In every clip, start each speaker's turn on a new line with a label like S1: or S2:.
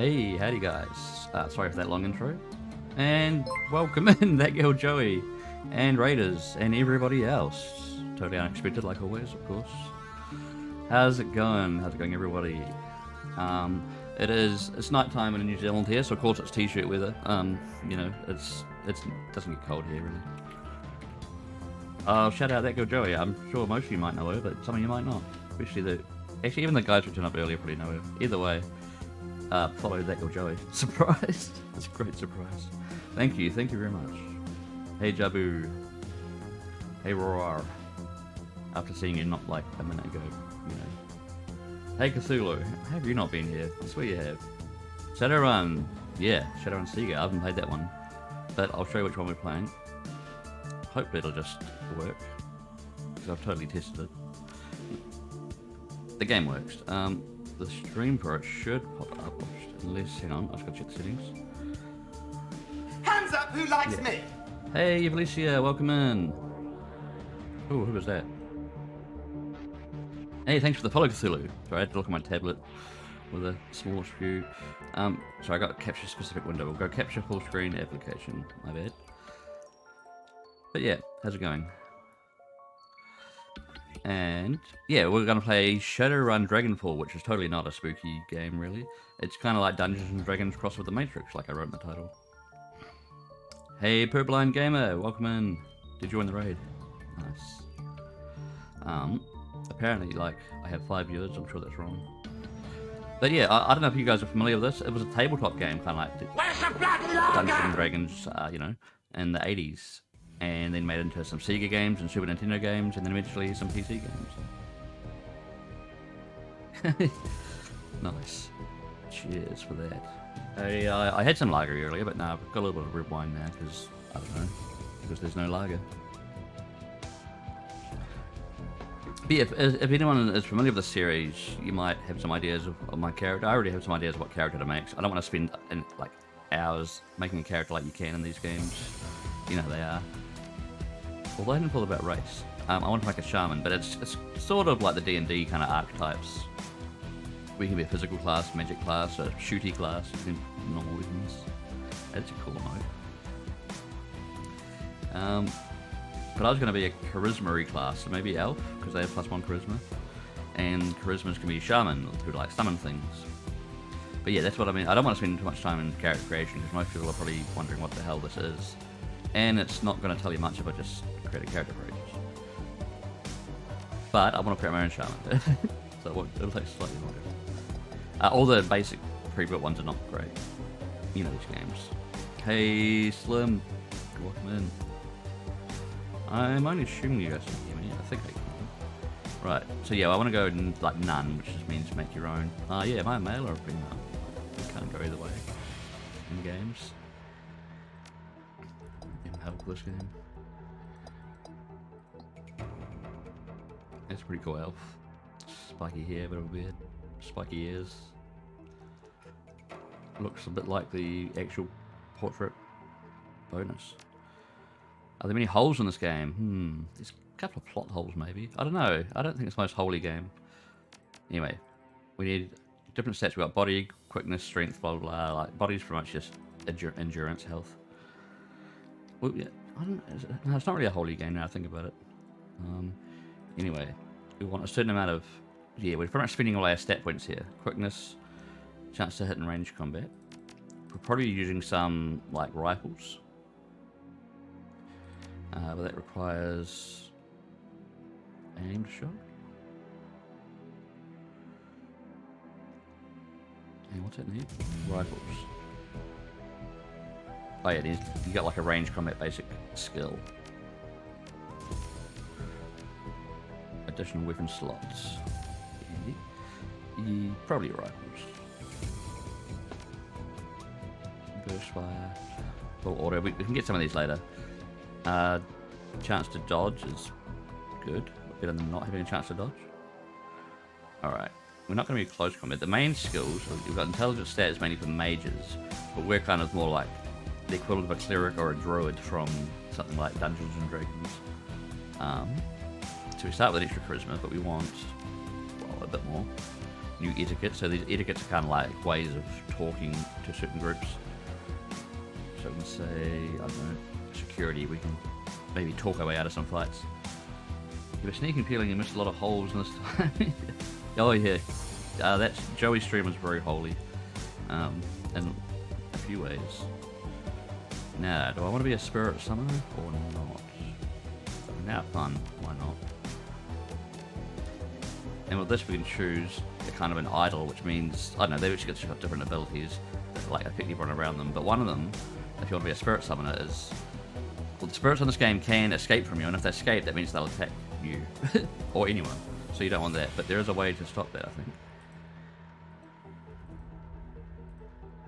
S1: Hey, howdy guys. Sorry for that long intro. And welcome in, that girl Joey, and Raiders, and everybody else. Totally unexpected, like always, of course. How's it going? How's it going, everybody? It's nighttime in New Zealand here, so of course it's t-shirt weather. You know, it doesn't get cold here, really. Shout out that girl Joey. I'm sure most of you might know her, but some of you might not. Actually, even the guys who turned up earlier probably know her. Either way, follow that girl Joey. Surprise! That's a great surprise. Thank you very much. Hey Jabu. Hey Roar. After seeing you not like a minute ago, you know. Hey Cthulhu. How have you not been here? I swear you have. Shadowrun. Yeah, Shadowrun Sega. I haven't played that one, but I'll show you which one we're playing. Hopefully it'll just work, because I've totally tested it. The game works. The stream for it should pop up, unless, hang on, I just gotta check the settings.
S2: Hands up, who likes me?
S1: Hey, Felicia, welcome in. Oh, who was that? Hey, thanks for the follow, Cthulhu. Sorry, I had to look at my tablet with a smallish view. Sorry, I got to capture a specific window. We'll go capture full screen application. My bad. But yeah, how's it going? And yeah, we're going to play Shadowrun Dragonfall, which is totally not a spooky game, really. It's kind of like Dungeons and Dragons crossed with the Matrix, like I wrote in the title. Hey, Purblind Gamer, welcome in. Did you join the raid? Nice. Apparently, like, I have 5 viewers. I'm sure that's wrong. But yeah, I don't know if you guys are familiar with this. It was a tabletop game, kind of like Dungeons and Dragons, you know, in the 80s. And then made it into some Sega games and Super Nintendo games, and then eventually some PC games. Nice. Cheers for that. I had some lager earlier, but now I've got a little bit of red wine now, because, I don't know, because there's no lager. But yeah, if anyone is familiar with the series, you might have some ideas of my character. I already have some ideas of what character to make. So I don't want to spend like hours making a character like you can in these games. You know how they are. Although I didn't pull about race. I want to make a shaman, but it's sort of like the D&D kind of archetypes. We can be a physical class, magic class, a shooty class, and normal weapons. That's a cool mode. But I was going to be a charisma class, so maybe elf, because they have +1 charisma. And charismas can be shaman, who like summon things. But yeah, that's what I mean. I don't want to spend too much time in character creation, because most people are probably wondering what the hell this is. And it's not going to tell you much if I just create a character for ages. But I want to create my own shaman, so it'll take slightly longer. All the basic pre-built ones are not great. You know these games. Hey Slim, welcome in. I'm only assuming you guys can hear me. I think I can. Right, so yeah, I want to go like none, which just means make your own. Yeah, am I a male or a female? You can't go either way in games. This game. It's a pretty cool elf. Spiky hair, bit of a beard. Spiky ears. Looks a bit like the actual portrait bonus. Are there many holes in this game? There's a couple of plot holes maybe. I don't know. I don't think it's the most holy game. Anyway, we need different stats. We've got body, quickness, strength, blah blah blah. Like body's pretty much just endurance, health. Well, yeah, no, it's not really a holy game now I think about it. Anyway, we want a certain amount of... Yeah, we're pretty much spending all our stat points here. Quickness, chance to hit in range combat. We're probably using some, like, rifles. But that requires... aimed shot. And what's that need? Rifles. Oh yeah, you got like a range combat basic skill. Additional weapon slots. Probably rifles. Burst fire. Full auto. We can get some of these later. Chance to dodge is good. Better than not having a chance to dodge. Alright. We're not going to be close combat. The main skills, we've got intelligence stats mainly for mages, but we're kind of more like the equivalent of a cleric or a druid from something like Dungeons and Dragons. So we start with an extra charisma, but we want, well, a bit more. new etiquette. So these etiquettes are kind of like ways of talking to certain groups. So we can say, I don't know, security, we can maybe talk our way out of some fights. You were sneaking peeling and missed a lot of holes in this time. Oh yeah, that's Joey's stream was very holy, in a few ways. Now, do I want to be a spirit summoner or not? Now fun, why not? And with this we can choose a kind of an idol, which means, I don't know, they've actually got different abilities that like effectively run around them, but one of them, if you want to be a spirit summoner, is, well, the spirits in this game can escape from you, and if they escape, that means they'll attack you, or anyone, so you don't want that, but there is a way to stop that, I think.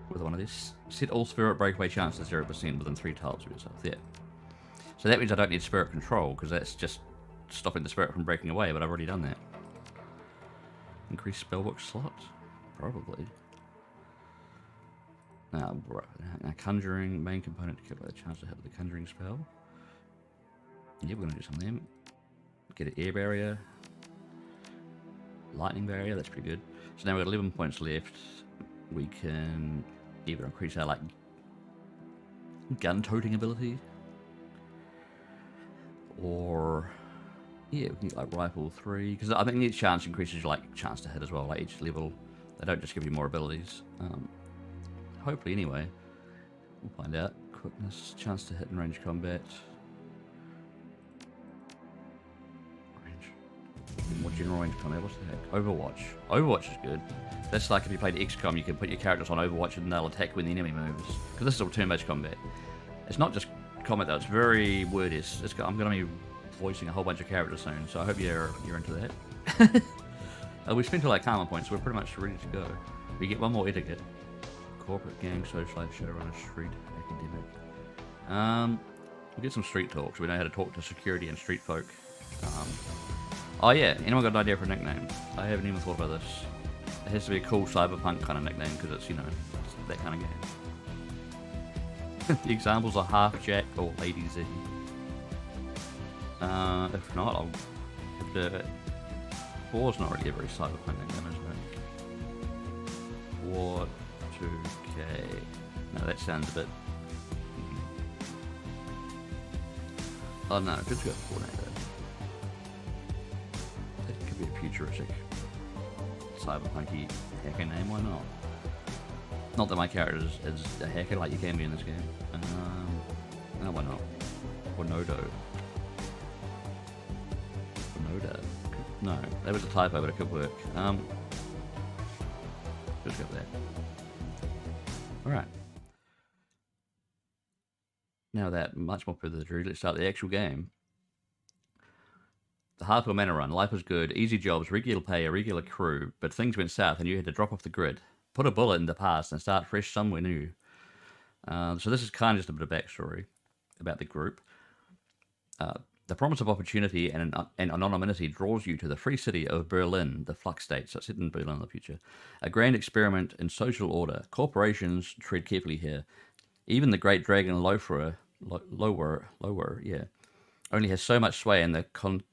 S1: With one of these, set all spirit breakaway chance to 0% within 3 tiles of yourself, yeah. So that means I don't need spirit control, because that's just stopping the spirit from breaking away, but I've already done that. Increase spellbook slot? Probably. Now, conjuring, main component to calculate the chance to hit with the conjuring spell. Yeah, we're going to do some of them. Get an air barrier. Lightning barrier, that's pretty good. So now we've got 11 points left. We can either increase our, like, gun-toting ability. Or, yeah, we can get, like, rifle 3. Because I think each chance increases your, like, chance to hit as well. Like, each level, they don't just give you more abilities. Hopefully, anyway. We'll find out. Quickness, chance to hit in range combat. More general range combat, what's the heck? Overwatch. Overwatch is good. That's like if you played XCOM, you can put your characters on Overwatch and they'll attack when the enemy moves. Because this is all turn-based combat. It's not just combat though, it's very wordy. I'm going to be voicing a whole bunch of characters soon, so I hope you're into that. We spent all our karma points, so we're pretty much ready to go. We get one more etiquette. Corporate, gang, socialite, shadowrunner, street, academic. We'll get some street talk, so we know how to talk to security and street folk. Oh yeah, anyone got an idea for a nickname? I haven't even thought about this. It has to be a cool cyberpunk kind of nickname, because it's, you know, it's that kind of game. The examples are Half Jack or Lady Z. If not, I'll have to... War's not really a very cyberpunk nickname, isn't it? War 2K. No, that sounds a bit... Oh no, just go for Fortnite though. That could be a futuristic cyberpunky hacker name, why not? Not that my character is a hacker like you can be in this game. No, why not? Or Nodo. No, that was a typo, but it could work. Just go there. Alright. Now that, much more further ado, let's start the actual game. The hardcore mana run. Life was good, easy jobs, regular pay, a regular crew, but things went south and you had to drop off the grid, put a bullet in the past and start fresh somewhere new. So this is kind of just a bit of backstory about the group. The promise of opportunity and anonymity draws you to the free city of Berlin, the Flux State, so it's set in Berlin in the future. A grand experiment in social order. Corporations tread carefully here. Even the great dragon Lower, only has so much sway in the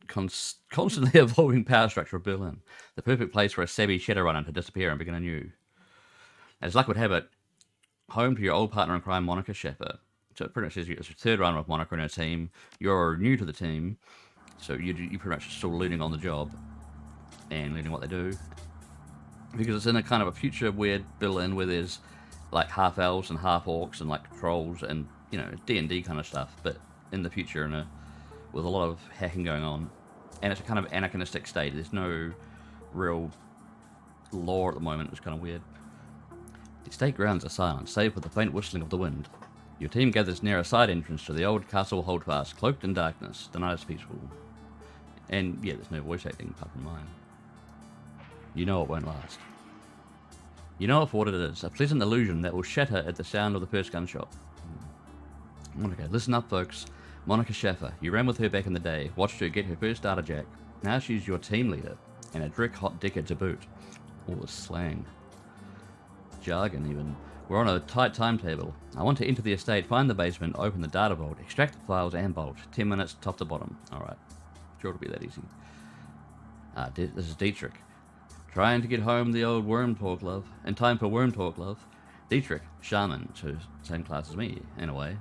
S1: constantly evolving power structure of Berlin. The perfect place for a savvy Shadowrunner to disappear and begin anew. As luck would have it, home to your old partner in crime, Monica Schaffer. So it pretty much says it's your third run with Monica and her team. You're new to the team, so you pretty much still learning on the job and learning what they do. Because it's in a kind of a future weird Berlin where there's like half elves and half orcs and like trolls and, you know, D&D kind of stuff, but in the future with a lot of hacking going on. And it's a kind of anachronistic state. There's no real law at the moment. It's kind of weird. The state grounds are silent, save for the faint whistling of the wind. Your team gathers near a side entrance to the old castle holdfast, cloaked in darkness. The night is peaceful. And yeah, there's no voice acting apart from mine. You know it won't last. You know for what it is, a pleasant illusion that will shatter at the sound of the first gunshot. Monica, listen up folks. Monica Schaffer, you ran with her back in the day, watched her get her first data jack. Now she's your team leader, and a Drick hot dicker to boot. All the slang. Jargon even. We're on a tight timetable. I want to enter the estate, find the basement, open the data vault, extract the files and bolt. 10 minutes, top to bottom. Alright. Sure it'll be that easy. This is Dietrich. Trying to get home the old worm talk, love. In time for worm talk, love. Dietrich, shaman, so same class as me, in a way.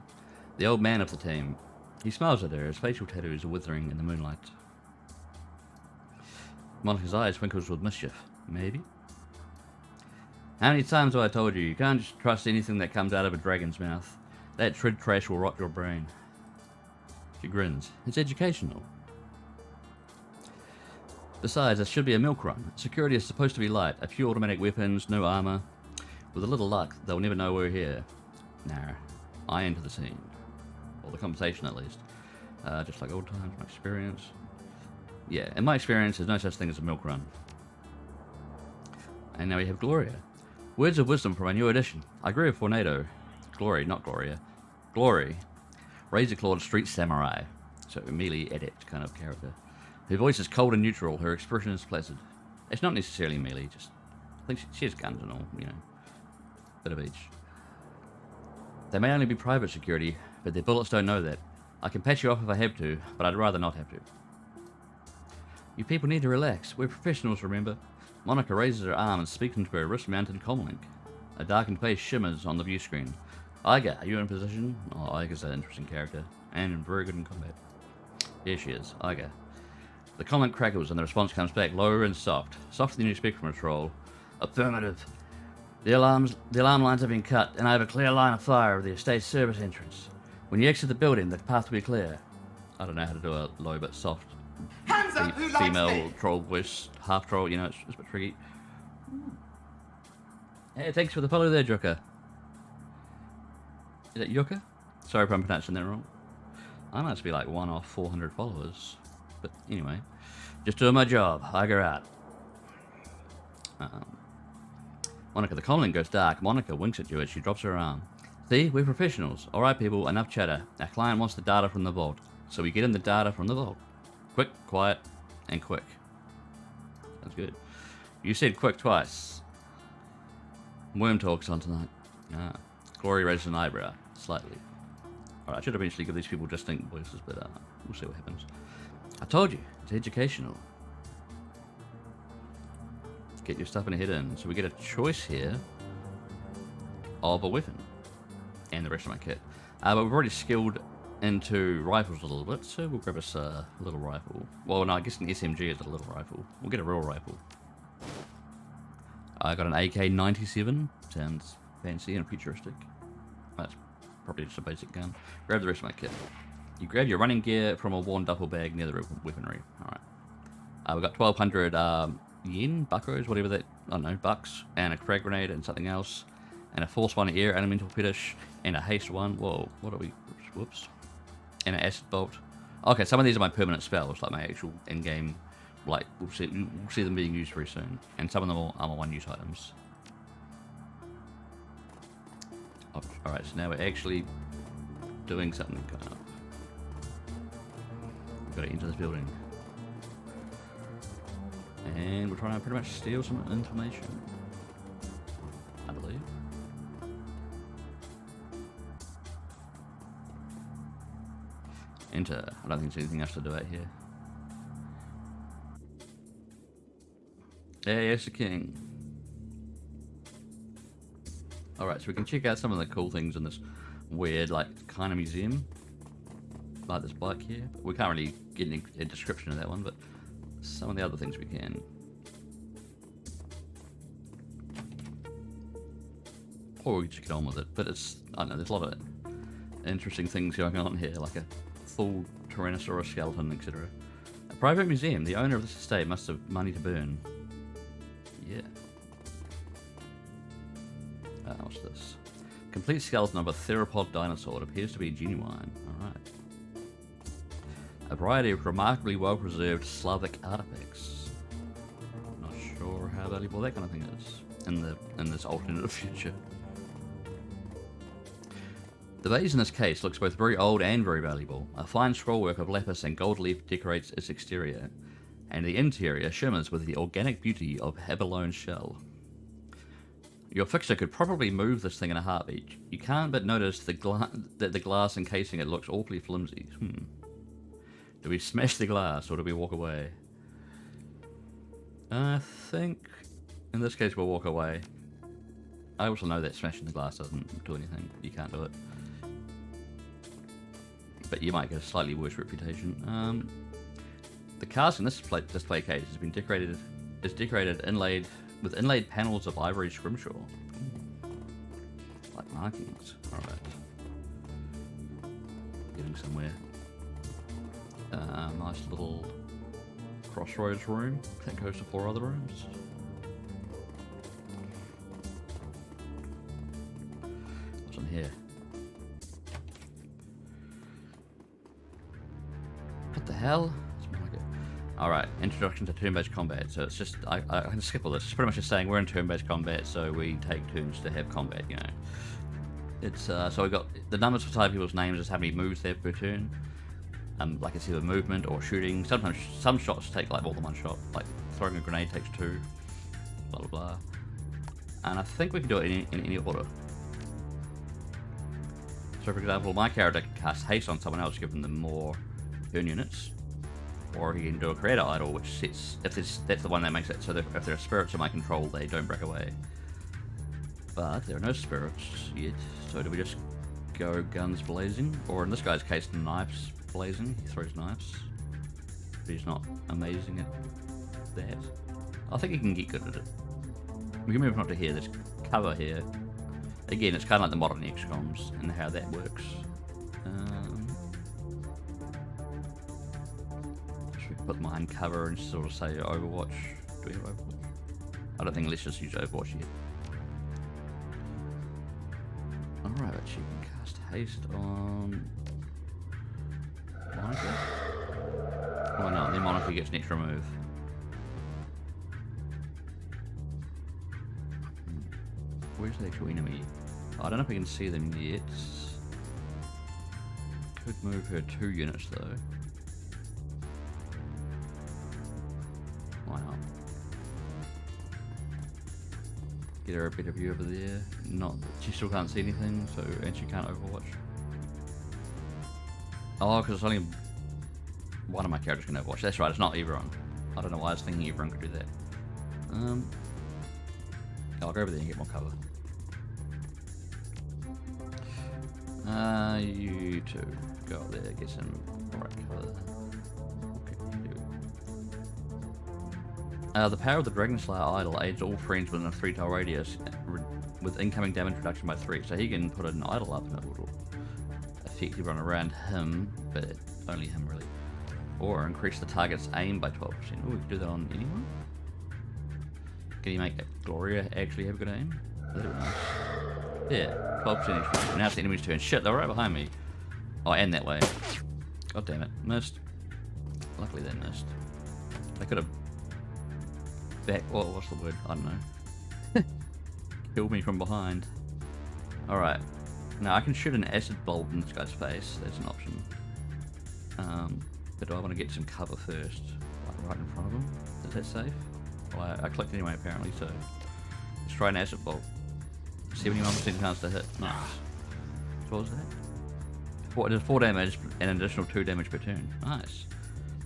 S1: The old man of the team. He smiles at her, his facial tattoos are withering in the moonlight. Monica's eyes twinkles with mischief. Maybe? How many times have I told you, you can't just trust anything that comes out of a dragon's mouth. That trid trash will rot your brain. She grins. It's educational. Besides, this should be a milk run. Security is supposed to be light. A few automatic weapons, no armor. With a little luck, they'll never know we're here. Nah. I enter the scene. Or the conversation, at least. Just like old times, my experience. Yeah, in my experience, there's no such thing as a milk run. And now we have Gloria. Words of wisdom from a new edition. I agree with Tornado. Glory, not Gloria. Glory. Razor-clawed street samurai. So a melee adept kind of character. Her voice is cold and neutral. Her expression is placid. It's not necessarily melee, just... I think she has guns and all, you know. Bit of each. They may only be private security, but their bullets don't know that. I can patch you off if I have to, but I'd rather not have to. You people need to relax. We're professionals, remember? Monica raises her arm and speaks into her wrist-mounted comlink. A darkened face shimmers on the view screen. Iga, are you in position? Oh, Iga's an interesting character, and very good in combat. Here she is, Iga. The comment crackles and the response comes back low and soft. Softer than you expect from a troll. Affirmative. The alarm lines have been cut, and I have a clear line of fire of the estate service entrance. When you exit the building, the path will be clear. I don't know how to do a low but soft
S2: Hands up, who likes
S1: female
S2: me?
S1: troll voice, half troll, you know, it's a bit tricky. Hey, thanks for the follow there, Joker. Is that Joker? Sorry if I'm pronouncing that wrong. I must be like 1 off 400 followers. But anyway, just doing my job. I go out. Monica, the comlink goes dark. Monica winks at you as she drops her arm. See, we're professionals. Alright people, enough chatter. Our client wants the data from the vault. So we get him the data from the vault. Quick, quiet, and quick. That's good. You said quick twice. Worm talk's on tonight. Ah. Glory raises an eyebrow. Slightly. Alright, I should eventually give these people distinct voices, but we'll see what happens. I told you, it's educational. Get your stuff and head in. So we get a choice here of a weapon. And the rest of my kit. But we've already skilled into rifles a little bit, so we'll grab us a little rifle. Well, no, I guess an SMG is a little rifle. We'll get a real rifle. I got an AK-97. Sounds fancy and futuristic. That's probably just a basic gun. Grab the rest of my kit. You grab your running gear from a worn duffel bag near the weaponry. Alright. We've got 1,200 yen, buckos, whatever that, I don't know, bucks, and a frag grenade and something else, and a force one air elemental fetish, and a haste one. Whoa, what are we? Whoops. And an acid bolt. Okay, some of these are my permanent spells, like my actual in-game, like, we'll see them being used very soon. And some of them are armor 1 use items. Oh, alright, so now we're actually doing something kind of. We've got to enter this building. And we're trying to pretty much steal some information. I believe. Enter. I don't think there's anything else to do out here. Hey, yes, the king. Alright, so we can check out some of the cool things in this weird, like, kind of museum. Like this bike here. We can't really get a description of that one, but some of the other things we can. Or we can just get on with it, but it's, I don't know, there's a lot of interesting things going on here, like a full Tyrannosaurus skeleton, etc. A private museum. The owner of this estate must have money to burn. Yeah. What's this? Complete skeleton of a theropod dinosaur. It appears to be genuine. Alright. A variety of remarkably well-preserved Slavic artifacts. Not sure how valuable that kind of thing is in this alternative future. The vase in this case looks both very old and very valuable. A fine scrollwork of lapis and gold leaf decorates its exterior, and the interior shimmers with the organic beauty of abalone shell. Your fixer could probably move this thing in a heartbeat. You can't but notice that the glass encasing it looks awfully flimsy. Do we smash the glass or do we walk away? I think in this case we'll walk away. I also know that smashing the glass doesn't do anything. You can't do it. But you might get a slightly worse reputation. The cask in this display case has been decorated inlaid with inlaid panels of ivory scrimshaw. Like markings. Alright. Getting somewhere. Nice little crossroads room that goes to 4 other rooms. What's in here? What the hell? Alright, introduction to turn-based combat. So it's just, I can skip all this. It's pretty much just saying we're in turn-based combat, so we take turns to have combat, you know. It's, so we've got the numbers for type people's names is how many moves they have per turn. Like it's either movement or shooting. Sometimes some shots take like more than one shot. Like throwing a grenade takes 2. Blah blah blah. And I think we can do it in any order. So for example, my character can cast haste on someone else, giving them more turn units. Or he can do a creator idol, which sets, that's the one that makes it so that if there are spirits in my control, they don't break away. But there are no spirits yet, so do we just go guns blazing? Or in this guy's case, knives blazing. He throws knives, but he's not amazing at that. I think he can get good at it. We can move on to here. There's cover here. Again, it's kind of like the modern XComs and how that works. Should we put mine cover and sort of say Overwatch? Do we have Overwatch? I don't think let's just use Overwatch yet. Alright, but she can cast haste on Monica. Oh no, then Monica gets an extra move. Where's the actual enemy? I don't know if we can see them yet. Could move her 2 units though. Why not? Get her a better view over there. Not, she still can't see anything, so, and she can't Overwatch. Oh, because it's only one of my characters can Overwatch. That's right, it's not everyone. I don't know why I was thinking everyone could do that. I'll go over there and get more cover. You two go up there, get some right cover. Okay, the power of the Dragon Slayer idol aids all friends within a 3-tile radius with incoming damage reduction by 3. So he can put an idol up and it will affect everyone around him, but only him really. Or increase the target's aim by 12%. Oh, we can do that on anyone? Can you make Gloria actually have good aim? That would be nice. Yeah, 12% extra. Now it's the enemy's turn. Shit, they were right behind me. Oh, and that way. God damn it. Missed. Luckily they missed. They could have what's the word? I don't know. Killed me from behind. Alright. Now I can shoot an acid bolt in this guy's face. That's an option. But do I want to get some cover first? Like right in front of him? Is that safe? Well, I clicked anyway apparently, so let's try an acid bolt. 71% chance to hit. Nice. So what was that? It does 4 damage and an additional 2 damage per turn. Nice.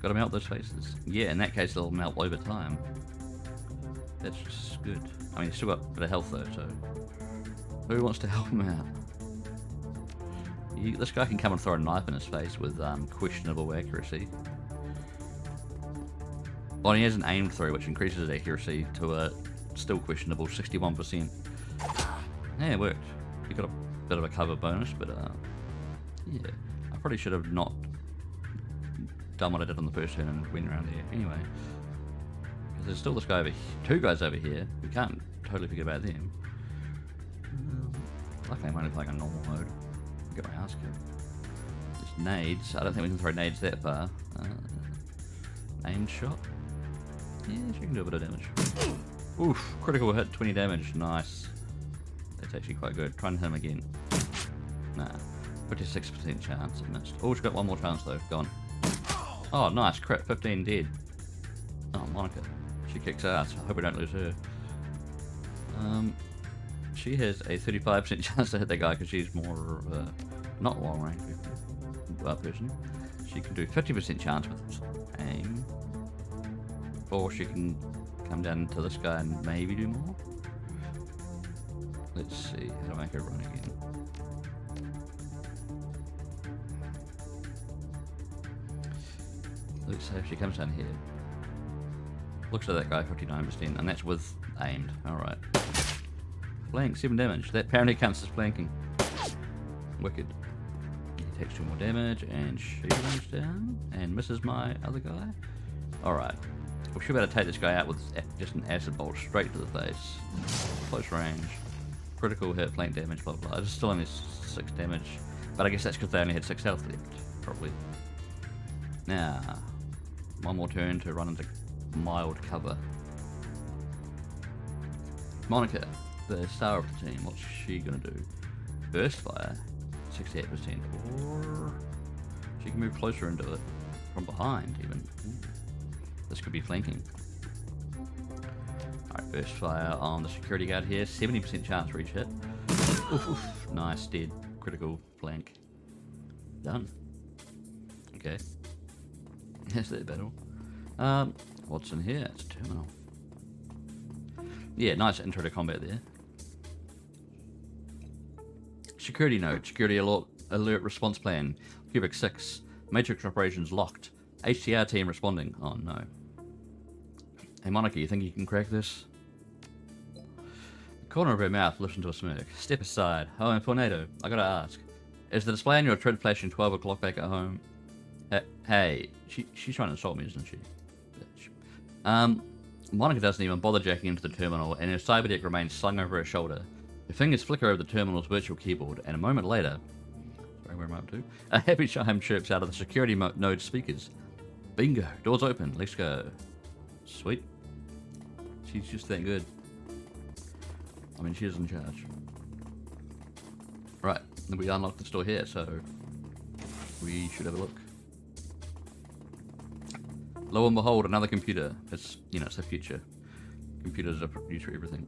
S1: Got to melt those faces. Yeah, in that case they'll melt over time. That's just good. I mean, he's still got a bit of health though, so who wants to help him out? This guy can come and throw a knife in his face with questionable accuracy. Well, he has an aim through, which increases his accuracy to a still questionable 61%. Yeah, it worked. He got a bit of a cover bonus, but yeah. I probably should have not done what I did on the first turn and went around here. Anyway. Because there's still this guy over here. 2 guys over here. We can't totally forget about them. Luckily I'm only playing on normal mode. Get my ass kicked. There's nades. I don't think we can throw nades that far. Aimed shot. Yeah, she can do a bit of damage. Oof, critical hit, 20 damage. Nice. That's actually quite good. Try and hit him again. Nah. 56% chance it missed. Oh, she's got one more chance though. Gone. Oh, nice. Crit. 15 dead. Oh, Monica. She kicks ass. I hope we don't lose her. She has a 35% chance to hit that guy because she's more of a not long range person. She can do 50% chance with aim. Or she can come down to this guy and maybe do more. Let's see, how do I make her run again? Let's say if she comes down here. Looks like that guy, 59%, and that's with aimed. Alright. Flank, 7 damage. That apparently counts as flanking. Wicked. He takes 2 more damage, and she runs down and misses my other guy. Alright. We should be able to take this guy out with just an acid bolt straight to the face. Close range. Critical hit, flank damage, blah blah. It's still only 6 damage. But I guess that's because they only had 6 health left. Probably. Now, one more turn to run into mild cover. Monica, the star of the team, what's she gonna do? Burst fire, 68%, or she can move closer into it from behind even. Ooh. This could be flanking. Alright, burst fire on the security guard here, 70% chance reach hit. Oof, oof. Nice, dead, critical flank. Done. Okay. That's that battle. What's in here? It's a terminal. Yeah, nice intro to combat there. Security node, security alert response plan. Cubic 6. Matrix operations locked. HCR team responding. Oh no. Hey Monica, you think you can crack this? The corner of her mouth lifts into a smirk. Step aside. Oh, and Tornado, I gotta ask. Is the display on your tread flashing 12 o'clock back at home? Hey, she's trying to insult me, isn't she? Bitch. Monica doesn't even bother jacking into the terminal, and her cyber deck remains slung over her shoulder. Her fingers flicker over the terminal's virtual keyboard, and a moment later... Sorry, where am I up to? A happy chime chirps out of the security node speakers. Bingo! Doors open. Let's go. Sweet. She's just that good. I mean, she is in charge. Right, then we unlocked the store here, so... we should have a look. Lo and behold, another computer. It's, you know, it's the future. Computers are future everything.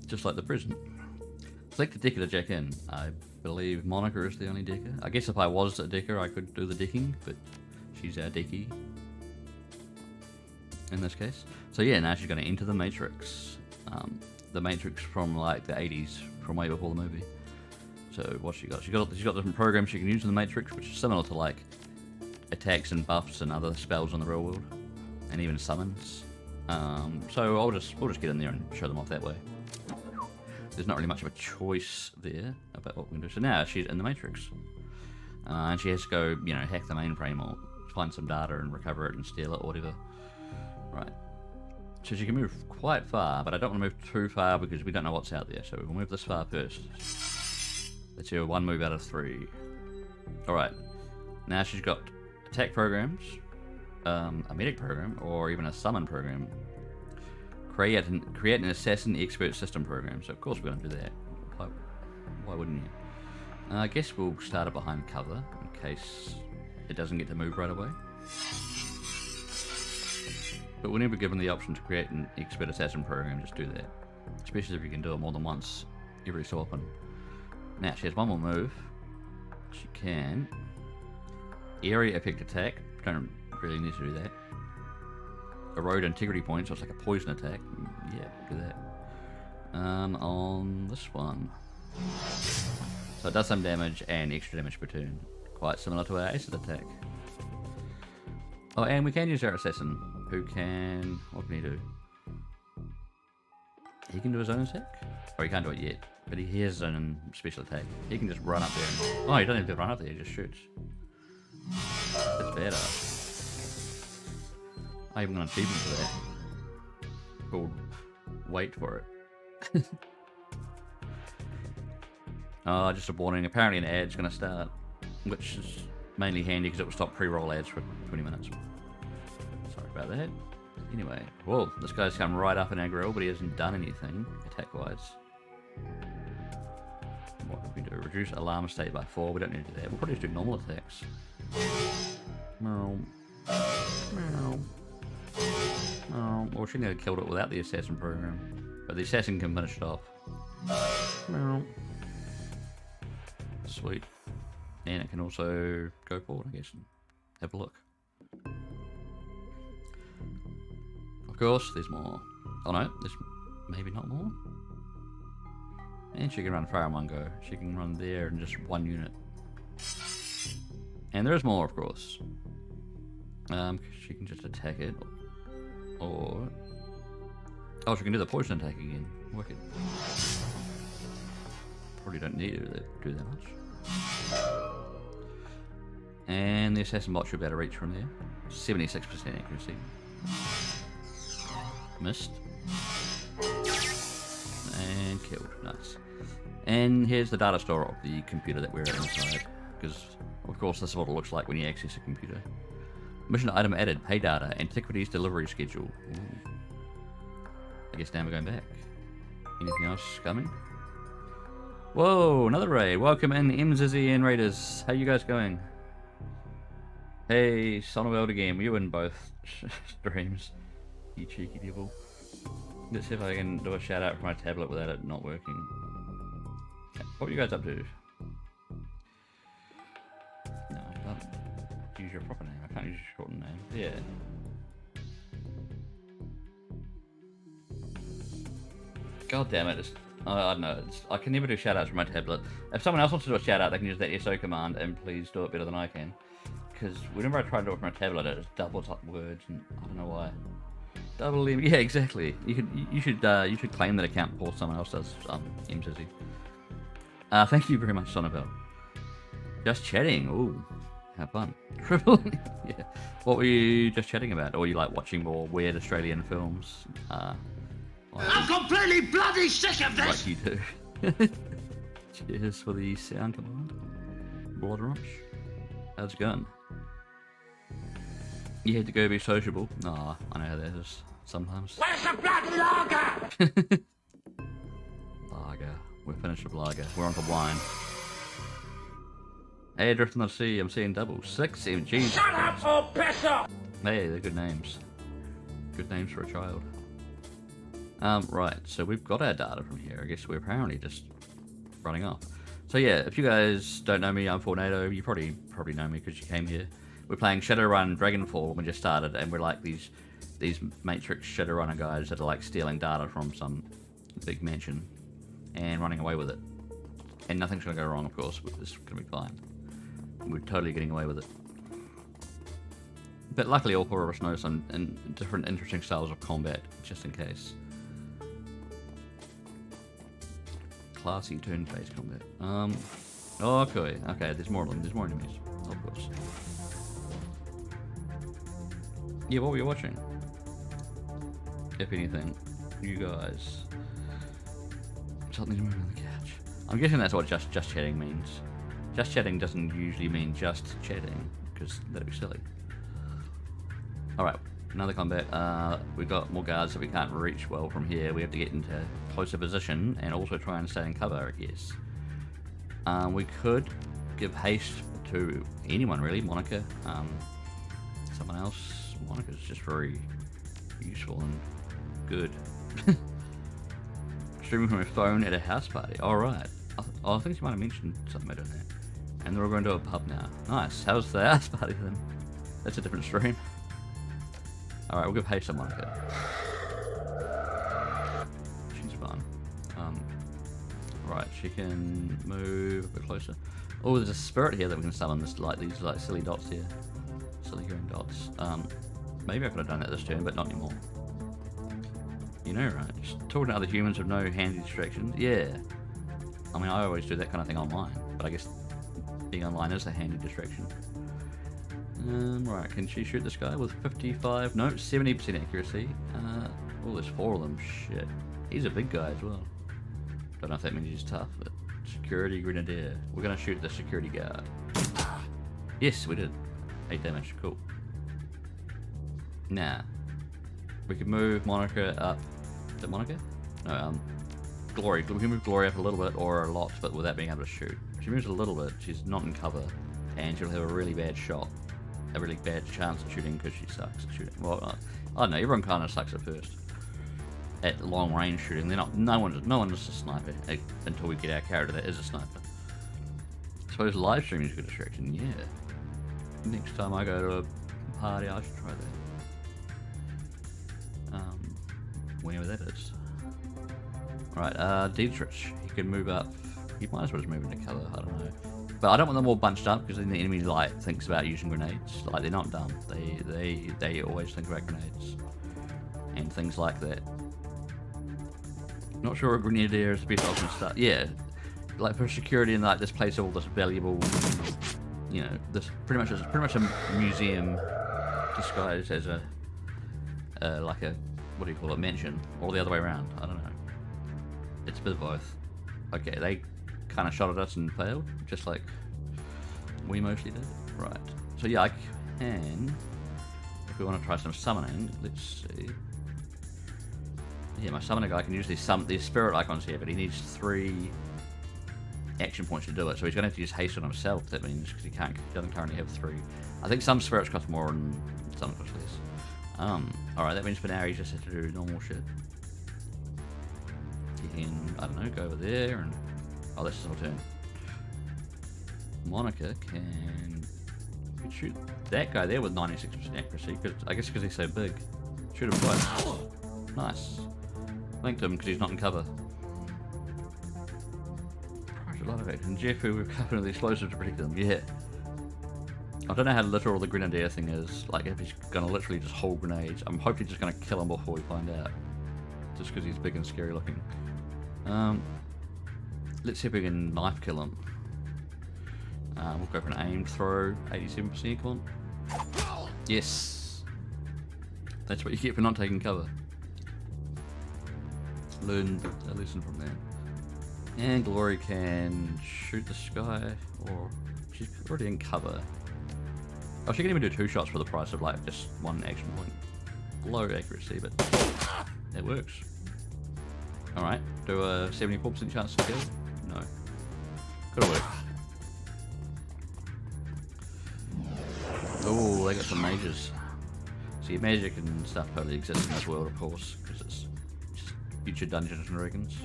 S1: Just like the present. Select a decker to jack in. I believe Monica is the only decker. I guess if I was a decker, I could do the decking, but she's our decky. In this case. So yeah, now she's going to enter the Matrix. The Matrix from like the 80s, from way before the movie. So what's she got? She's got different programs she can use in the Matrix, which is similar to like attacks and buffs and other spells in the real world, and even summons. So we'll just get in there and show them off that way. There's not really much of a choice there about what we can do. So now she's in the Matrix, and she has to go, you know, hack the mainframe or find some data and recover it and steal it or whatever. Right. So she can move quite far, but I don't want to move too far because we don't know what's out there. So we'll move this far first. That's her 1 move out of 3. All right. Now she's got attack programs, a medic program, or even a summon program. Create an assassin expert system program. So of course we're going to do that. Why wouldn't you? I guess we'll start it behind cover in case it doesn't get to move right away. But whenever given the option to create an expert assassin program, just do that. Especially if you can do it more than once every so often. Now she has 1 more move. She can area effect attack. Don't really need to do that. Erode integrity points, so it's like a poison attack. Yeah, do that. On this one. So it does some damage and extra damage per turn. Quite similar to our acid attack. Oh, and we can use our assassin, who can... what can he do? He can do his own attack? Or he can't do it yet, but he has his own special attack. He can just run up there and... oh, he doesn't even have to run up there, he just shoots. That's better. I even got an achievement for that. Called wait for it. Oh, just a warning. Apparently an ad's going to start, which is mainly handy because it will stop pre-roll ads for 20 minutes. Sorry about that. Anyway, whoa, this guy's come right up in our grill, but he hasn't done anything attack-wise. What did we do? Reduce alarm state by 4. We don't need to do that. We'll probably just do normal attacks. Meow. Meow. Well, she nearly killed it without the assassin program, but the assassin can finish it off. Meow. Sweet. And it can also go forward, I guess, and have a look. course, there's more. Oh no, there's maybe not more. And she can run fire in one go. She can run there in just one unit. And there is more, of course. She can just attack it. Or... oh, she can do the poison attack again. Wicked. Probably don't need to do that much. And the assassin bot should be able to reach from there. 76% accuracy. Missed. And killed. Nice. And here's the data store of the computer that we're inside. Because, of course, this is what it looks like when you access a computer. Mission item added. Pay data. Antiquities delivery schedule. Ooh. I guess now we're going back. Anything else coming? Whoa, another raid. Welcome in, MZZ and Raiders. How you guys going? Hey, Son of Elder Game. You in both streams. You cheeky devil. Let's see if I can do a shout out for my tablet without it not working. What are you guys up to? No, I can't use your proper name. I can't use your shortened name. Yeah. God damn it. I don't know. I can never do shout outs from my tablet. If someone else wants to do a shout out, they can use that SO command and please do it better than I can. Because whenever I try to do it from my tablet, it just doubles up words and I don't know why. Double M. Yeah, exactly. You should claim that account before someone else does. MZZ. Thank you very much, Sonabel. Just chatting. Ooh, have fun. Triple. Yeah. What were you just chatting about? Or were you like watching more weird Australian films?
S2: I'm completely bloody sick of this!
S1: Like you do. Cheers for the sound command. Blood Rush. How's it going? You had to go be sociable. Ah, I know how that is. Sometimes.
S2: Where's the bloody lager?
S1: Lager. We're finished with lager. We're on to wine. Hey, Drift on the Sea. I'm seeing double. 6, 7, Jesus.
S2: Shut up or piss off!
S1: Hey, they're good names. Good names for a child. Right, so we've got our data from here. I guess we're apparently just running off. So yeah, if you guys don't know me, I'm Fornado. You probably know me because you came here. We're playing Shadowrun Dragonfall when we just started, and we're like these Matrix Shadowrunner guys that are like stealing data from some big mansion and running away with it. And nothing's gonna go wrong, of course. It's gonna be fine. We're totally getting away with it. But luckily, all 4 of us know some different interesting styles of combat, just in case. Classy turn-based combat. Okay, there's more of them. There's more enemies, of course. Yeah, what were you watching? If anything, you guys. Something's moving on the couch. I'm guessing that's what just chatting means. Just chatting doesn't usually mean just chatting, because that'd be silly. Alright, another combat. We've got more guards that we can't reach well from here. We have to get into closer position and also try and stay in cover, I guess. We could give haste to anyone really. Monica, someone else. Monica's just very useful and good. Streaming from her phone at a house party. Alright. I think she might have mentioned something about that. And they're all going to a pub now. Nice. How's the house party then? That's a different stream. Alright, we'll give haste to Monica. She's fun. Right, she can move a bit closer. Oh, there's a spirit here that we can summon. These like silly dots here. Silly green dots. Maybe I could have done that this turn, but not anymore. You know, right? Just talking to other humans with no handy distractions. Yeah. I mean, I always do that kind of thing online, but I guess being online is a handy distraction. Right, can she shoot this guy with 55? No, 70% accuracy. Oh, there's 4 of them. Shit. He's a big guy as well. Don't know if that means he's tough, but security grenadier. We're gonna shoot the security guard. Yes, we did. 8 damage. Cool. Now, we can move Monica up. Is it Monica? No, Glory. We can move Glory up a little bit or a lot, but without being able to shoot. If she moves a little bit, she's not in cover, and she'll have a really bad shot. A really bad chance at shooting because she sucks at shooting. Well, I don't know. Everyone kind of sucks at first. At long range shooting, they're not. No one's a sniper until we get our character that is a sniper. I suppose live streaming is a good distraction. Yeah. Next time I go to a party, I should try that. wherever that is. Right, Dietrich. He can move up. He might as well just move into cover. I don't know. But I don't want them all bunched up because then the enemy thinks about using grenades. Like, they're not dumb. They always think about grenades and things like that. Not sure a grenadier is the best option to start. Yeah, like for security and like this place all this valuable, you know, this pretty much a museum disguised as a like a, what do you call it, mansion, or the other way around. I don't know. It's a bit of both. Okay, they kind of shot at us and failed, just like we mostly did. Right. So yeah, I can, if we want to try some summoning, let's see. Yeah, my summoner guy can use these spirit icons here, but he needs 3 action points to do it, so he's going to have to use haste on himself. That means because he doesn't currently have 3. I think some spirits cost more and some cost less. Alright, that means for now he just has to do normal shit. He can, I don't know, go over there and, oh, that's his whole turn. Monica can shoot that guy there with 96% accuracy, I guess because he's so big. Shoot him twice. Nice. Linked him because he's not in cover. Probably a lot of it. And Jeff, who we've covered the explosives to protect them. Yeah. I don't know how literal the grenadier thing is. Like, if he's gonna literally just hold grenades. I'm hopefully just gonna kill him before we find out. Just because he's big and scary looking. Let's see if we can knife kill him. We'll go for an aimed throw. 87% con. Yes. That's what you get for not taking cover. Learn a lesson from that. And Glory can shoot the sky, or she's already in cover. Oh, she can even do 2 shots for the price of like just 1 action point. Low accuracy, but it works. Alright, do a 74% chance to kill? No. Could've worked. Oh, they got some mages. See, magic and stuff totally exists in this world, of course, because it's just future Dungeons and Dragons.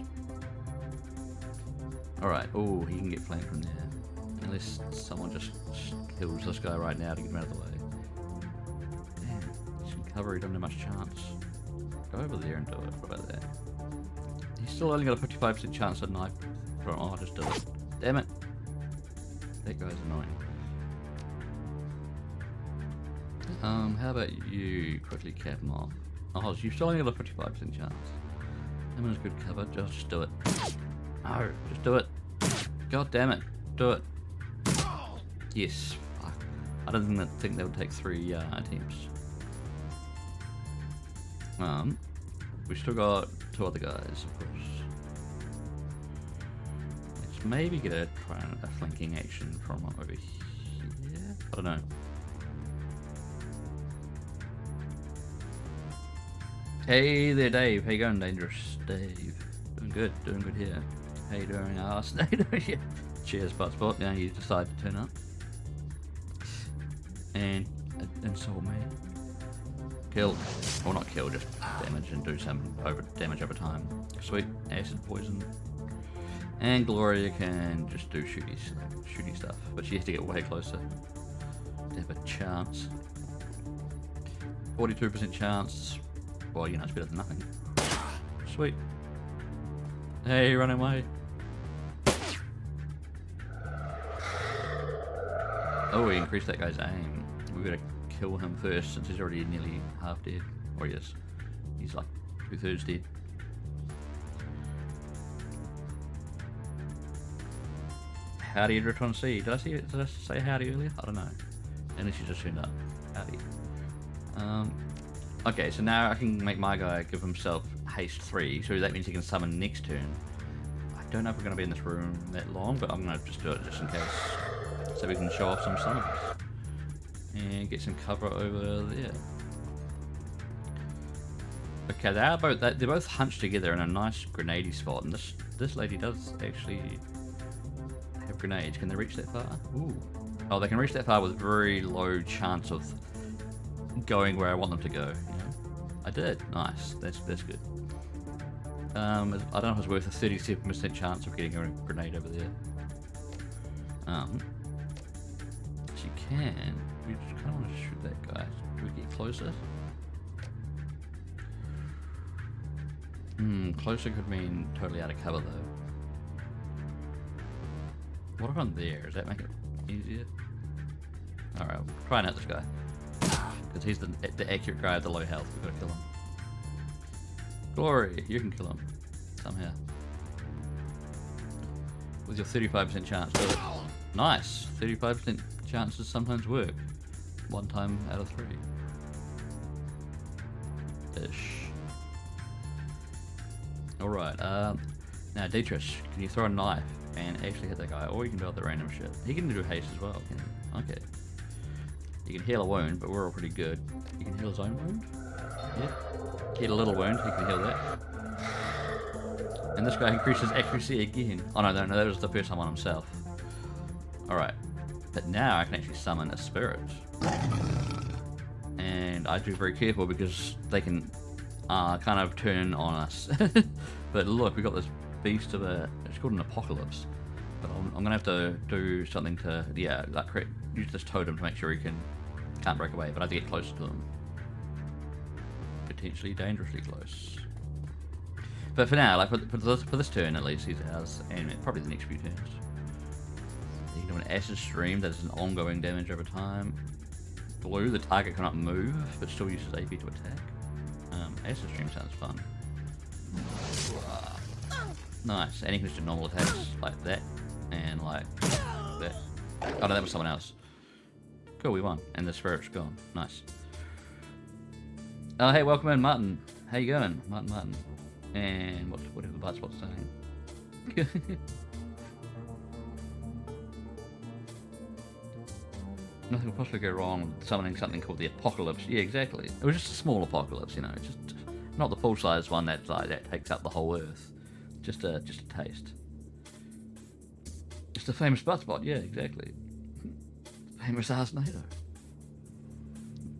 S1: Alright, oh, he can get flanked from there. Unless someone just kills this guy right now to get him out of the way. Damn, he's in cover, he doesn't have much chance. Go over there and do it. What about that? He's still only got a 55% chance to knife from. Oh, I'll just do it. Damn it. That guy's annoying. How about you quickly cap him off? Oh, you've still only got a 55% chance. Him is good cover, just do it. No, just do it. God damn it, do it. Yes, fuck. I don't think that would take 3 attempts. We still got 2 other guys, of course. Let's maybe get a flanking action from over here. I don't know. Hey there, Dave. How you going, Dangerous Dave? Doing good here. How you doing, arse? Yeah. Cheers, Buttspot. Now you decide to turn up and insult me. Kill, or not kill, just damage and do some damage over time. Sweet, acid poison. And Gloria can just do shooty stuff, but she has to get way closer to have a chance. 42% chance. Well, you know, it's better than nothing. Sweet. Hey, run away. Oh, we increased that guy's aim. We gotta kill him first since he's already nearly half dead. Or he is. He's like 2/3 dead. Howdy, Edritron C. Did I say howdy earlier? I don't know. Unless you just turned up. Howdy. Okay, so now I can make my guy give himself haste 3, so that means he can summon next turn. I don't know if we're going to be in this room that long, but I'm going to just do it just in case, so we can show off some summons and get some cover over there. Okay, they're both hunched together in a nice grenade spot, and this lady does actually have grenades. Can they reach that far? Ooh. Oh, they can reach that far with very low chance of going where I want them to go. You know? I did. Nice. That's good. I don't know if it's worth a 37% chance of getting a grenade over there. She can. We just kind of want to shoot that guy. Do we get closer? Closer could mean totally out of cover though. What if I'm there? Does that make it easier? Alright, we'll try and out this guy. Because he's the accurate guy at the low health. We've got to kill him. Glory, you can kill him. Somehow. With your 35% chance, do it. Nice! 35% chances sometimes work. 1 time out of 3. Ish. Alright, now Dietrich, can you throw a knife and actually hit that guy? Or you can do other random shit. He can do haste as well, can he? Okay. You can heal a wound, but we're all pretty good. You can heal his own wound? Yeah. Heal a little wound, he can heal that. And this guy increases accuracy again. Oh no, that was the first time on himself. Alright. But now I can actually summon a spirit. And I have to be very careful because they can kind of turn on us. But look, we got this beast of a... It's called an apocalypse. But I'm going to have to do something to... Yeah, like use this totem to make sure he can't break away. But I have to get closer to him. Potentially dangerously close. But for now, like for this turn at least, he's ours, and probably the next few turns. You can do an acid stream that is an ongoing damage over time. Blue, the target cannot move, but still uses AP to attack. Acid stream sounds fun. Nice, and you can just do normal attacks like that, and like that. Oh no, that was someone else. Cool, we won, and the spirit's gone. Nice. Oh hey, welcome in, Martin. How you going, Martin? And whatever Bud Spot's saying. Nothing will possibly go wrong with summoning something called the Apocalypse. Yeah, exactly. It was just a small apocalypse, you know, just not the full-size one that takes up the whole Earth. Just a taste. Just a famous Bud Spot. Yeah, exactly. Famous ass NATO.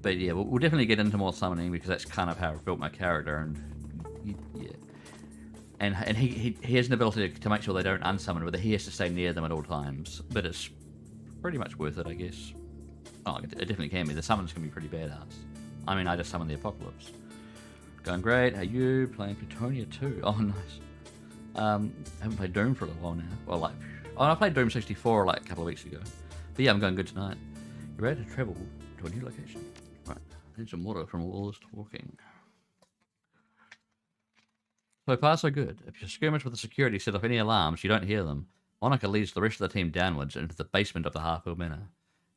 S1: But yeah, we'll definitely get into more summoning because that's kind of how I've built my character, and yeah. And he has an ability to make sure they don't unsummon, but he has to stay near them at all times. But it's pretty much worth it, I guess. Oh, it definitely can be. The summons can be pretty badass. I mean, I just summoned the Apocalypse. Going great. How you? Playing Plutonia 2. Oh, nice. Haven't played Doom for a little while now. Well, like, I played Doom 64 like a couple of weeks ago. But yeah, I'm going good tonight. You ready to travel to a new location? Right. I need some water from all this talking. So far, so good. If you skirmish with the security, set off any alarms, you don't hear them. Monica leads the rest of the team downwards into the basement of the Harfield Manor.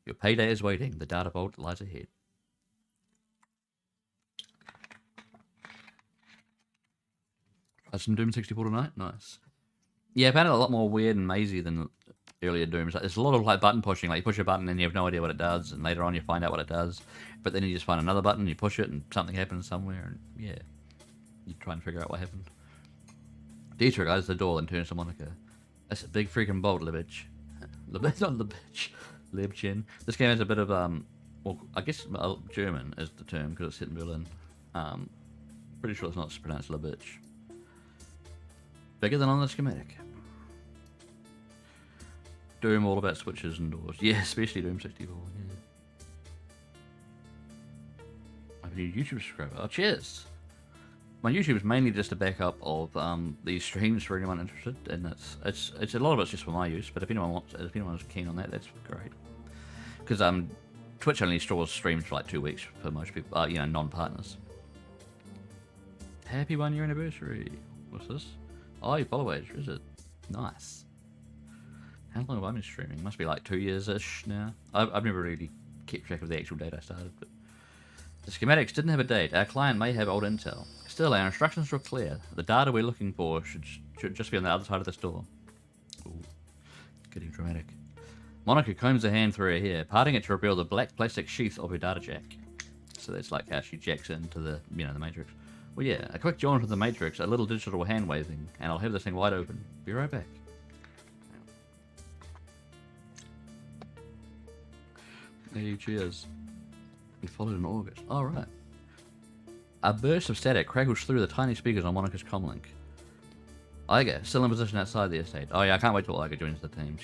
S1: Your payday is waiting. The data vault lies ahead. Some Doom 64 tonight? Nice. Yeah, I found it a lot more weird and mazy than earlier Dooms. Like, there's a lot of like button pushing. Like you push a button and you have no idea what it does, and later on you find out what it does. But then you just find another button, you push it, and something happens somewhere, and yeah, you try and figure out what happened. Dietrich eyes the door and turns to Monica. That's a big freaking bolt, Libich. Libich, not Libich. Libchen. This game has a bit of well, I guess German is the term because it's set in Berlin. Pretty sure it's not pronounced Libich. Bigger than on the schematic. Doom all about switches and doors. Yeah, especially Doom 64. Yeah. I'm a new YouTube subscriber. Oh, cheers! My YouTube is mainly just a backup of these streams for anyone interested, and it's a lot of it's just for my use. But if anyone's keen on that, that's great. Because Twitch only stores streams for like 2 weeks for most people, you know, non-partners. Happy 1 year anniversary. What's this? Oh, your follow age, is it? Nice. How long have I been streaming? Must be like 2 years-ish now. I've never really kept track of the actual date I started, but the schematics didn't have a date. Our client may have old intel. Still, our instructions were clear. The data we're looking for should just be on the other side of this door. Ooh, getting dramatic. Monica combs her hand through her hair, parting it to reveal the black plastic sheath of her data jack. So that's like how she jacks into the, you know, the Matrix. Well, yeah, a quick jaunt with the Matrix, a little digital hand waving, and I'll have this thing wide open. Be right back. Hey, cheers. We followed in August. All right. A burst of static crackles through the tiny speakers on Monica's comlink. Iga, still in position outside the estate. Oh yeah, I can't wait till Iga joins the team.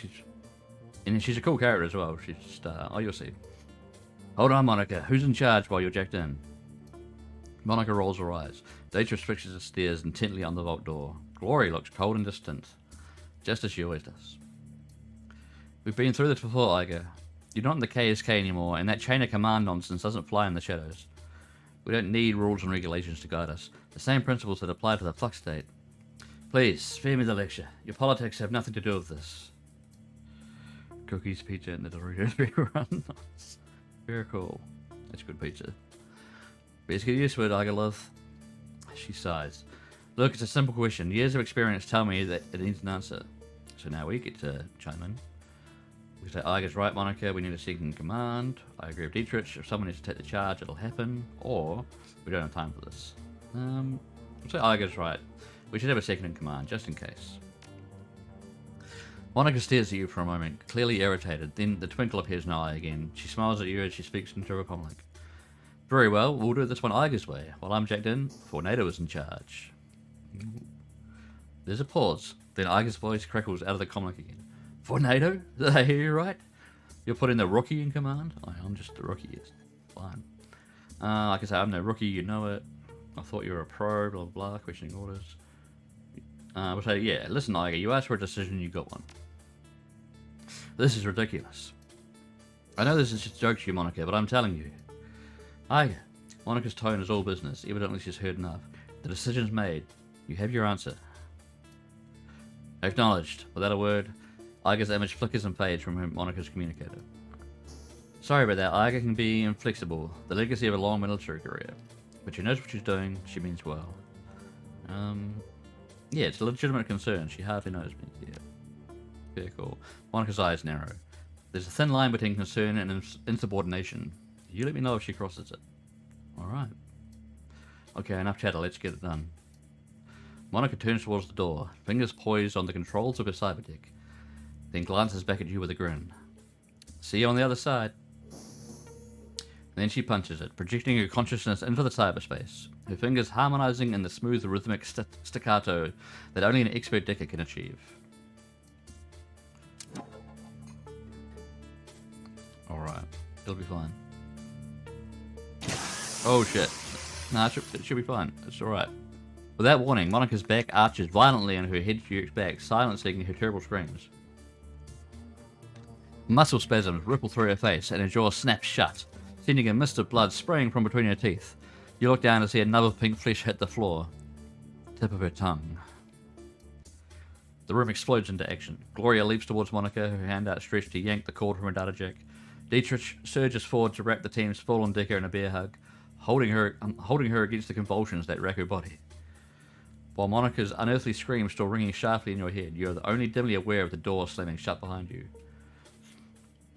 S1: She's a cool character as well. She's just, oh, you'll see. Hold on, Monica. Who's in charge while you're jacked in? Monica rolls her eyes. Dietrich fixes her stares intently on the vault door. Glory looks cold and distant, just as she always does. We've been through this before, Iger. You're not in the KSK anymore, and that chain of command nonsense doesn't fly in the shadows. We don't need rules and regulations to guide us. The same principles that apply to the Flux State. Please, spare me the lecture. Your politics have nothing to do with this. Cookies, pizza, and the Doritos rerun. Very cool. That's good pizza. Best get used to it, Igerlove. She sighs. Look, it's a simple question. Years of experience tell me that it needs an answer. So now we get to chime in. We say, Iger's right, Monica. We need a second in command. I agree with Dietrich. If someone needs to take the charge, it'll happen. Or we don't have time for this. We'll say Iger's right. We should have a second in command, just in case. Monica stares at you for a moment, clearly irritated. Then the twinkle appears in her eye again. She smiles at you as she speaks into a comlink. Very well, we'll do this one Iger's way. While I'm jacked in, Tornado is in charge. There's a pause. Then Iger's voice crackles out of the comlink again. Tornado? Did I hear you right? You're putting the rookie in command? I'm just the rookie. It's fine. Like I say, I'm no rookie, you know it. I thought you were a pro, blah, blah, blah, questioning orders. We'll say, yeah, listen, Iger, you asked for a decision, you got one. This is ridiculous. I know this is just a joke to you, Monica, but I'm telling you. Iger, Monica's tone is all business. Evidently she's heard enough. The decision's made. You have your answer. Acknowledged. Without a word, Iger's image flickers and fades from Monica's communicator. Sorry about that. Iger can be inflexible. The legacy of a long military career. But she knows what she's doing. She means well. Yeah, it's a legitimate concern. She hardly knows me. Yeah. Very cool. Monica's eyes narrow. There's a thin line between concern and insubordination. You let me know if she crosses it. Alright. Okay, enough chatter. Let's get it done. Monica turns towards the door, fingers poised on the controls of her cyberdeck, then glances back at you with a grin. See you on the other side. Then she punches it, projecting her consciousness into the cyberspace, her fingers harmonizing in the smooth rhythmic staccato that only an expert decker can achieve. Alright, it'll be fine. Oh shit. Nah, it should be fine. It's alright. Without warning, Monica's back arches violently and her head jerks back, silencing her terrible screams. Muscle spasms ripple through her face and her jaw snaps shut, sending a mist of blood spraying from between her teeth. You look down to see another pink flesh hit the floor. Tip of her tongue. The room explodes into action. Gloria leaps towards Monica, her hand outstretched to yank the cord from her data jack. Dietrich surges forward to wrap the team's fallen decker in a bear hug, holding her against the convulsions that rack her body. While Monica's unearthly scream still ringing sharply in your head, you are only dimly aware of the door slamming shut behind you.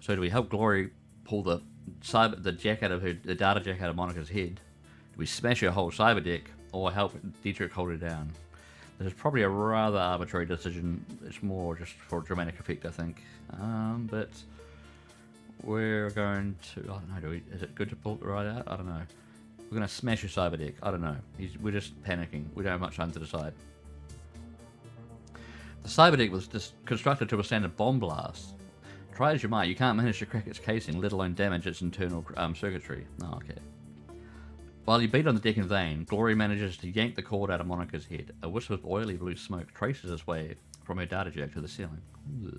S1: So do we help Glory pull the jack out of the data jack out of Monica's head? Do we smash her whole cyber deck, or help Dietrich hold her down? This is probably a rather arbitrary decision. It's more just for dramatic effect, I think. But we're going to... I don't know, is it good to pull it right out? I don't know. We're going to smash your cyber deck. I don't know. We're just panicking. We don't have much time to decide. The cyber deck was just constructed to withstand a bomb blast. Try as you might, you can't manage to crack its casing, let alone damage its internal circuitry. Oh, okay. While you beat on the deck in vain, Glory manages to yank the cord out of Monica's head. A wisp of oily blue smoke traces its way from her data jack to the ceiling. Ugh.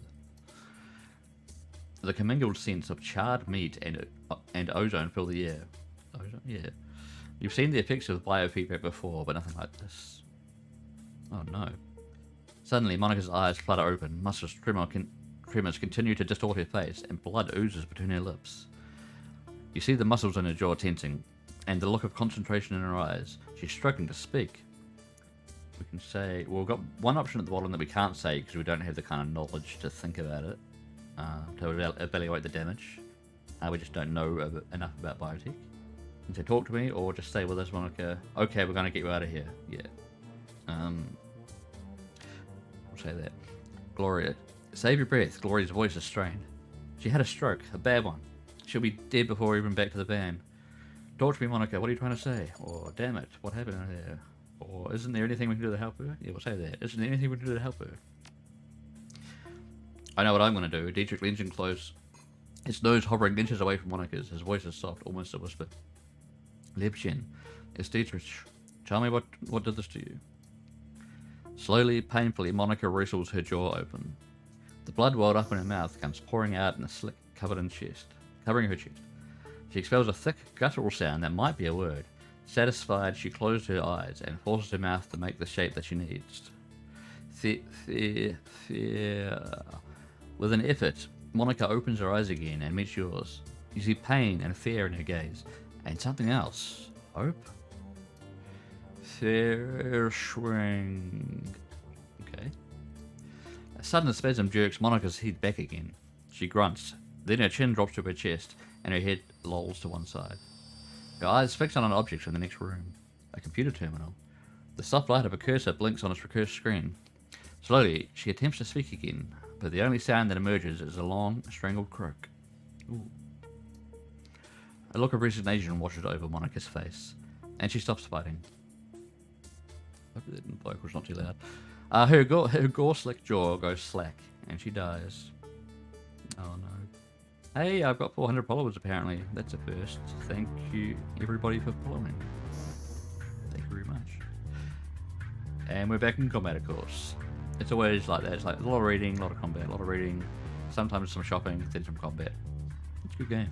S1: The commingled scents of charred meat and ozone fill the air. Ozone? Yeah. You've seen the effects of biofeedback before, but nothing like this. Oh no. Suddenly, Monica's eyes flutter open, muscles tremors continue to distort her face, and blood oozes between her lips. You see the muscles in her jaw tensing, and the look of concentration in her eyes. She's struggling to speak. We can say... Well, we've got one option at the bottom that we can't say because we don't have the kind of knowledge to think about it, to evaluate the damage. We just don't know enough about biotech. And say, talk to me, or just stay with us, Monica. Okay, we're going to get you out of here. Yeah. We'll say that. Gloria. Save your breath. Gloria's voice is strained. She had a stroke, a bad one. She'll be dead before we're even back to the van. Talk to me, Monica. What are you trying to say? Or, damn it, what happened there? Or, isn't there anything we can do to help her? Yeah, we'll say that. Isn't there anything we can do to help her? I know what I'm going to do. Dietrich leans in close, his nose hovering inches away from Monica's. His voice is soft, almost a whisper. Liebchen, It's Dietrich. Tell me what did this to you? Slowly, painfully, Monica wrestles her jaw open. The blood welled up in her mouth comes pouring out in a slick covering her chest. She expels a thick, guttural sound that might be a word. Satisfied, she closes her eyes and forces her mouth to make the shape that she needs. With an effort, Monica opens her eyes again and meets yours. You see pain and fear in her gaze, and something else. Hope? Verschwing. Okay. A sudden spasm jerks Monica's head back again. She grunts. Then her chin drops to her chest, and her head lolls to one side. Her eyes fix on an object in the next room. A computer terminal. The soft light of a cursor blinks on its recursive screen. Slowly, she attempts to speak again, but the only sound that emerges is a long, strangled croak. Ooh. A look of resignation washes over Monica's face, and she stops fighting. Hope the vocal's not too loud. Her gore-slick jaw goes slack, and she dies. Oh no. Hey, I've got 400 followers apparently. That's a first. Thank you, everybody, for following. Thank you very much. And we're back in combat, of course. It's always like that. It's like a lot of reading, a lot of combat, a lot of reading, sometimes some shopping, then some combat. It's a good game.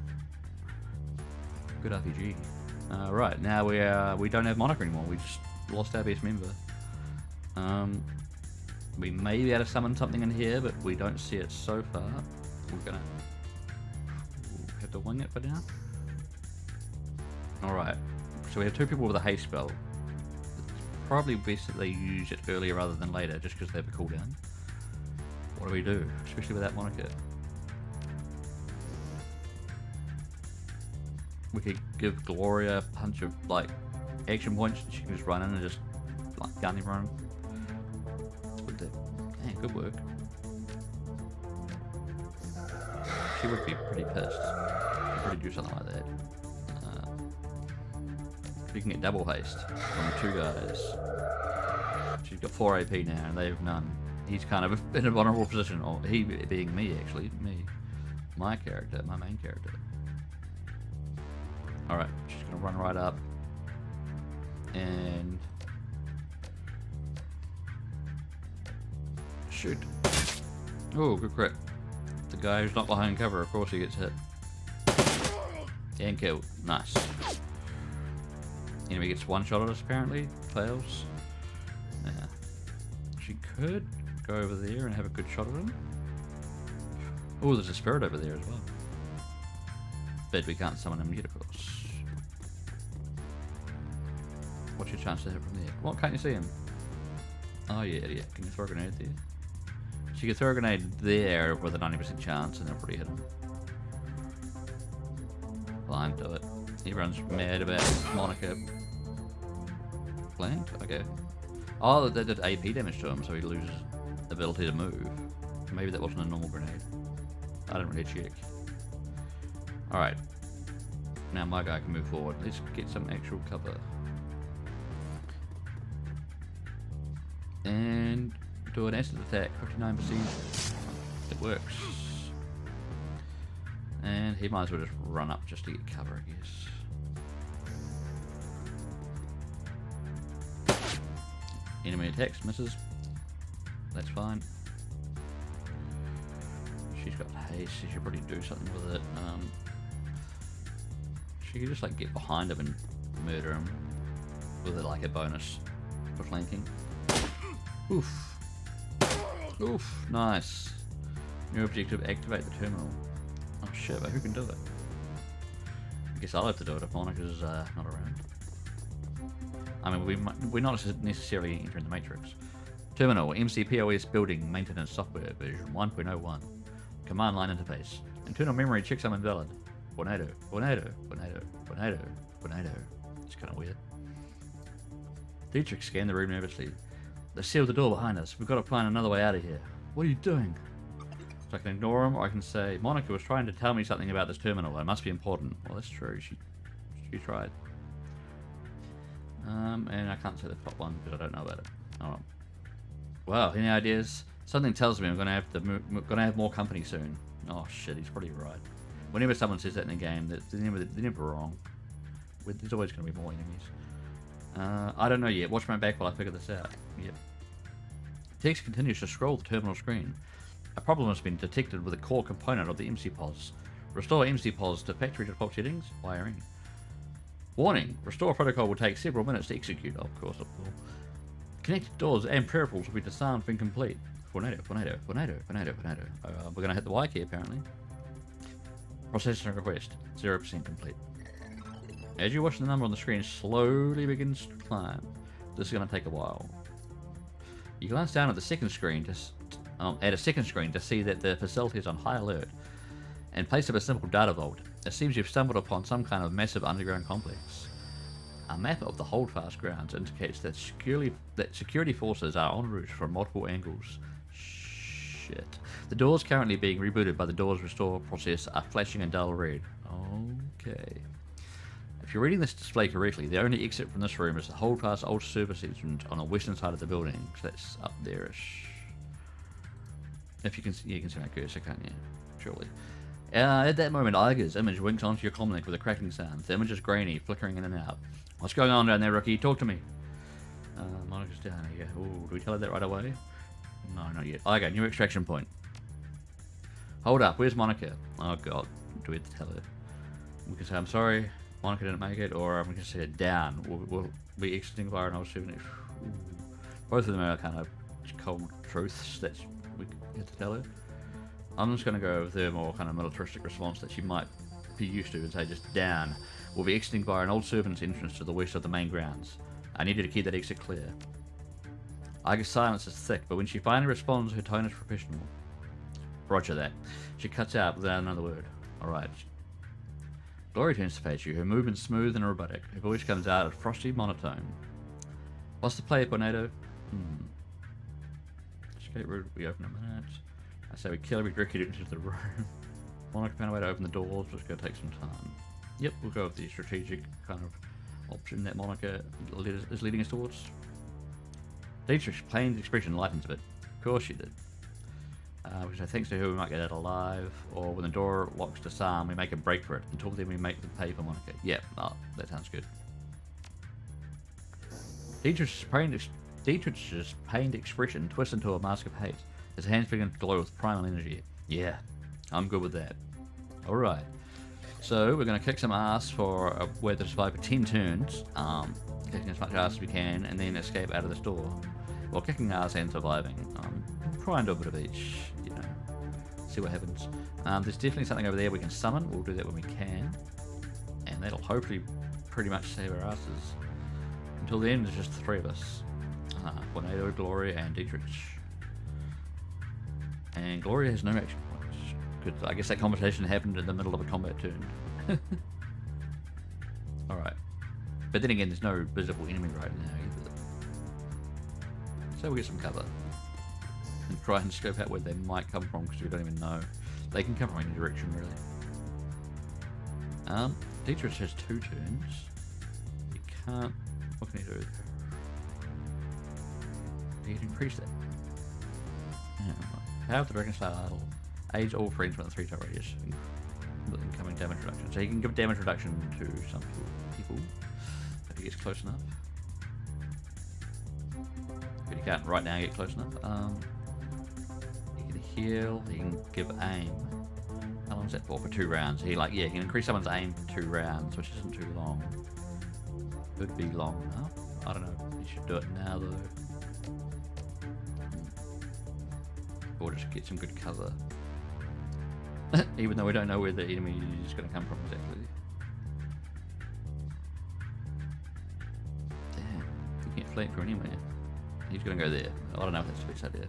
S1: Good RPG. Right, now we don't have Monica anymore. We just lost our best member. We may be able to summon something in here, but we don't see it so far. We're gonna have to wing it for now. Alright, so we have two people with a haste spell. It's probably best that they use it earlier rather than later, just because they have a cooldown. What do we do, especially with that Monica? We could give Gloria a bunch of like action points, and she can just run in and just like gun everyone. Yeah, good work. She would be pretty pissed. She'd probably do something like that. She can get double haste from the two guys. She's got 4 AP now, and they have none. He's kind of in a vulnerable position, or he being me, actually. Me. My character, my main character. Alright, she's gonna run right up. And shoot. Oh, good crit. The guy who's not behind cover, of course he gets hit. And killed. Nice. Enemy gets one shot at us apparently. Fails. Yeah. She could go over there and have a good shot at him. Oh, there's a spirit over there as well. But we can't summon him yet, of course. What's your chance to hit from there? What, can't you see him? Oh yeah, yeah. Can you throw a grenade there? She could throw a grenade there with a 90% chance and they'll probably hit him. Fine, do it. Everyone's mad about Monica. Blanked? Okay. Oh, that did AP damage to him, so he loses ability to move. Maybe that wasn't a normal grenade. I didn't really check. Alright. Now my guy can move forward. Let's get some actual cover. And do an acid attack, 59%. It works. And he might as well just run up just to get cover, I guess. Enemy attacks, misses. That's fine. She's got haste, she should probably do something with it. She could just like get behind him and murder him with like a bonus for flanking. Oof. Oof, nice. New objective, activate the terminal. Oh shit, but who can do it? I guess I'll have to do it if Monica's not around. I mean, we're not necessarily entering the Matrix. Terminal, MCPOS building maintenance software version 1.01. Command line interface. Internal memory checksum invalid. Tornado, tornado, tornado, tornado, tornado. It's kind of weird. Dietrich scanned the room nervously. They sealed the door behind us. We've got to find another way out of here. What are you doing? So I can ignore him, or I can say, Monica was trying to tell me something about this terminal. It must be important. Well, that's true. She tried. And I can't say the top one because I don't know about it. Alright. Wow, any ideas? Something tells me we're gonna have more company soon. Oh shit, he's probably right. Whenever someone says that in a game, they're never wrong. There's always gonna be more enemies. I don't know yet. Watch my back while I figure this out. Yep. Text continues to scroll the terminal screen. A problem has been detected with a core component of the MC POS. Restore MC POS to factory default settings. Wiring. Warning. Restore protocol will take several minutes to execute. Oh, of course it will. Connected doors and peripherals will be disarmed when complete. Tornado. We're going to hit the Y key apparently. Processing request. 0% complete. As you watch the number on the screen slowly begins to climb, this is going to take a while. You glance down at the second screen to see that the facility is on high alert. In place of a simple data vault, it seems you've stumbled upon some kind of massive underground complex. A map of the holdfast grounds indicates that security forces are en route from multiple angles. Shit. The doors currently being rebooted by the doors restore process are flashing a dull red. Okay. If you're reading this display correctly, the only exit from this room is the holdfast old service entrance on the western side of the building. So that's up there-ish. If you can see, you can see my cursor, can't you? Surely. At that moment, Iger's image winks onto your comlink with a cracking sound. The image is grainy, flickering in and out. What's going on down there, rookie? Talk to me. Monica's down here. Ooh, do we tell her that right away? No, not yet. Iger, new extraction point. Hold up, where's Monica? Oh god, do we have to tell her? We can say, I'm sorry, Monica didn't make it, or I'm going to say it down. We'll be exiting via an old souvenir. Both of them are kind of cold truths that we have to tell her. I'm just going to go with the more kind of militaristic response that she might be used to and say just down. We'll be exiting via an old servant's entrance to the west of the main grounds. I need you to keep that exit clear. Iger's silence is thick, but when she finally responds, her tone is professional. Roger that. She cuts out without another word. Alright. Glory turns to face you, her movement smooth and robotic. Her voice comes out a frosty monotone. What's the play, Tornado? Escape route will be open in a minute. I say we kill every directly into the room. Monica found a way to open the doors, but it's going to take some time. Yep, we'll go with the strategic kind of option that Monica is leading us towards. Dietrich's plain expression lightens a bit. Of course she did. Which I think to her we might get out alive, or when the door locks disarm, we make a break for it. Until then we make them pay for Monica. Yep, that sounds good. Dietrich's pained expression twists into a mask of hate. His hands begin to glow with primal energy. Yeah, I'm good with that. Alright. So, we're going to kick some ass for where to survive for 10 turns. Kicking as much ass as we can, and then escape out of this door. Well, kicking ass and surviving. Try and do a bit of each, you know. See what happens. There's definitely something over there we can summon. We'll do that when we can. And that'll hopefully pretty much save our asses. Until then, there's just the three of us. Tornado, Gloria, and Dietrich. And Gloria has no action points. Good. I guess that conversation happened in the middle of a combat turn. Alright. But then again, there's no visible enemy right now either. So we'll get some cover. And try and scope out where they might come from, because we don't even know. They can come from any direction, really. Dietrich has 2 turns. You can't... What can he do? You can increase that. Power of the Dragonfall idol aids all friends with a 3-star radius with incoming damage reduction. So he can give damage reduction to some people if he gets close enough. But he can't right now get close enough. He can heal, he can give aim. How long is that for? For 2 rounds. He can increase someone's aim for 2 rounds, which isn't too long. Could be long enough. I don't know. You should do it now though. Or just get some good cover. Even though we don't know where the enemy is going to come from exactly. Damn, you can't flank from anywhere. He's going to go there. I don't know if that's the best idea.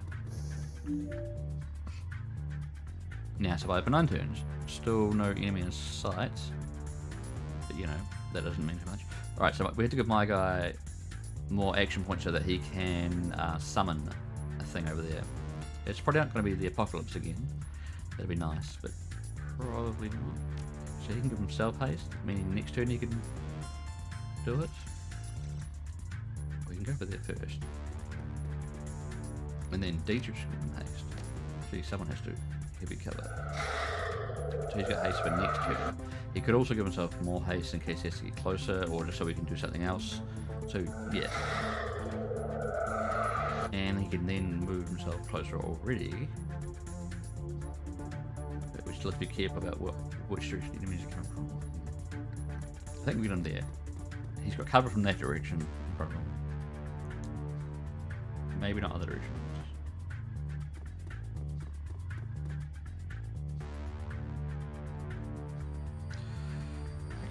S1: Now survive for 9 turns. Still no enemy in sight. But you know, that doesn't mean too much. Alright, so we have to give my guy more action points so that he can summon a thing over there. It's probably not going to be the apocalypse again. That'd be nice, but probably not. So he can give himself haste, meaning next turn he can do it. Or you can go over there first. And then Dietrich can give him haste. See, someone has to heavy cover. So he's got haste for next turn. He could also give himself more haste in case he has to get closer, or just so we can do something else. So, yeah. And he can then move himself closer already. But we still have to be careful about which direction the enemies are coming from. I think we get him there. He's got cover from that direction in front of him. Maybe not other directions.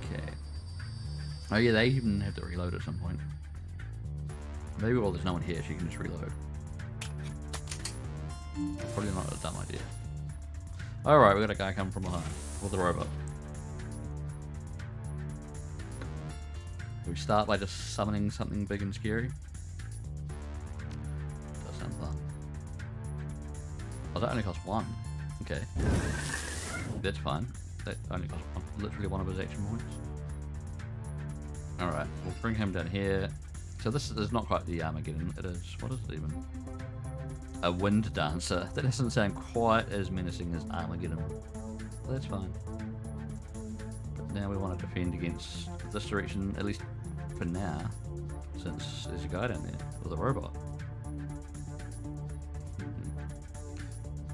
S1: Okay. Oh yeah, they even have to reload at some point. Maybe while there's no one here, she can just reload. Probably not a dumb idea. Alright, we got a guy coming from behind. With the robot. Do we start by just summoning something big and scary? Does sound fun. Oh, that only costs 1. Okay. That's fine. That only costs literally 1 of his action points. Alright, we'll bring him down here. So this is not quite the Armageddon, it is, what is it even? A wind dancer. That doesn't sound quite as menacing as Armageddon. But that's fine. But now we want to defend against this direction, at least for now, since there's a guy down there with a robot.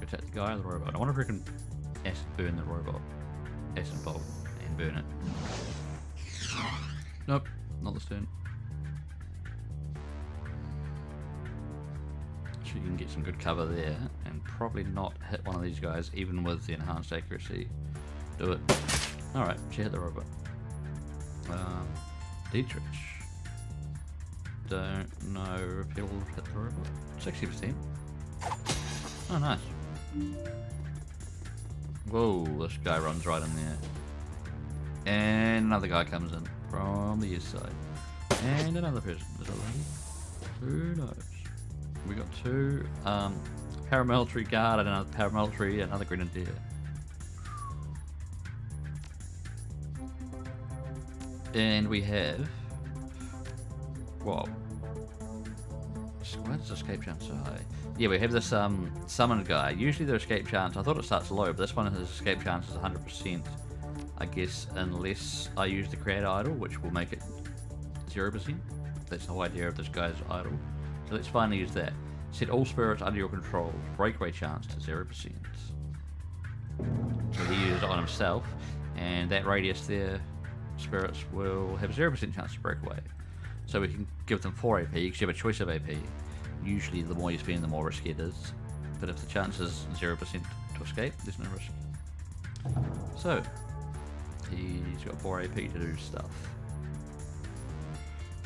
S1: Attack the guy or the robot. I wonder if we can acid burn the robot. Acid bolt and burn it. Nope, not this turn. You can get some good cover there and probably not hit one of these guys even with the enhanced accuracy. Do it. Alright, she hit the robot. Dietrich. Don't know if he'll hit the robot. 60%. Oh, nice. Whoa, this guy runs right in there. And another guy comes in from the east side. And another person. Is it lady? Who knows? We got 2 paramilitary guard and another paramilitary, another grenadier. And we have, whoa, why does the escape chance so high? Yeah, we have this summoned guy. Usually their escape chance, I thought it starts low, but this one his escape chance is 100%. I guess unless I use the create idol, which will make it 0%. That's the whole idea of this guy's idol. So let's finally use that. Set all spirits under your control. Breakaway chance to 0%. So he uses it on himself, and that radius there, spirits will have a 0% chance to break away. So we can give them 4 AP, because you have a choice of AP. Usually the more you spend, the more risk it is. But if the chance is 0% to escape, there's no risk. So, he's got 4 AP to do stuff.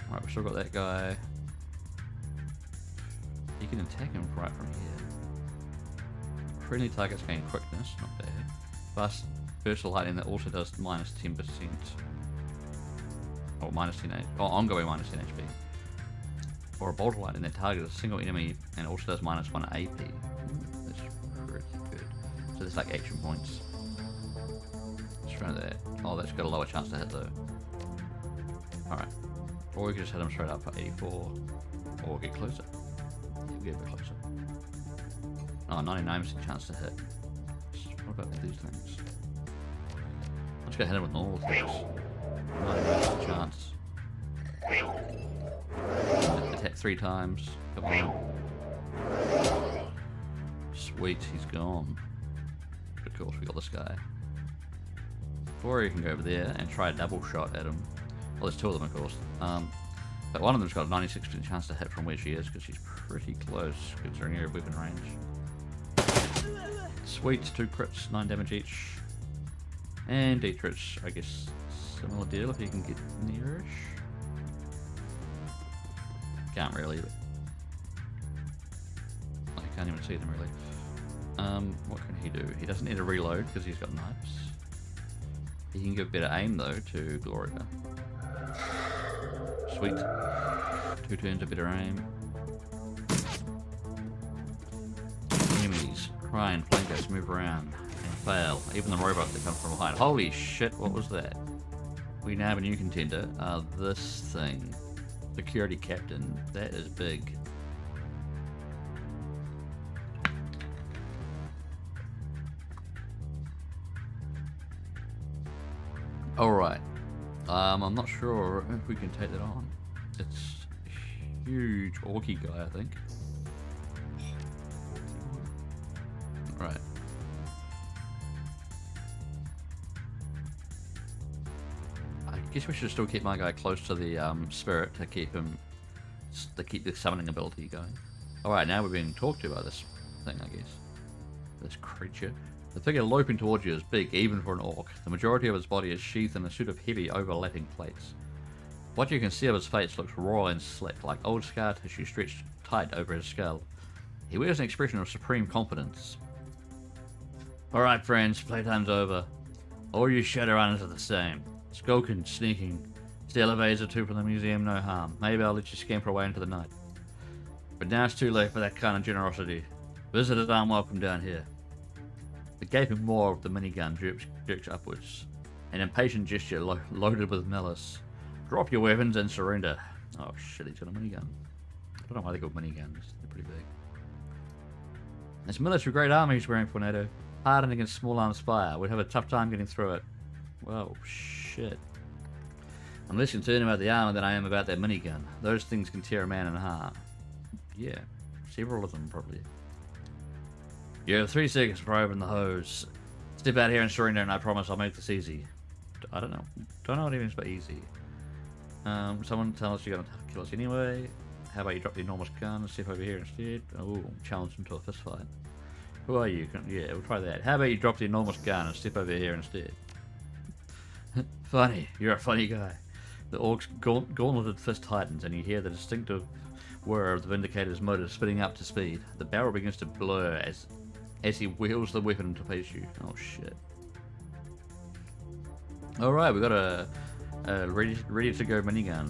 S1: Alright, we've still got that guy. You can attack him right from here. Friendly targets gain quickness, not bad. Fast burst of lightning that also does minus 10%. Or minus 10 HP. Or ongoing minus 10 HP. Or a bolt of lightning that targets a single enemy and also does minus 1 AP. That's pretty good. So there's like action points. Let's try that. Oh, that's got a lower chance to hit though. Alright. Or we can just hit him straight up for 84. Or get closer. Get a bit closer. Oh, 99% chance to hit. What about these things? I'm just gonna hit him with normal things. 99% chance. Attack 3 times. Come on. Sweet, he's gone. Of course, we got this guy. Or you can go over there and try a double shot at him. Well, there's 2 of them, of course. But one of them's got a 96% chance to hit from where she is, because she's pretty close, considering her weapon range. Sweet, 2 crits, 9 damage each. And Dietrich, I guess, similar deal if you can get nearish. Can't really, but I can't even see them really. What can he do? He doesn't need to reload because he's got knives. He can give better aim though to Gloria. Sweet. 2 turns of better aim. Enemies try and flank us, move around, and fail. Even the robot that comes from behind. Holy shit, what was that? We now have a new contender. This thing. Security captain. That is big. Alright. I'm not sure if we can take that on. It's huge orky guy, I think. Right. I guess we should still keep my guy close to the spirit to keep the summoning ability going. Alright, now we're being talked to by this thing, I guess. This creature. The figure loping towards you is big, even for an orc. The majority of his body is sheathed in a suit of heavy, overlapping plates. What you can see of his face looks raw and slick, like old scar tissue stretched tight over his skull. He wears an expression of supreme confidence. Alright friends, playtime's over. All you Shadowrunners are the same. Skulking, sneaking, steal a vase or two from the museum, no harm. Maybe I'll let you scamper away into the night. But now it's too late for that kind of generosity. Visitors aren't welcome down here. The gaping maw of the minigun jerks upwards. An impatient gesture loaded with malice. Drop your weapons and surrender. Oh shit, he's got a minigun. I don't know why they call miniguns. They're pretty big. This military grade armor he's wearing, Tornado. Hardened against small arms fire. We'd have a tough time getting through it. Whoa, shit. I'm less concerned about the armor than I am about that minigun. Those things can tear a man in half. Yeah, several of them probably. You have 3 seconds for open the hose. Step out here and surrender, and I promise I'll make this easy. I don't know. Don't know what it means by easy. Someone tell us you're gonna kill us anyway. How about you drop the enormous gun and step over here instead? Oh, challenge him to a fist fight. Who are you? Yeah, we'll try that. How about you drop the enormous gun and step over here instead? Funny. You're a funny guy. The orc's gauntleted fist tightens, and you hear the distinctive whir of the Vindicator's motor spinning up to speed. The barrel begins to blur as he wheels the weapon to face you. Oh shit. Alright, we got a ready to go minigun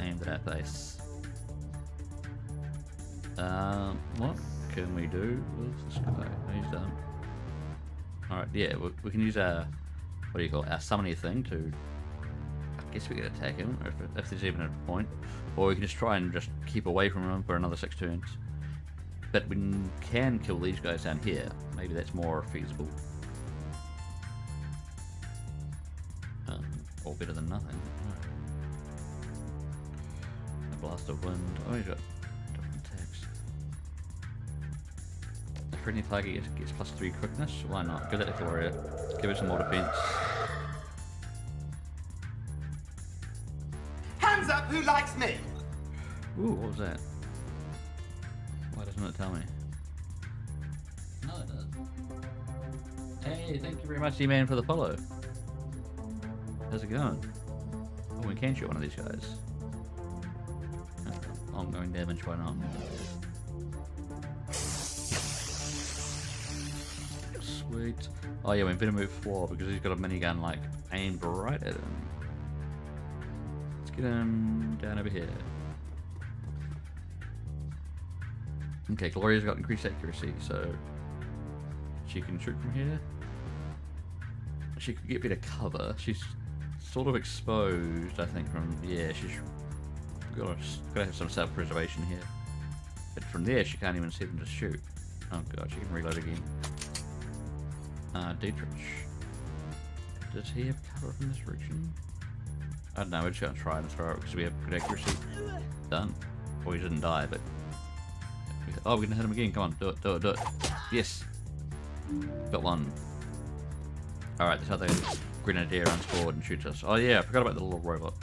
S1: aimed at our face. What can we do with this guy? He's done. Alright, yeah, we can use our, what do you call it, our summoning thing to, I guess we could attack him, if there's even a point. Or we can just try and just keep away from him for another 6 turns. But we can kill these guys down here. Maybe that's more feasible. Or better than nothing. A blast of wind. Oh, he's got different attacks. A friendly target gets +3 quickness. Why not? Give that to Gloria. Give it some more defense.
S3: Hands up, who likes me?
S1: Ooh, what was that? Why doesn't it tell me? No, it does. Hey, thank you very much, D-Man, for the follow. How's it going? Oh, we can shoot one of these guys. Ongoing damage, why not? Sweet. Oh yeah, we better move forward because he's got a minigun like aimed right at him. Let's get him down over here. Okay, Gloria's got increased accuracy, so she can shoot from here. She could get better cover. She's sort of exposed, I think, from... Yeah, she's gotta have some self-preservation here. But from there, she can't even see them to shoot. Oh god, she can reload again. Dietrich. Does he have cover from this region? I don't know, we're just gonna try and throw it because we have good accuracy. Done. Well, he didn't die, but... Oh, we're gonna hit him again. Come on, do it, do it, do it. Yes. Got one. Alright, this other grenadier runs forward and shoots us. Oh yeah, I forgot about the little robot.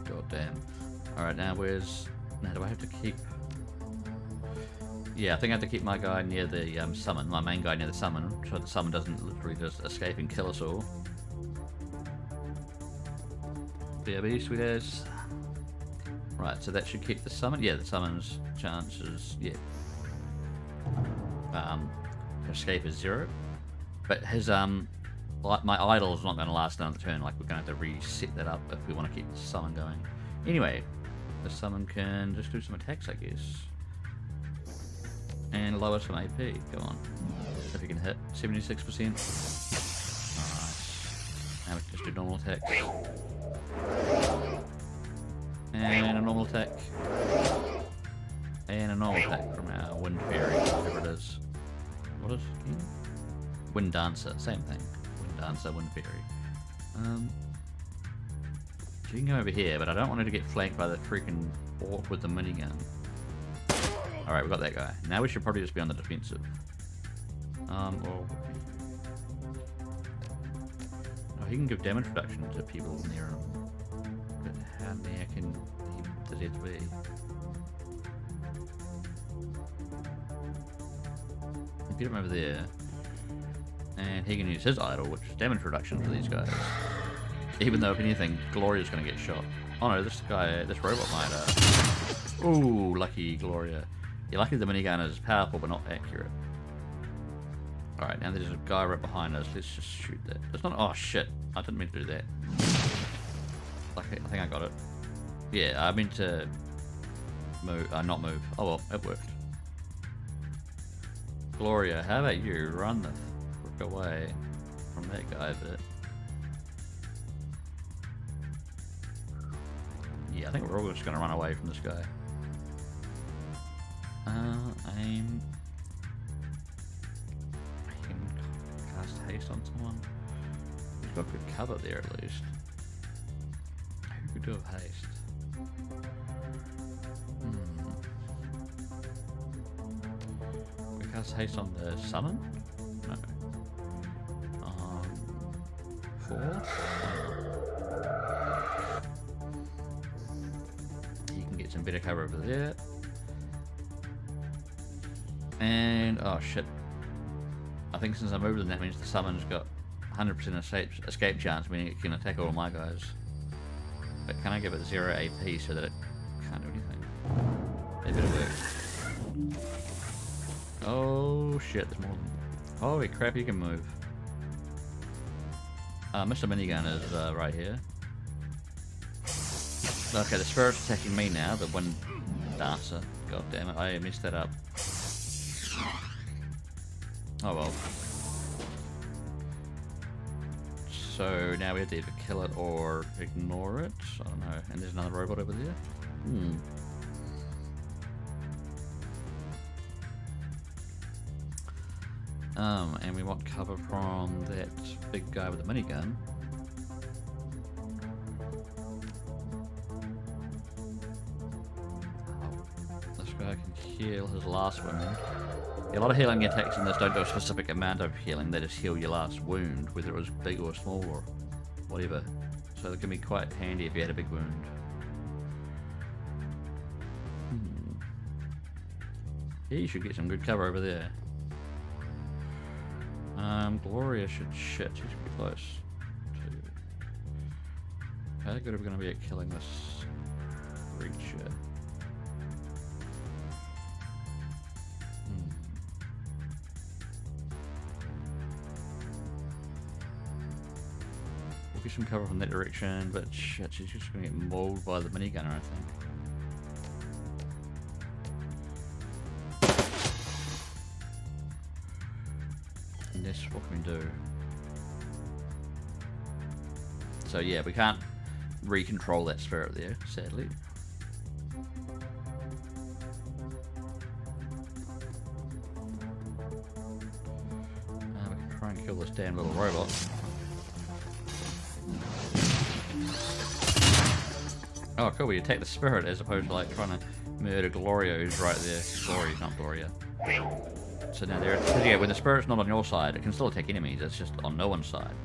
S1: God damn. Alright, now where's... Now do I have to keep... Yeah, I think I have to keep my guy near the summon, my main guy near the summon, so the summon doesn't literally just escape and kill us all. BRB, sweet as. Right, so that should keep the summon. Yeah, the summon's chances, yeah. Escape is 0. But his, my idol is not going to last another turn, like we're going to have to reset that up if we want to keep the summon going. Anyway, the summon can just do some attacks, I guess. And lower some AP, go on. If you can hit 76%. Nice. Now we can just do normal attacks. And a normal attack. And a normal attack from our Wind Fairy, whatever it is. What is it again? Wind Dancer, same thing. Wind Dancer, Wind Fairy. you can go over here, but I don't want her to get flanked by the freaking orc with the minigun. Alright, we got that guy. Now we should probably just be on the defensive. Well... Oh, he can give damage reduction to people near him. But how near can does he have to be? Get him over there. And he can use his idol, which is damage reduction for these guys. Even though, if anything, Gloria's going to get shot. Oh no, this robot might, Ooh, lucky Gloria. Yeah, lucky the minigun is powerful, but not accurate. Alright, now there's a guy right behind us. Let's just shoot that. It's not... Oh, shit. I didn't mean to do that. Lucky, I think I got it. Yeah, I meant to... move... not move. Oh well, it worked. Gloria, how about you run the frick away from that guy a bit? Yeah, I think we're all just going to run away from this guy. Aim. I can cast haste on someone. He's got good cover there at least. Who could do a haste? We cast haste on the summon? No. 4? You can get some better cover over there. And, oh shit. I think since I moved them, that means the summon's got 100% escape chance, meaning it can attack all of my guys. But can I give it 0 AP so that it can't do anything? It better work. Oh shit, there's more than... Holy crap, you can move. Mr. Minigun is right here. Okay, the spirit's attacking me now, the one dancer. God damn it, I messed that up. Oh well. So now we have to either kill it or ignore it. I don't know. And there's another robot over there. And we want cover from that big guy with the minigun. This guy can heal his last wound. Yeah, a lot of healing attacks in this don't do a specific amount of healing, they just heal your last wound, whether it was big or small or whatever. So it can be quite handy if you had a big wound. Yeah, you should get some good cover over there. Gloria should... Shit, she's pretty close. How good are we going to be at killing this creature? We'll get some cover from that direction, but shit, she's just going to get mauled by the minigunner, I think. And this, what can we do? So yeah, we can't recontrol that spirit there, sadly. We can try and kill this damn little robot. Oh cool, we attack the spirit as opposed to like trying to murder Gloria who's right there. Gloria, not Gloria. So now yeah, when the spirit's not on your side, it can still attack enemies, it's just on no one's side.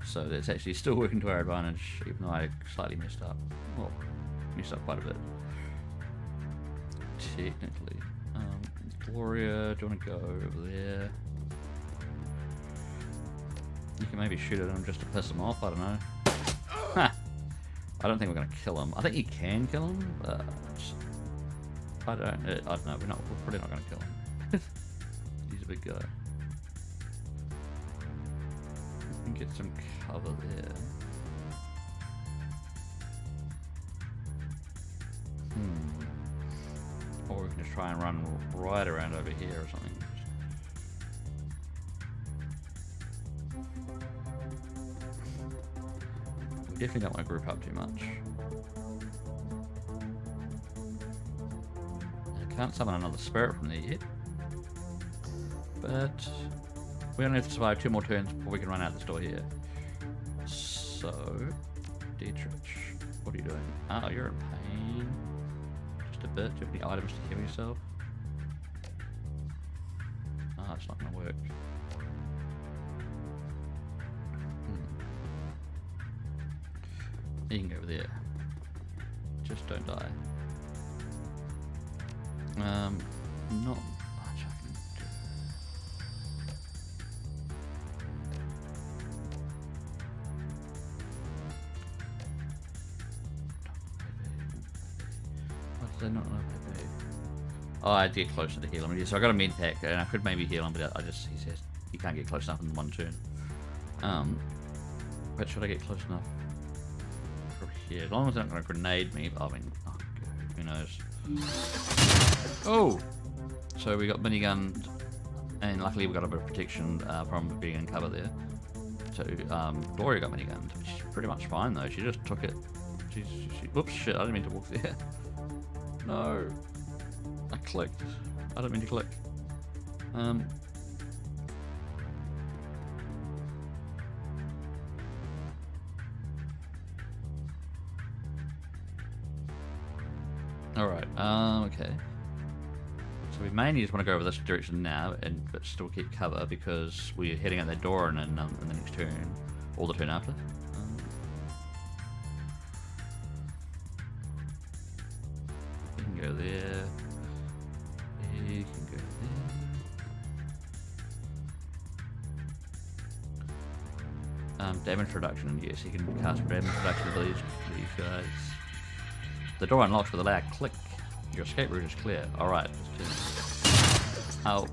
S1: So it's actually still working to our advantage, even though I slightly messed up. Well, messed up quite a bit. Technically. Gloria, do you want to go over there? You can maybe shoot at him just to piss him off, I don't know. Ha! I don't think we're going to kill him. I think you can kill him, but I don't know, we're probably not going to kill him. He's a big guy. We can get some cover there. Or we can just try and run right around over here or something. We definitely don't want to group up too much. I can't summon another spirit from there yet. But we only have to survive 2 more turns before we can run out this door here. So Dietrich, what are you doing? Oh, you're in pain. Just a bit. Do you have any items to heal yourself? Ah, it's not going to work. You can go over there. Just don't die. Not much I can do. What's that not enough? Oh, I had to get closer to heal him. So I got a med pack, and I could maybe heal him, but he says you can't get close enough in one turn. But should I get close enough from here? As long as they're not going to grenade me, I mean, oh, who knows? Oh! So we got minigunned, and luckily we got a bit of protection from being in cover there. So Gloria got minigunned. She's pretty much fine though. She just took it. She whoops! Shit! I didn't mean to walk there. No, I clicked. I didn't mean to click. Alright, okay. So we mainly just want to go over this direction now, but still keep cover because we're heading out that door in the next turn, or the turn after. You can go there. You can go there. Damage reduction, yes, you can cast damage reduction abilities for these guys. The door unlocks with a loud click. Your escape route is clear. Alright, oh,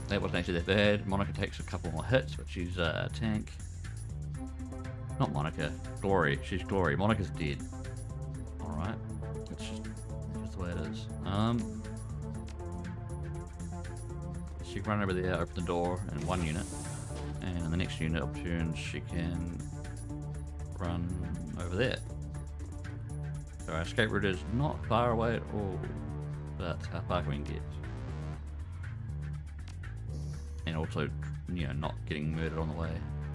S1: that wasn't actually that bad. Monica takes a couple more hits, but she's a tank. Not Monica, Glory. She's Glory. Monica's dead. Alright, that's just the way it is. She can run over there, open the door in one unit, and in the next unit of turns she can run over there. So our escape route is not far away at all, but how far can we get? And also, you know, not getting murdered on the way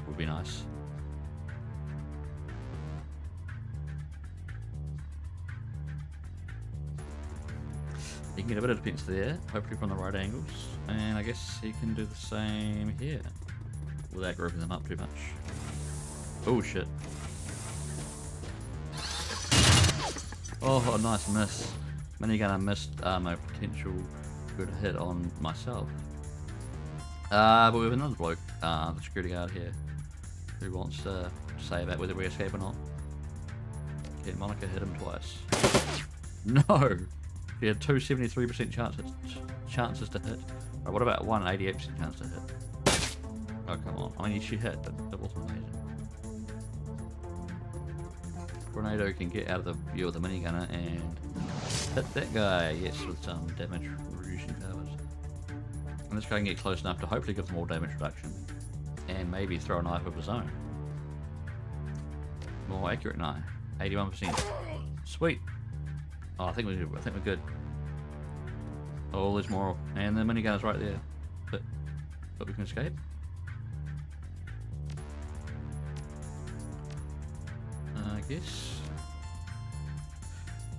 S1: would be nice. You can get a bit of defense there, hopefully from the right angles, and I guess he can do the same here, without grouping them up too much. Oh shit. Oh, nice miss. Minigun, I missed my potential good hit on myself. But we have another bloke, the security guard here, who wants to say about whether we escape or not. Okay, Monica hit him twice. No! He had two 73% chances to hit. Right, what about one 88% chance to hit? Oh, come on. I mean, she hit, but that wasn't amazing. Tornado can get out of the view of the minigunner and hit that guy, yes, with some damage reducing powers. And this guy can get close enough to hopefully give them more damage reduction and maybe throw a knife of his own. More accurate knife, 81%. Sweet. Oh, I think we're good. Oh, there's more, and the minigunner's right there, but we can escape. I guess.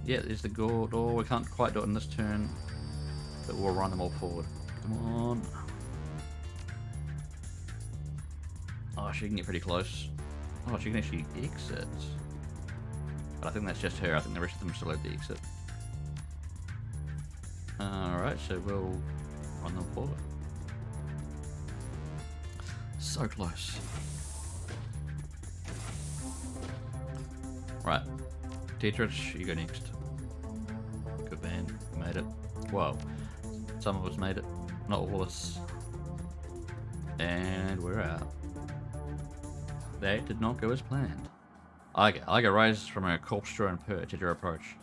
S1: Yeah, there's the door. We can't quite do it in this turn, but we'll run them all forward. Come on. Oh, she can get pretty close. Oh, she can actually exit. But I think that's just her. I think the rest of them still have the exit. Alright, so we'll run them forward. So close. Right. Dietrich, you go next. Good man. We made it. Whoa. Some of us made it. Not all of us. And we're out. That did not go as planned. Iga rises from her corpse-strewn perch at your approach.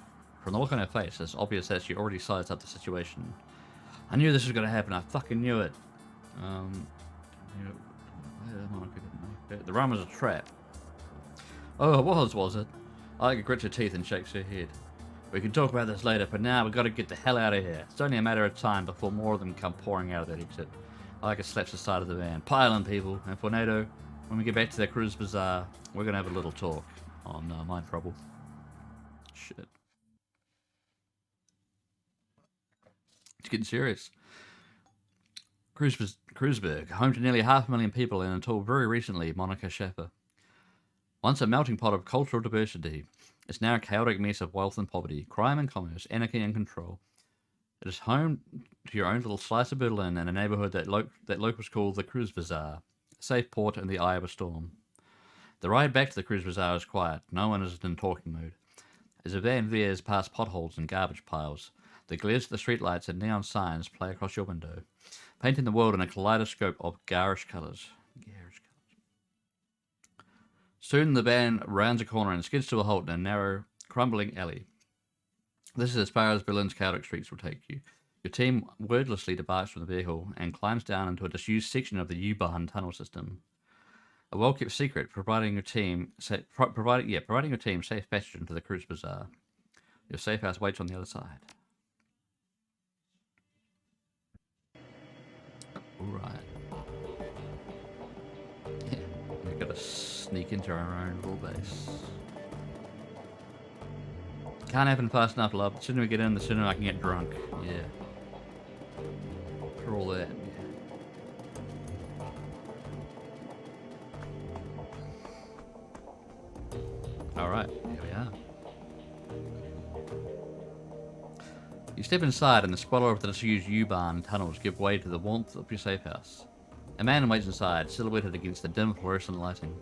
S1: From the look on her face, it's obvious that she already sized up the situation. I knew this was going to happen. I fucking knew it. The run was a trap. Oh, it was it? Iga grits her teeth and shakes her head. We can talk about this later, but now we've got to get the hell out of here. It's only a matter of time before more of them come pouring out of that exit. Iga slaps the side of the van. Pile in, people. And for NATO, when we get back to the cruise bazaar, we're going to have a little talk. Oh no, I'm in trouble. Shit. It's getting serious. Kreuzberg, home to nearly 500,000 people and until very recently, Monica Schaffer. Once a melting pot of cultural diversity, it's now a chaotic mess of wealth and poverty, crime and commerce, anarchy and control. It is home to your own little slice of Berlin and a neighborhood that locals call the Cruise Bazaar, a safe port in the eye of a storm. The ride back to the Cruise Bazaar is quiet. No one is in talking mood. As a van veers past potholes and garbage piles, the glares of the streetlights and neon signs play across your window, painting the world in a kaleidoscope of garish colours. Soon the van rounds a corner and skids to a halt in a narrow, crumbling alley. This is as far as Berlin's chaotic streets will take you. Your team wordlessly debarks from the vehicle and climbs down into a disused section of the U-Bahn tunnel system. A well-kept secret, providing your team safe passage into the Cruise Bazaar. Your safe house waits on the other side. Alright. Yeah, we've got to sneak into our own little base. Can't happen fast enough, love. The sooner we get in, the sooner I can get drunk. Yeah. For all that, yeah. Alright, here we are. You step inside and the squalor of the disused U-Bahn tunnels give way to the warmth of your safe house. A man waits inside, silhouetted against the dim fluorescent lighting.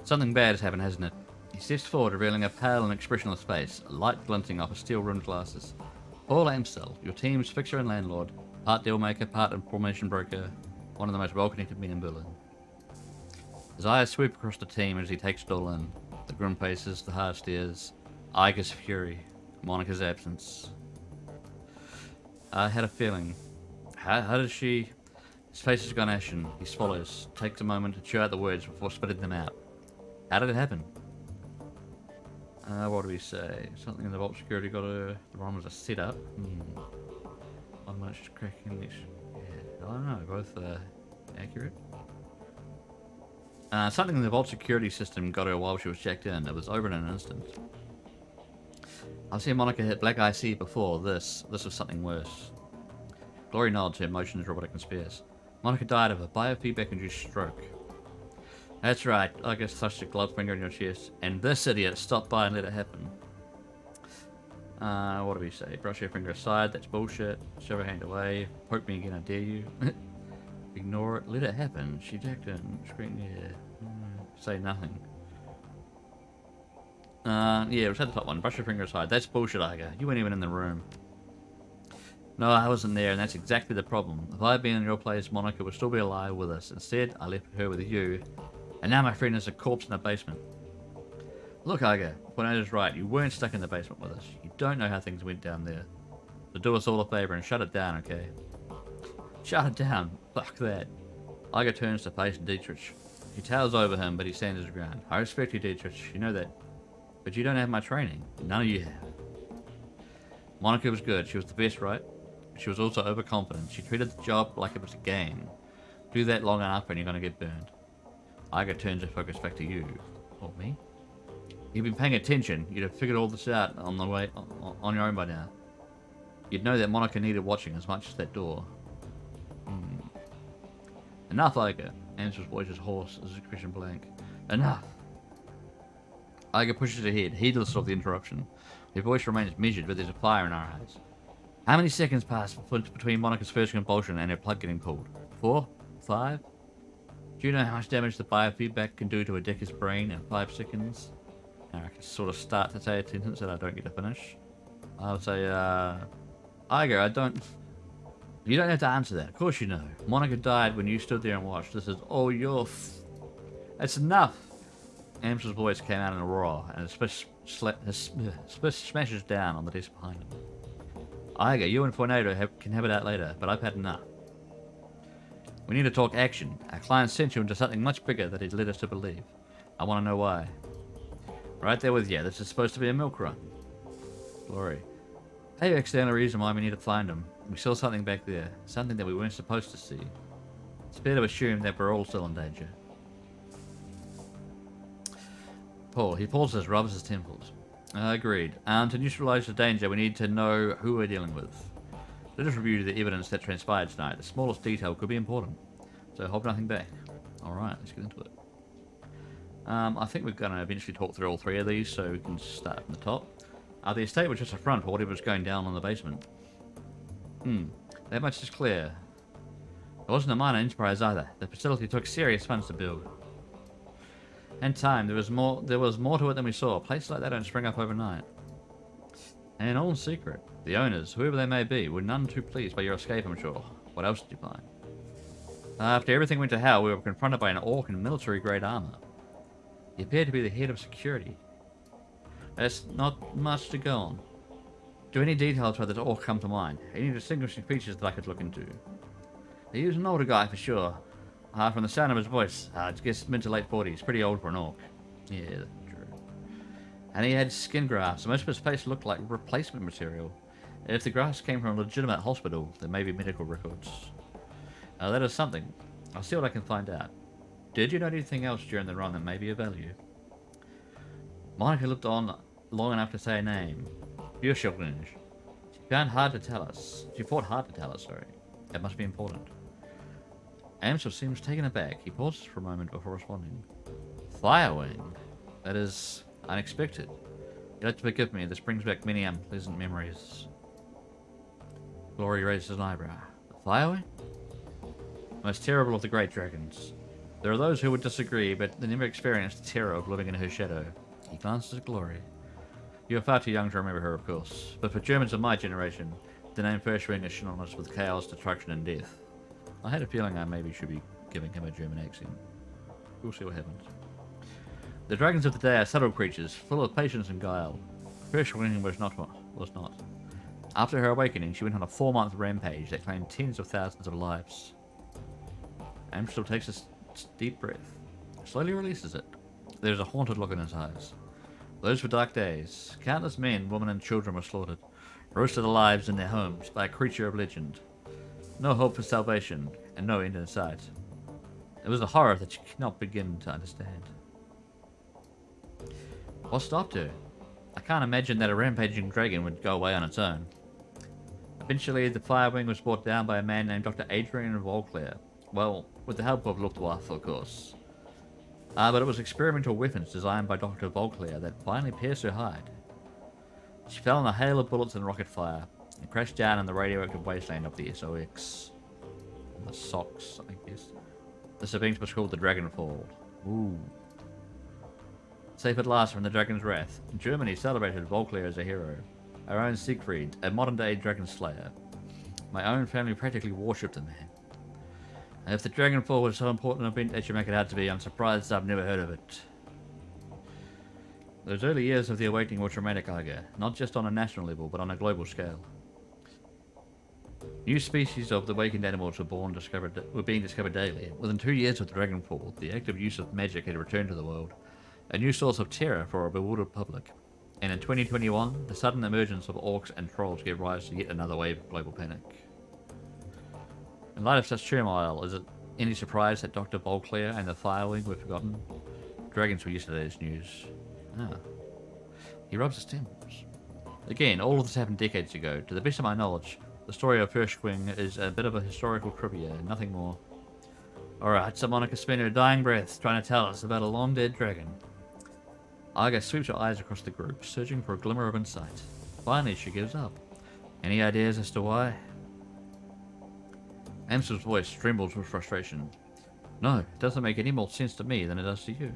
S1: Something bad has happened, hasn't it? He steps forward, revealing a pale and expressionless face, a light glinting off his steel-rimmed glasses. Paul Amstel, your team's fixer and landlord, part dealmaker, part information broker, one of the most well-connected men in Berlin. His eyes sweep across the team as he takes it all in. The grim faces, the hard stares, Iger's fury, Monica's absence. I had a feeling. How did she... His face has gone ashen. He swallows, takes a moment to chew out the words before spitting them out. How did it happen? What do we say? Something in the vault security got a... The one was a setup. One much cracking this. Yeah, I don't know. Both accurate. Something in the vault security system got her while she was checked in. It was over in an instant. I've seen Monica hit Black IC before. This was something worse. Glory nods, her emotions robotic and sparse. Monica died of a biofeedback-induced stroke. That's right, I guess touched a glove finger in your chest. And this idiot stopped by and let it happen. What do we say? Brush your finger aside, that's bullshit. Shove her hand away. Poke me again, I dare you. Ignore it, let it happen. She jacked in, screamed, yeah. Say nothing. Yeah, it was at the top one. Brush your finger aside. That's bullshit, Iger. You weren't even in the room. No, I wasn't there, and that's exactly the problem. If I had been in your place, Monica would still be alive with us. Instead, I left her with you, and now my friend is a corpse in the basement. Look, Iger, Juaneto's is right. You weren't stuck in the basement with us. You don't know how things went down there. So do us all a favor and shut it down, okay? Shut it down. Fuck that. Iger turns to face Dietrich. He towers over him, but he stands his ground. I respect you, Dietrich. You know that. But you don't have my training. None of you have. Monica was good. She was the best, right? She was also overconfident. She treated the job like it was a game. Do that long enough and you're going to get burned. Iger turns her focus back to you. Or me? You've been paying attention. You'd have figured all this out on the way on your own by now. You'd know that Monica needed watching as much as that door. Enough, Iger. Answer's voice is hoarse, his expression blank. Enough. Iger pushes ahead, heedless of the interruption. Her voice remains measured, but there's a fire in her eyes. How many seconds passed between Monica's first convulsion and her plug getting pulled? 4? 5? Do you know how much damage the biofeedback can do to a Decker's brain in 5 seconds? Now I can sort of start to say a sentence that I don't get to finish. I would say, Iger, You don't have to answer that. Of course you know. Monica died when you stood there and watched. This is all your That's enough! Amstel's voice came out in a roar, and his fist smashes down on the desk behind him. Iger, you and Fornado can have it out later, but I've had enough. We need to talk action. Our client sent you into something much bigger that he's led us to believe. I want to know why. Right there with you. This is supposed to be a milk run. Glory. Hey, external reason why we need to find him. We saw something back there. Something that we weren't supposed to see. It's fair to assume that we're all still in danger. Paul, he pauses, rubs his temples. Agreed. And to neutralize the danger, we need to know who we're dealing with. Let us review the evidence that transpired tonight. The smallest detail could be important. So hold nothing back. Alright, let's get into it. I think we're going to eventually talk through all three of these, so we can start from the top. The estate was just a front for whatever was going down in the basement. That much is clear. It wasn't a minor enterprise either. The facility took serious funds to build. And time, there was more to it than we saw. Places like that don't spring up overnight. And all in secret. The owners, whoever they may be, were none too pleased by your escape, I'm sure. What else did you find? After everything went to hell, we were confronted by an orc in military-grade armor. He appeared to be the head of security. There's not much to go on. Do any details about this orc come to mind? Any distinguishing features that I could look into? He was an older guy for sure. From the sound of his voice, I guess mid to late 40s. Pretty old for an orc. Yeah, that's true. And he had skin grafts. Most of his face looked like replacement material. If the grafts came from a legitimate hospital, there may be medical records. That is something. I'll see what I can find out. Did you know anything else during the run that may be of value? Monica looked on long enough to say a name. Shadowrun. She fought hard to tell us, sorry. That must be important. Amsel seems taken aback. He pauses for a moment before responding. Firewing? That is unexpected. You'll have to forgive me. This brings back many unpleasant memories. Glory raises an eyebrow. The Firewing? Most terrible of the great dragons. There are those who would disagree, but they never experienced the terror of living in her shadow. He glances at Glory. You are far too young to remember her, of course. But for Germans of my generation, the name Firstwing is synonymous with chaos, destruction, and death. I had a feeling I maybe should be giving him a German accent. We'll see what happens. The dragons of the day are subtle creatures, full of patience and guile. Firstwing was not. After her awakening, she went on a 4-month rampage that claimed tens of thousands of lives. Amstel takes a deep breath, slowly releases it. There's a haunted look in his eyes. Those were dark days. Countless men, women, and children were slaughtered, roasted alive in their homes by a creature of legend. No hope for salvation, and no end in sight. It was a horror that you cannot begin to understand. What stopped her? I can't imagine that a rampaging dragon would go away on its own. Eventually, the Firewing was brought down by a man named Dr. Adrian Volclair. Well, with the help of Luftwaffe, of course. But it was experimental weapons designed by Dr. Volclair that finally pierced her hide. She fell in a hail of bullets and rocket fire, and crashed down in the radioactive wasteland of the SOX. The SOX, I guess. This event was called the Dragonfall. Ooh. Safe at last from the Dragon's wrath, Germany celebrated Volclair as a hero. Our own Siegfried, a modern-day dragon slayer. My own family practically worshipped the man. And if the Dragonfall was so important an event that you make it out to be, I'm surprised I've never heard of it. Those early years of the Awakening were traumatic, Iger, not just on a national level, but on a global scale. New species of the awakened animals were being discovered daily. Within 2 years of the Dragonfall, the active use of magic had returned to the world, a new source of terror for a bewildered public. And in 2021, the sudden emergence of orcs and trolls gave rise to yet another wave of global panic. In light of such turmoil, is it any surprise that Dr. Volclair and the Firewing were forgotten? Dragons were yesterday's news. He rubs his temples. Again, all of this happened decades ago. To the best of my knowledge, the story of Firstwing is a bit of a historical trivia, nothing more. Alright, so Monica spent her dying breath trying to tell us about a long-dead dragon. Arga sweeps her eyes across the group, searching for a glimmer of insight. Finally, she gives up. Any ideas as to why? Amsel's voice trembles with frustration. No, it doesn't make any more sense to me than it does to you.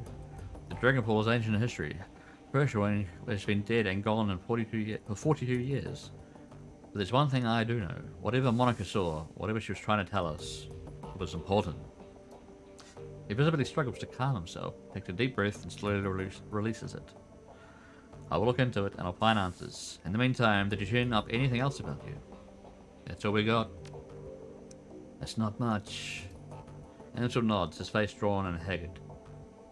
S1: The Dragonfall is ancient history. Firstwing has been dead and gone for 42 years. But there's one thing I do know. Whatever Monica saw, whatever she was trying to tell us, was important. He visibly struggles to calm himself, takes a deep breath and slowly releases it. I will look into it and I'll find answers. In the meantime, did you turn up anything else about you? That's all we got. That's not much. Ansel nods, his face drawn and haggard.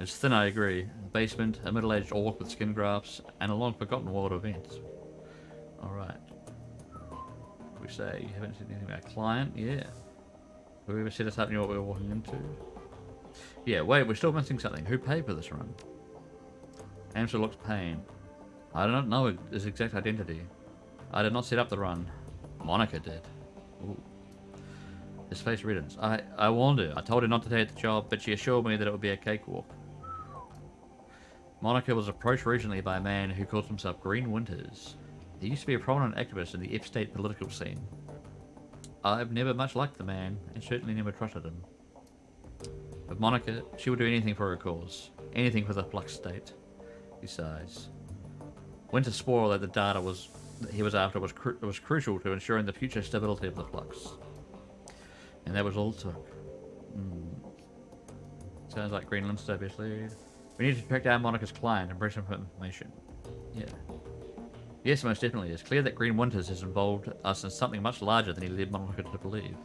S1: It's thin, I agree. A basement, a middle-aged orc with skin grafts, and a long-forgotten world event. Alright. We say you haven't said anything about a client? Yeah. Whoever set us up knew what we were walking into. Yeah, wait, we're still missing something. Who paid for this run? Amsel looks pained. I do not know his exact identity. I did not set up the run. Monica did. Ooh. His face reddens. I warned her. I told her not to take the job, but she assured me that it would be a cakewalk. Monica was approached recently by a man who calls himself Green Winters. He used to be a prominent activist in the F-state political scene. I've never much liked the man, and certainly never trusted him. But Monica, she would do anything for her cause. Anything for the Flux state. He sighs. Winters swore that the data he was after was crucial to ensuring the future stability of the Flux. And that was all it took. Sounds like Green Leinster, obviously. We need to track down Monica's client and bring some information. Yeah. Yes, most definitely. It's clear that Green Winters has involved us in something much larger than he led Monica to believe.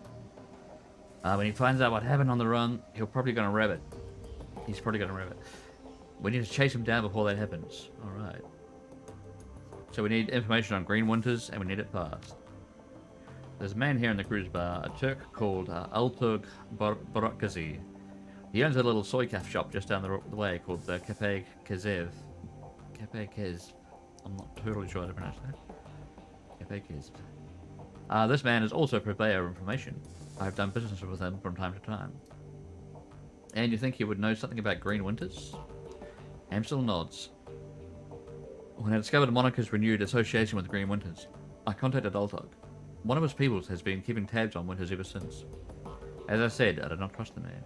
S1: When he finds out what happened on the run, he's probably going to rabbit. We need to chase him down before that happens. Alright. So we need information on Green Winters, and we need it fast. There's a man here in the cruise bar, a Turk called Altug Barakazi. He owns a little soy calf shop just down the way called the Cafe Kezev. Cafe Kez. I'm not totally sure how to pronounce that. Cafe Kez. This man is also a purveyor of information. I've done business with him from time to time. And you think he would know something about Green Winters? Amsel nods. When I discovered Monica's renewed association with Green Winters, I contacted Altog. One of his people has been keeping tabs on Winters ever since. As I said, I did not trust the man.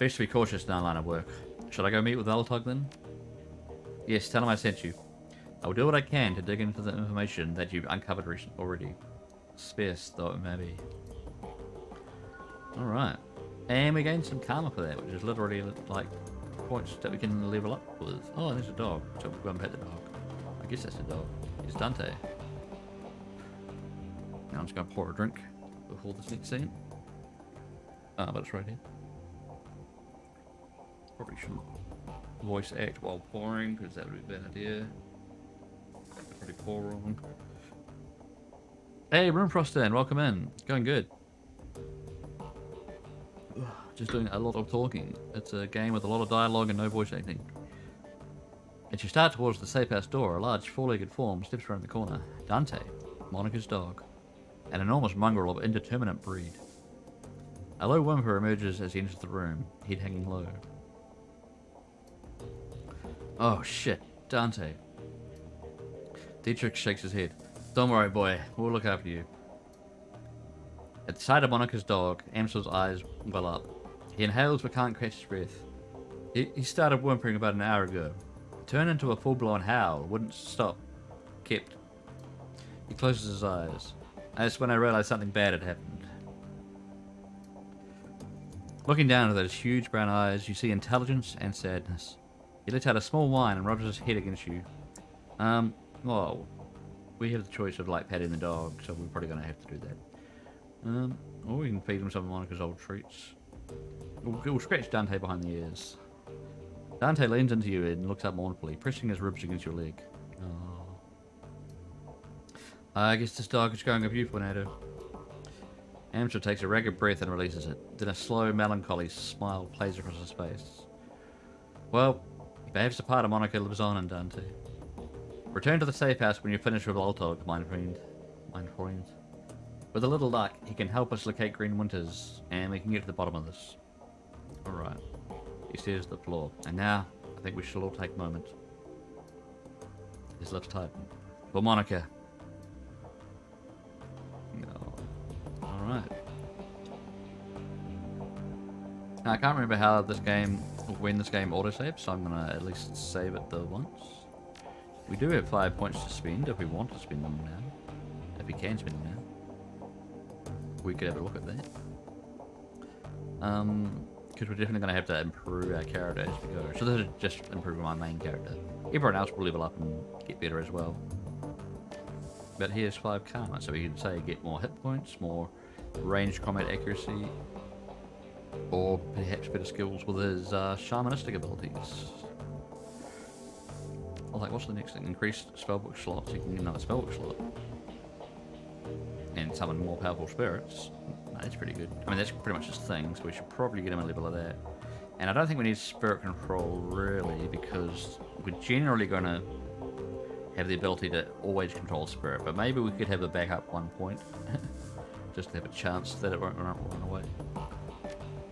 S1: Best to be cautious in our line of work. Should I go meet with Altog then? Yes, tell him I sent you. I will do what I can to dig into the information that you've uncovered already. Sparse, though it may be. Alright. And we gained some karma for that, which is literally like points that we can level up with. Oh, there's a dog. So we'll go and pet the dog. I guess that's a dog. It's Dante. Now I'm just going to pour a drink before this next scene. But it's right here. Probably shouldn't voice act while pouring, because that would be a bad idea. Probably pour wrong. Hey, Roomfrosten, welcome in. Going good. Just doing a lot of talking. It's a game with a lot of dialogue and no voice acting. As you start towards the safe house door, a large four-legged form steps around the corner. Dante, Monica's dog. An enormous mongrel of indeterminate breed. A low whimper emerges as he enters the room, head hanging low. Oh shit, Dante. Dietrich shakes his head. Don't worry, boy. We'll look after you. At the sight of Monica's dog, Amsel's eyes well up. He inhales but can't catch his breath. He started whimpering about an hour ago. It turned into a full-blown howl. Wouldn't stop. Kept. He closes his eyes. That's when I realized something bad had happened. Looking down at those huge brown eyes, you see intelligence and sadness. He lets out a small whine and rubs his head against you. Well, we have the choice of like petting the dog, so we're probably going to have to do that. Or we can feed him some of Monica's old treats. We'll scratch Dante behind the ears. Dante leans into you and looks up mournfully, pressing his ribs against your leg. Oh. I guess this dog is going with you, Fernando. Amsel takes a ragged breath and releases it. Then a slow, melancholy smile plays across his face. Well, perhaps a part of Monica lives on in Dante. Return to the safe house when you're finished with Altog, my friend. With a little luck, he can help us locate Green Winters, and we can get to the bottom of this. Alright. He stares at the floor. And now, I think we should all take a moment. His lips tighten. For Monica. No. Alright. Now, I can't remember how this game, when this game autosaves, so I'm gonna at least save it the once. We do have 5 points to spend if we want to spend them now. If we can spend them now. We could have a look at that. Because we're definitely going to have to improve our character as we go. So this is just improving my main character. Everyone else will level up and get better as well. But here's 5 karma, so we can say get more hit points, more ranged combat accuracy, or perhaps better skills with his shamanistic abilities. Oh, like, what's the next thing? Increased spellbook slots. You can get another spellbook slot. And summon more powerful spirits. That's pretty good. I mean, that's pretty much his thing, so we should probably get him a level of that. And I don't think we need spirit control, really, because we're generally going to have the ability to always control spirit, but maybe we could have a backup 1 point, just to have a chance that it won't run away.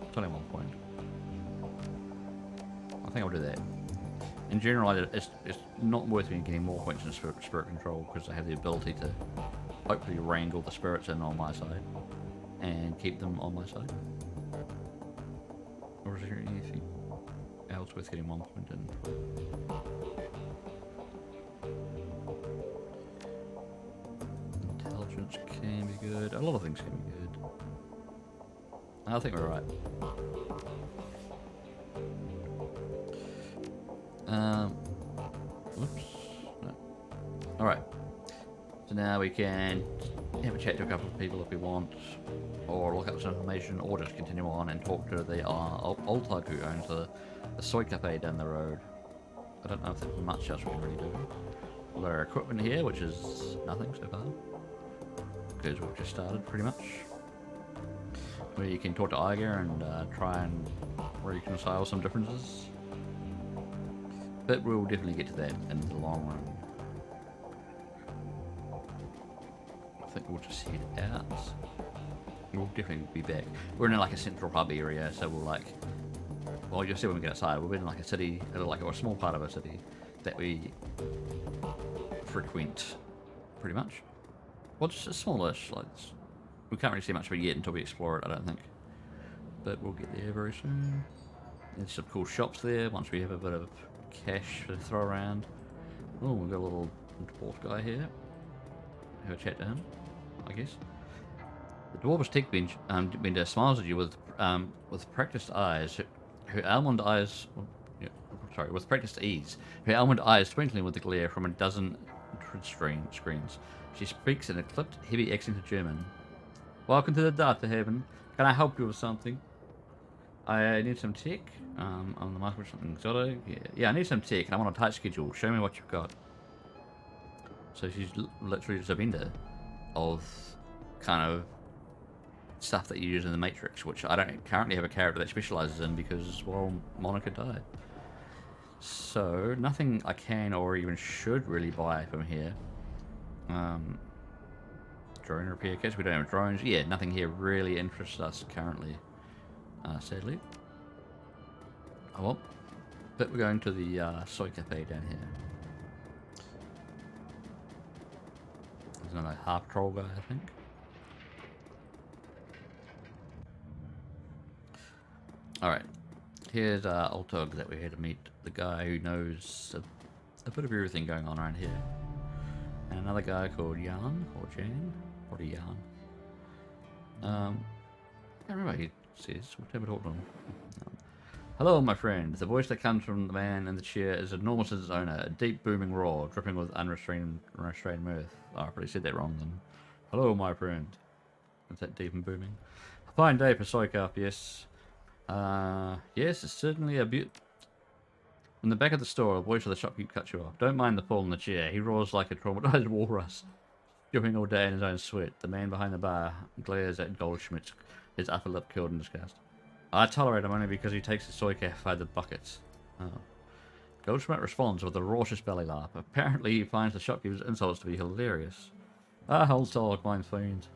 S1: It's only 1 point. I think I'll do that. In general, it's not worth me getting more points in spirit control, because I have the ability to hopefully wrangle the spirits in on my side, and keep them on my side. Or is there anything else worth getting 1 point in? Intelligence can be good. A lot of things can be good. I think we're right. Whoops. No. Alright. So now we can have a chat to a couple of people if we want, or look up some information, or just continue on and talk to the old thug who owns the soy cafe down the road. I don't know if there's much else we can really do. All our equipment here, which is nothing so far, because we've just started pretty much. Where you can talk to Iger and try and reconcile some differences. But we'll definitely get to that in the long run. I think we'll just head out. We'll definitely be back. We're in like a central hub area, so we'll like... Well, you'll see when we get outside. We're in like a city, like a small part of a city that we frequent, pretty much. Well, it's smallish. Like, we can't really see much of it yet until we explore it, I don't think. But we'll get there very soon. There's some cool shops there once we have a bit of cash to throw around. Oh, we've got a little dwarf guy here. Have a chat to him, I guess. The dwarf's tech bench bender smiles at you with practiced eyes. Her almond eyes, with practiced ease. Her almond eyes twinkling with the glare from a dozen screens. She speaks in a clipped, heavy accent of German. Welcome to the Data Haven. Can I help you with something? I need some tech. On the market for something exotic. Yeah, I need some tech, and I'm on a tight schedule. Show me what you've got. So she's literally just a vendor of kind of stuff that you use in the Matrix, which I don't currently have a character that specializes in because, well, Monica died. So nothing I can or even should really buy from here. Drone repair kits. We don't have drones. Yeah, nothing here really interests us currently. Sadly. Oh well. But we're going to the soy cafe down here. There's another half troll guy, I think. Alright. Here's Altog that we're here to meet. The guy who knows a bit of everything going on around here. And another guy called Jan, or Jan, or Jan. I can't remember what he says. We'll have a talk to him. Hello, my friend. The voice that comes from the man in the chair is enormous as its owner, a deep booming roar, dripping with unrestrained mirth. Oh, I probably said that wrong then. Hello, my friend. Is that deep and booming? A fine day for Soykarp, yes. Yes, it's certainly a In the back of the store, a voice of the shopkeep cuts you off. Don't mind the fall in the chair. He roars like a traumatized walrus, dripping all day in his own sweat. The man behind the bar glares at Goldschmidt, his upper lip curled in disgust. I tolerate him only because he takes his soy calf by the buckets. Oh. Goldschmidt responds with a raucous belly laugh. Apparently he finds the shopkeeper's insults to be hilarious. Ah, hold talk, my friend.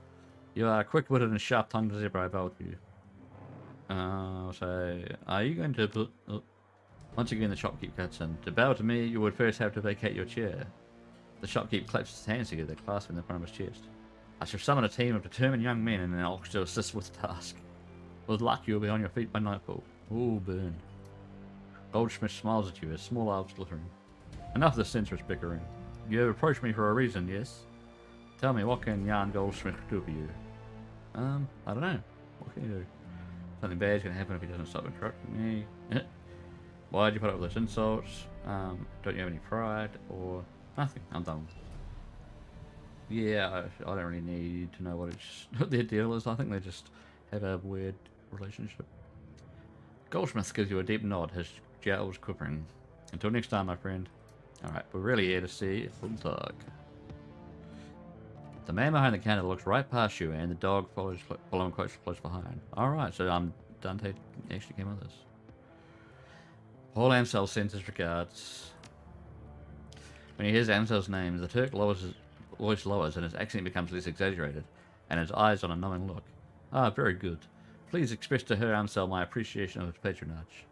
S1: You are quick-witted and sharp-tongued as ever, I bow to you. So, are you going to put... Once again, the shopkeep cuts in. To bow to me, you would first have to vacate your chair. The shopkeep claps his hands together, clasping them in front of his chest. I shall summon a team of determined young men and I'll assist with the task. With luck, you'll be on your feet by nightfall. Ooh, burn. Goldschmidt smiles at you, his small eyes glittering. Enough of this senseless bickering. You have approached me for a reason, yes? Tell me, what can Jan Goldschmidt do for you? I don't know. What can you do? Something bad's gonna happen if he doesn't stop interrupting me. Why'd you put up with those insults? Don't you have any pride? Or nothing. I'm done. Yeah, I don't really need to know what their deal is. I think they just have a weird relationship. Goldsmith gives you a deep nod, his jowls quivering. Until next time, my friend. Alright, we're really here to see Full Talk. The man behind the counter looks right past you, and the dog follows following close behind. Alright, so Dante actually came with us. Paul Amsel sends his regards. When he hears Amsel's name, the Turk lowers his voice lowers and his accent becomes less exaggerated, and his eyes on a knowing look. Ah, very good. Please express to her Amsel my appreciation of his patronage.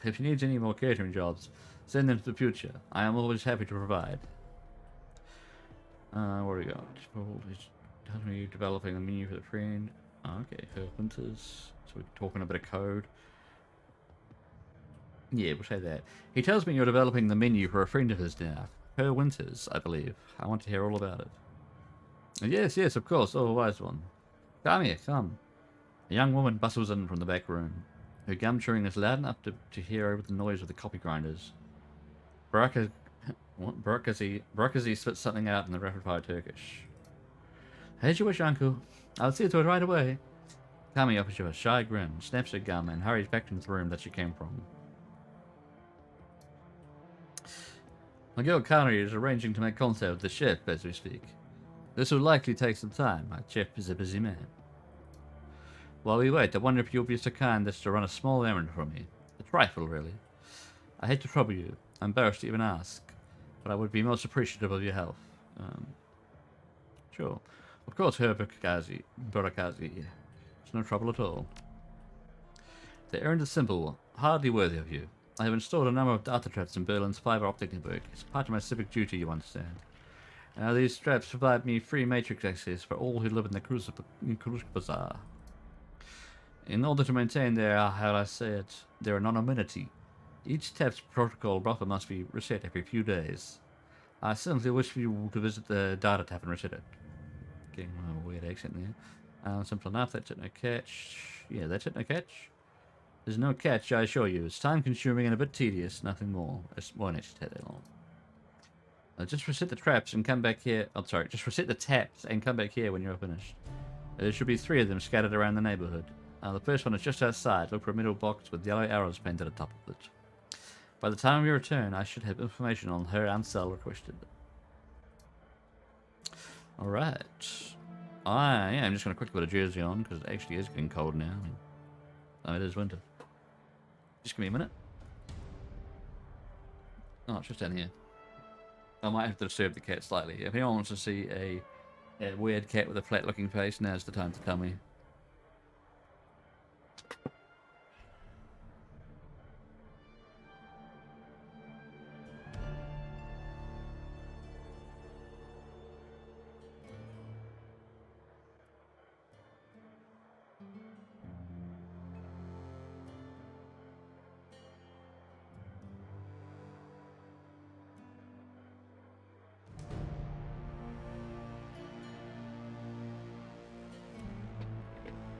S1: If he needs any more catering jobs, send them to the future. I am always happy to provide. What do we got? He's telling me developing a menu for the friend. Okay, her winters. So we're talking a bit of code. Yeah, we'll say that. He tells me you're developing the menu for a friend of his now. Her Winters, I believe. I want to hear all about it. And yes, of course. Oh, wise one. Come here, come. A young woman bustles in from the back room. Her gum chewing is loud enough to hear over the noise of the copy grinders. Barakazi spits something out in the rapid-fire Turkish. As you wish, uncle. I'll see to it right away. Kami offers you a shy grin, snaps her gum, and hurries back into the room that she came from. My girl Kari is arranging to make contact with the chef as we speak. This will likely take some time. My chef is a busy man. While we wait, I wonder if you'll be so kind as to run a small errand for me. A trifle, really. I hate to trouble you. I'm embarrassed to even ask, but I would be most appreciative of your help. Sure. Of course, Herr Barakazi. It's no trouble at all. The errand is simple, hardly worthy of you. I have installed a number of data traps in Berlin's fiber optic network. It's part of my civic duty, you understand. These traps provide me free matrix access for all who live in the Krusk Bazaar. In order to maintain their, how I say it, their anonymity, each tap's protocol buffer must be reset every few days. I simply wish for you to visit the data tap and reset it. Getting a weird accent there. Simple enough, that's it, no catch. Yeah, that's it, no catch. There's no catch, I assure you. It's time-consuming and a bit tedious, nothing more. It won't actually take that long. Just reset the traps and come back here. Oh, sorry. Just reset the taps and come back here when you're finished. There should be 3 of them scattered around the neighborhood. The first one is just outside. Look for a middle box with yellow arrows painted at the top of it. By the time we return, I should have information on her Ansel requested. Alright. I'm just going to quickly put a jersey on because it actually is getting cold now. It is winter. Just give me a minute. Oh, it's just down here. I might have to disturb the cat slightly. If anyone wants to see a weird cat with a flat-looking face, now's the time to tell me.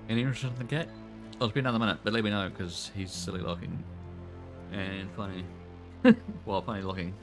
S1: Any interest in the cat? Oh, it's been another minute, but let me know because he's silly looking and funny. Well, funny looking.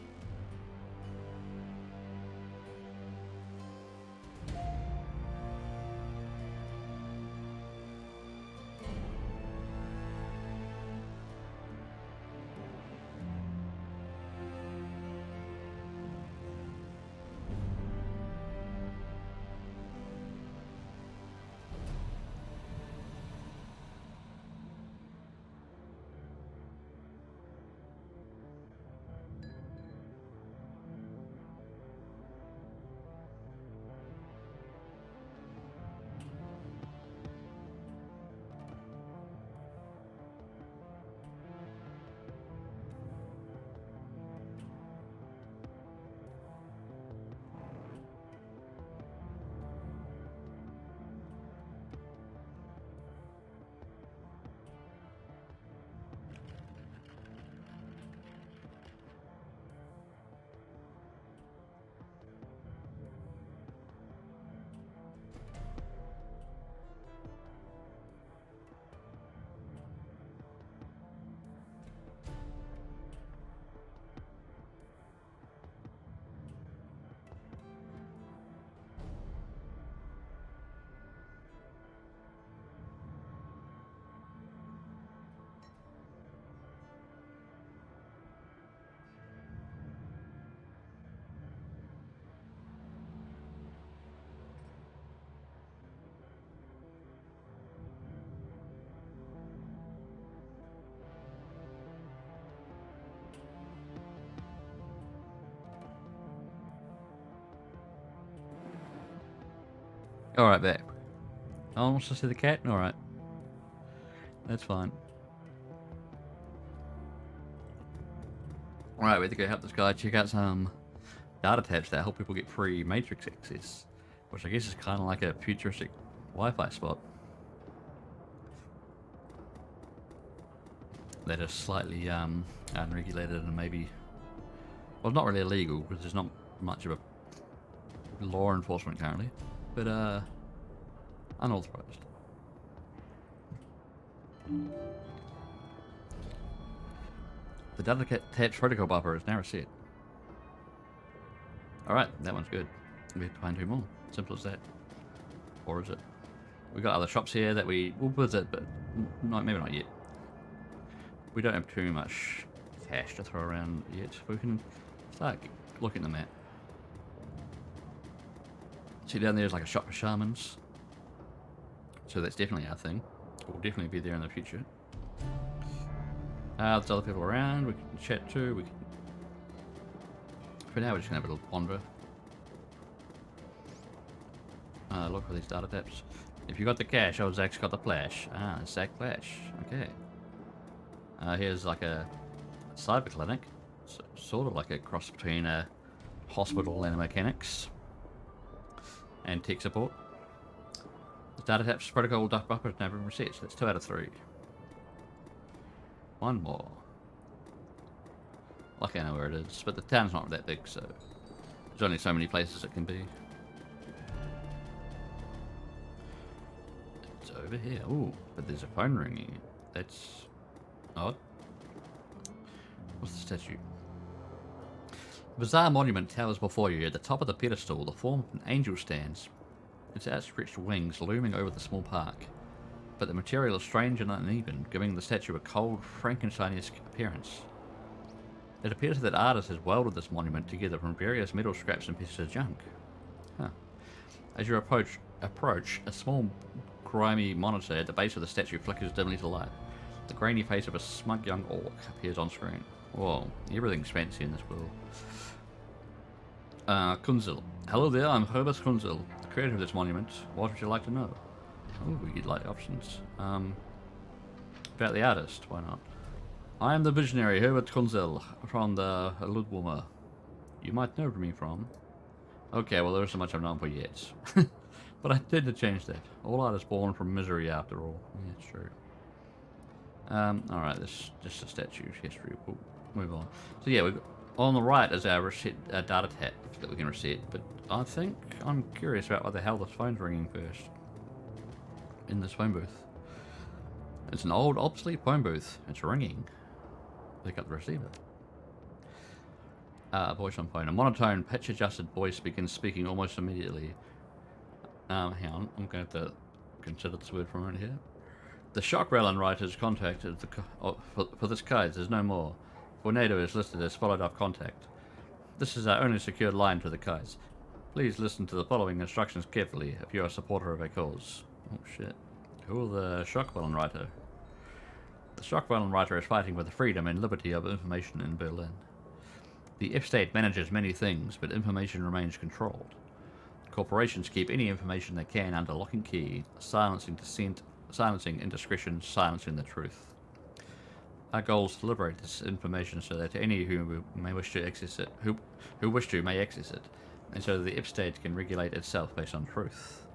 S1: Alright, back. No one wants to see the cat? Alright. That's fine. Alright, we have to go help this guy check out some data tabs that help people get free Matrix access. Which I guess is kind of like a futuristic Wi-Fi spot. That is slightly unregulated and maybe... Well, not really illegal, because there's not much of a law enforcement currently. But, unauthorized. The data tabs protocol buffer is now reset. Alright, that one's good. We have to find 2 more. Simple as that. Or is it? We've got other shops here that we will visit, but maybe not yet. We don't have too much cash to throw around yet. We can start looking at the map. See, down there is like a shop for shamans. So that's definitely our thing. We'll definitely be there in the future. There's other people around we can chat to. We can... For now, we're just going to have a little wander. Look for these data taps. If you got the cash, oh, Zach's got the flash. Zach Flash. Okay. Here's like a cyber clinic. Sort of like a cross between a hospital and mechanics. And tech support. The data taps protocol duck buffer has never been reset, so that's 2 out of 3. 1 more. Lucky I know where it is, but the town's not that big, so there's only so many places it can be. It's over here. Ooh, but there's a phone ringing. That's odd. What's the statue? Bizarre monument towers before you. At the top of the pedestal, the form of an angel stands, its outstretched wings looming over the small park. But the material is strange and uneven, giving the statue a cold, Frankenstein-esque appearance. It appears that artists has welded this monument together from various metal scraps and pieces of junk. Huh. As you approach, a small, grimy monitor at the base of the statue flickers dimly to light. The grainy face of a smug young orc appears on screen. Whoa, everything's fancy in this world. Kunzel. Hello there, I'm Herbert Kunzel, the creator of this monument. What would you like to know? Oh, you'd like options. About the artist, why not? I am the visionary Herbert Kunzel from the Ludwurmer. You might know me from. Okay, well there isn't much I'm known for yet. But I did to change that. All art is born from misery after all. Yeah, it's true. Alright, this is just a statue's history. We'll move on. So yeah, on the right is our reset data tab that we can reset, but I think I'm curious about what the hell this phone's ringing first. In this phone booth. It's an old, obsolete phone booth. It's ringing. Pick up the receiver. Voice on phone. A monotone, pitch-adjusted voice begins speaking almost immediately. Hang on. I'm going to have to consider this word for a moment here. The Shockrellan writers contacted for this case. There's no more. Tornado is listed as followed up contact. This is our only secured line to the case. Please listen to the following instructions carefully if you are a supporter of a cause. Oh shit. Who are the Shockwellen writer? The Shockwellen writer is fighting for the freedom and liberty of information in Berlin. The F-state manages many things, but information remains controlled. Corporations keep any information they can under lock and key, silencing dissent, silencing indiscretion, silencing the truth. Our goal is to liberate this information so that any who may wish to access it, who wish to may access it, and so that the F-state can regulate itself based on truth.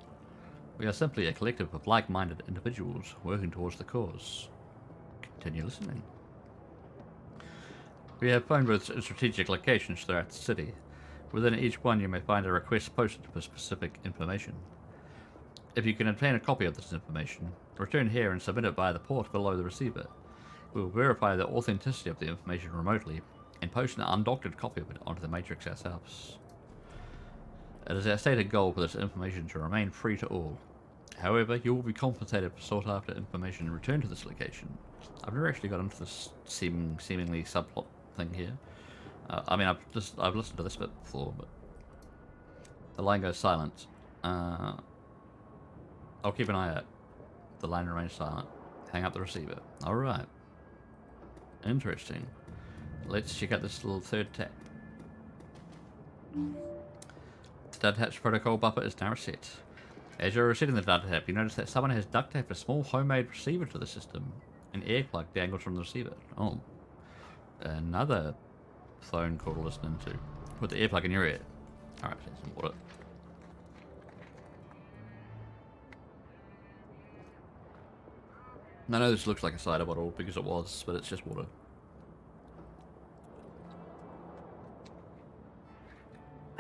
S1: We are simply a collective of like-minded individuals working towards the cause. Continue listening. We have phone booths in strategic locations throughout the city. Within each one you may find a request posted for specific information. If you can obtain a copy of this information, return here and submit it via the port below the receiver. We will verify the authenticity of the information remotely and post an undoctored copy of it onto the Matrix ourselves. It is our stated goal for this information to remain free to all. However, you will be compensated for sought after information returned to this location. I've never actually got into this seemingly subplot thing here. I mean, I've listened to this bit before, but the line goes silent. I'll keep an eye out. The line remains silent. Hang up the receiver. Alright. Interesting. Let's check out this little third tab. The attached protocol buffer is now reset. As you're resetting the data tap, you notice that someone has duct taped a small homemade receiver to the system. An ear plug dangles from the receiver. Oh. Another phone call to listen to. Put the earplug in your ear. Alright, take some water. I know this looks like a cider bottle because it was, but it's just water.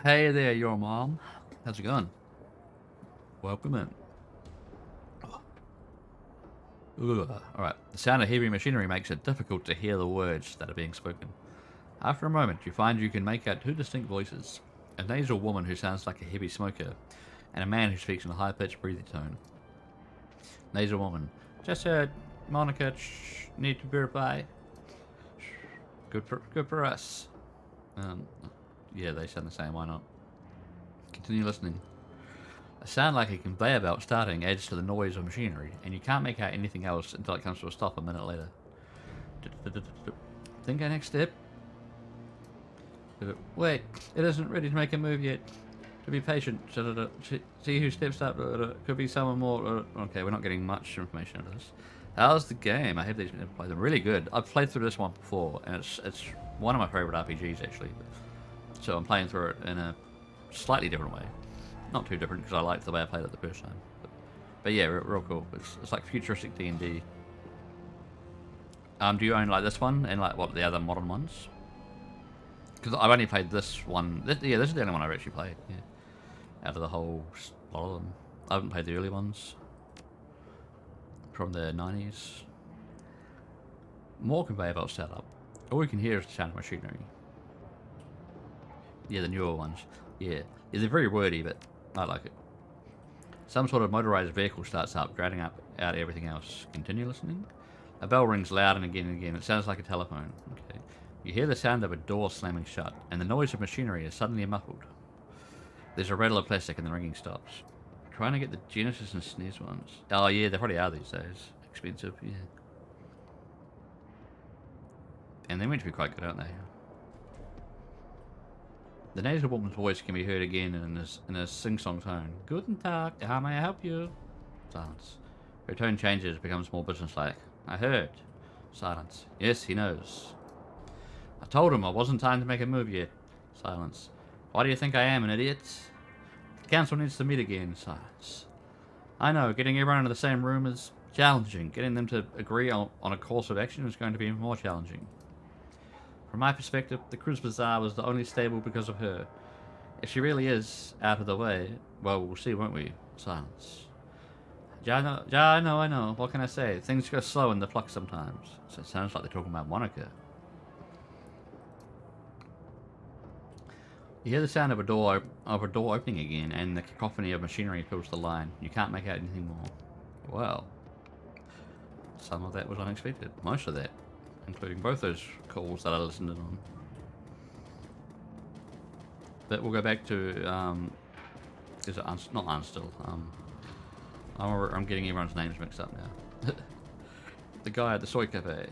S1: Hey there, your mom. How's it going? Welcome in. Alright, the sound of heavy machinery makes it difficult to hear the words that are being spoken. After a moment, you find you can make out two distinct voices. A nasal woman who sounds like a heavy smoker, and a man who speaks in a high-pitched breathy tone. Nasal woman. Just heard Monica need to be reply. Good for us. Yeah, they sound the same, why not? Continue listening. A sound like a conveyor belt starting adds to the noise of machinery, and you can't make out anything else until it comes to a stop a minute later. Think our next step? Wait, it isn't ready to make a move yet. To be patient. See who steps up. Could be someone more. Okay, we're not getting much information out of this. How's the game? I have these played them really good. I've played through this one before, and it's one of my favorite RPGs actually. So I'm playing through it in a slightly different way. Not too different because I liked the way I played it the first time. But yeah, real cool. It's like futuristic D&D. Do you own like this one and like what the other modern ones? Because I've only played this one. Yeah, this is the only one I've actually played. Yeah, out of the whole lot of them, I haven't played the early ones from the 90s. More conveyor belt setup. All we can hear is the sound of machinery. Yeah, the newer ones. Yeah, they're very wordy, but I like it. Some sort of motorized vehicle starts up, drowning out everything else. Continue listening. A bell rings loud and again. It sounds like a telephone. Okay. You hear the sound of a door slamming shut, and the noise of machinery is suddenly muffled. There's a rattle of plastic and the ringing stops. Trying to get the Genesis and SNES ones. Oh yeah, they probably are these days. Expensive, yeah. And they're meant to be quite good, aren't they? The nasal woman's voice can be heard again in a sing-song tone. Guten Tag, how may I help you? Silence. Her tone changes, becomes more businesslike. I heard. Silence. Yes, he knows. I told him I wasn't time to make a move yet. Silence. Why do you think I am, an idiot? The council needs to meet again. Silence. I know, getting everyone into the same room is challenging. Getting them to agree on a course of action is going to be more challenging. From my perspective, the Cruise Bazaar was the only stable because of her. If she really is out of the way, well, we'll see, won't we? Silence. I know. What can I say? Things go slow in the flux sometimes. So it sounds like they're talking about Monica. You hear the sound of a door opening again, and the cacophony of machinery fills the line. You can't make out anything more. Well, some of that was unexpected. Most of that, including both those calls that I listened in on. But we'll go back to is it not Unstill? I'm getting everyone's names mixed up now. The guy at the soy cafe.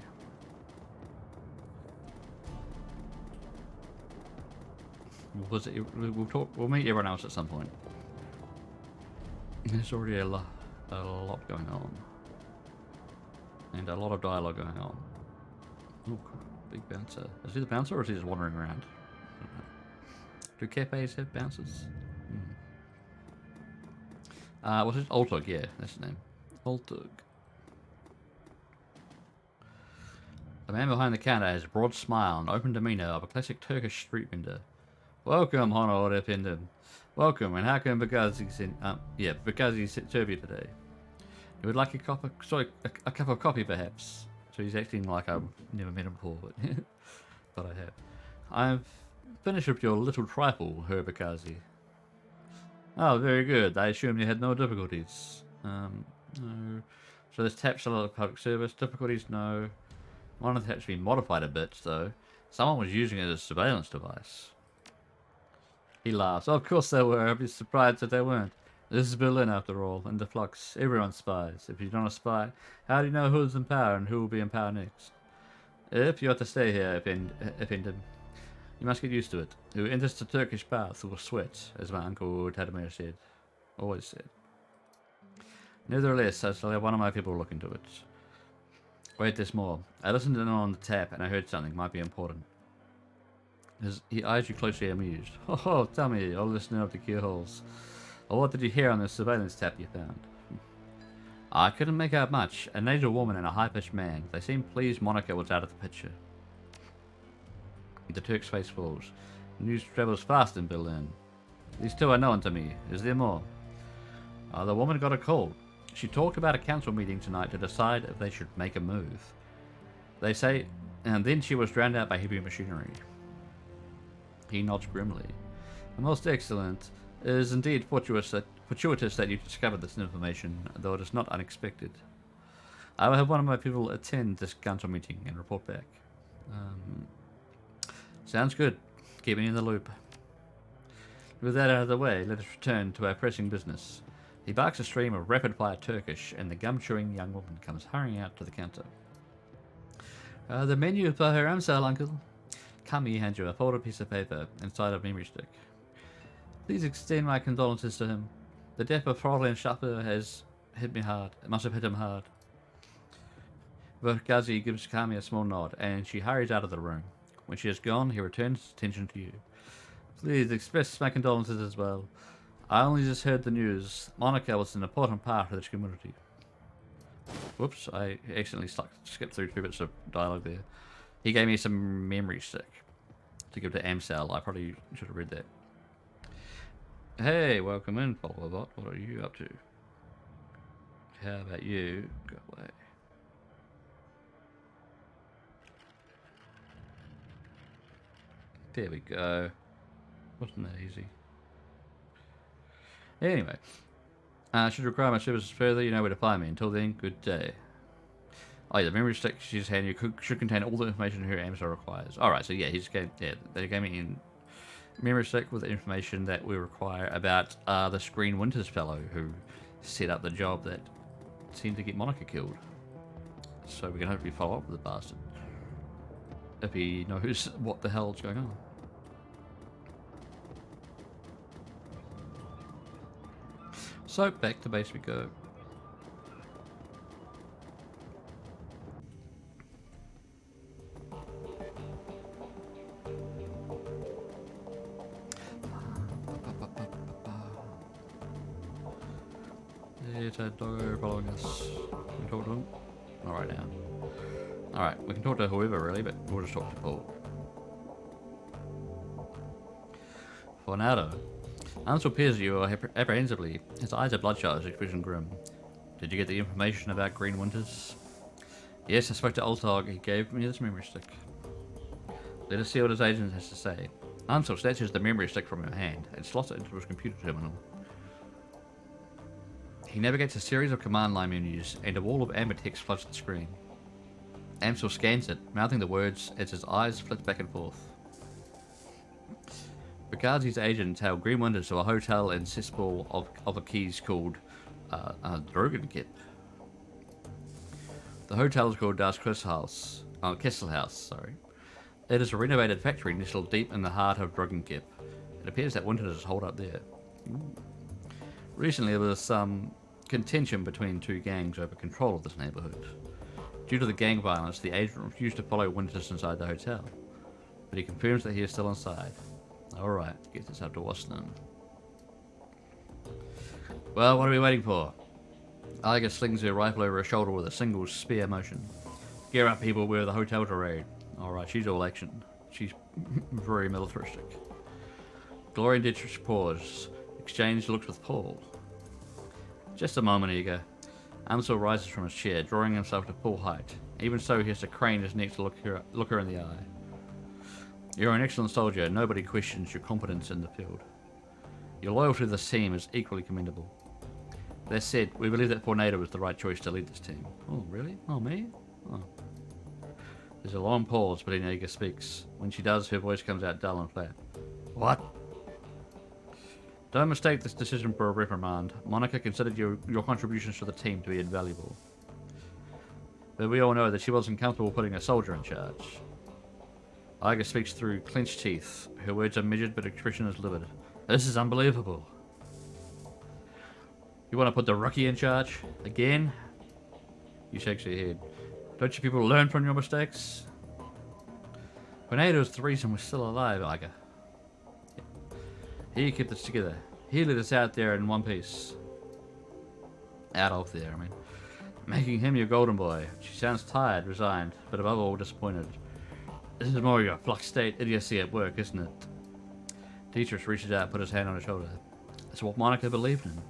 S1: We'll meet everyone else at some point. There's already a lot going on, and a lot of dialogue going on. Ooh, big bouncer. Is he the bouncer, or is he just wandering around? I don't know. Do cafes have bouncers? What's his Altug? Yeah, that's his name. Altug. The man behind the counter has a broad smile and open demeanor of a classic Turkish street vendor. Welcome, Honor Efendim. Welcome, and how can Bagazi serve you today? You would like a cup of coffee, perhaps? So he's acting like I've never met him before, but I have. I've finished with your little trifle, Herr Bakazi. Oh, very good. I assume you had no difficulties. No. So this tap's still a public service. Difficulties, no. One of the tap's been modified a bit, though. Someone was using it as a surveillance device. He laughs. Oh, of course they were. I'd be surprised if they weren't. This is Berlin, after all, and the flux. Everyone spies. If you're not a spy, how do you know who's in power and who will be in power next? If you are to stay here, Efendim, you must get used to it. Who enters the Turkish bath will sweat, as my uncle Tadamir said. Always said. Nevertheless, I shall have one of my people look into it. Wait, there's more. I listened in on the tap and I heard something. Might be important. He eyes you closely amused. Oh, tell me, all listening up to keyholes. Or what did you hear on the surveillance tap you found? I couldn't make out much. A nasal woman and a high-pitched man. They seemed pleased Monica was out of the picture. The Turk's face falls. News travels fast in Berlin. These two are known to me. Is there more? The woman got a call. She talked about a council meeting tonight to decide if they should make a move. They say, and then she was drowned out by heavy machinery. He nods grimly. Most excellent. It is indeed fortuitous that you discovered this information, though it is not unexpected. I will have one of my people attend this council meeting and report back. Sounds good. Keep me in the loop. With that out of the way, let us return to our pressing business. He barks a stream of rapid-fire Turkish, and the gum-chewing young woman comes hurrying out to the counter. The menu for her Amsal, uncle. Come, he hands you a folded piece of paper inside a memory stick. Please extend my condolences to him. The death of Fräulein Schaffer has hit me hard. It must have hit him hard. Vergazi gives Kami a small nod, and she hurries out of the room. When she is gone, he returns his attention to you. Please express my condolences as well. I only just heard the news. Monica was an important part of this community. Whoops, I accidentally skipped through 2 bits of dialogue there. He gave me some memory stick to give to Amsal. I probably should have read that. Hey, welcome in, Followerbot. What are you up to? How about you? Go away. There we go. Wasn't that easy? Anyway. Should require my services further, you know where to find me. Until then, good day. Oh yeah, the memory stick she's handing you should contain all the information her Amsal requires. Alright, so yeah, they gave me in memory stick with the information that we require about this Green Winters fellow who set up the job that seemed to get Monica killed. So we can hopefully follow up with the bastard. If he knows what the hell's going on. So, back to base we go. There's a doggo following us. Can we talk to him? Not right now. Alright, we can talk to whoever really, but we'll just talk to Paul. Fornado. Ansel peers at you apprehensively. His eyes are bloodshot, his expression grim. Did you get the information about Green Winters? Yes, I spoke to Oltog. He gave me this memory stick. Let us see what his agent has to say. Ansel snatches the memory stick from your hand and slots it into his computer terminal. He navigates a series of command line menus, and a wall of amber text floods the screen. Ansel scans it, mouthing the words as his eyes flit back and forth. Bugazzi's agent tailed Green Winters to a hotel in cesspool of a keys called Drogenkip. The hotel is called Das Kesselhaus, sorry. It is a renovated factory nestled deep in the heart of Drogenkip. It appears that Winters is holed up there. Ooh. Recently there was some contention between 2 gangs over control of this neighborhood. Due to the gang violence, the agent refused to follow Winters inside the hotel, but he confirms that he is still inside. Alright, get this up to Washington. Well, what are we waiting for? Iga slings her rifle over her shoulder with a single spear motion. Gear up, people, we're the hotel to raid. Alright, she's all action. She's very militaristic. Gloria and Dietrich pause. Exchange looks with Paul. Just a moment, Iga. Amsel rises from his chair, drawing himself to full height. Even so, he has to crane his neck to look her in the eye. You're an excellent soldier. Nobody questions your competence in the field. Your loyalty to this team is equally commendable. That said, we believe that Fornado is the right choice to lead this team. Oh, really? Oh, me? Oh. There's a long pause, but Iga speaks. When she does, her voice comes out dull and flat. What? Don't mistake this decision for a reprimand. Monica considered your contributions to the team to be invaluable. But we all know that she wasn't comfortable putting a soldier in charge. Iga speaks through clenched teeth. Her words are measured, but expression is livid. This is unbelievable. You want to put the rookie in charge? Again? You shakes your head. Don't you people learn from your mistakes? Tornado's the reason we're still alive, Iga. He kept us together. He let us out there in one piece. Out of there, I mean. Making him your golden boy. She sounds tired, resigned, but above all disappointed. This is more your flux state idiocy at work, isn't it? Dietrich reaches out and put his hand on her shoulder. That's what Monica believed in.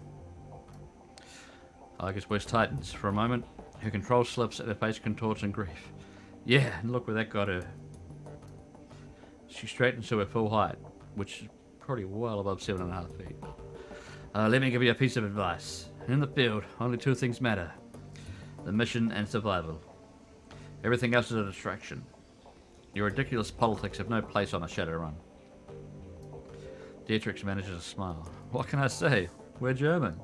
S1: Iga's voice tightens for a moment. Her control slips and her face contorts in grief. Yeah, and look where that got her. She straightens to her full height, which is probably well above 7.5 feet. Let me give you a piece of advice. In the field, only two things matter. The mission and survival. Everything else is a distraction. Your ridiculous politics have no place on a Shadowrun. Dietrich manages a smile. What can I say? We're German.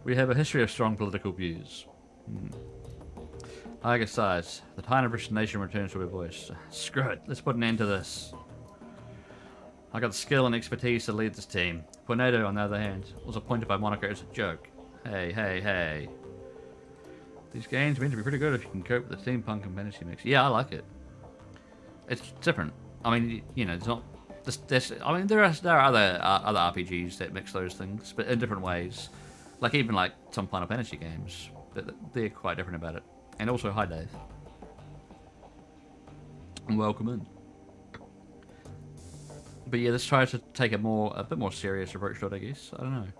S1: We have a history of strong political views. Iga sighs. The tiny British nation returns to her voice. Screw it. Let's put an end to this. I got the skill and expertise to lead this team. Tornado, on the other hand, was appointed by Monica as a joke. Hey, hey, hey. These games are meant to be pretty good if you can cope with the steampunk and fantasy mix. Yeah, I like it. It's different. I mean, you know, it's not. I mean, there are other RPGs that mix those things, but in different ways. Like even like some Final Fantasy games, they're quite different about it. And also, hi Dave. And welcome in. But yeah, this tries to take a bit more serious approach to it, I guess. I don't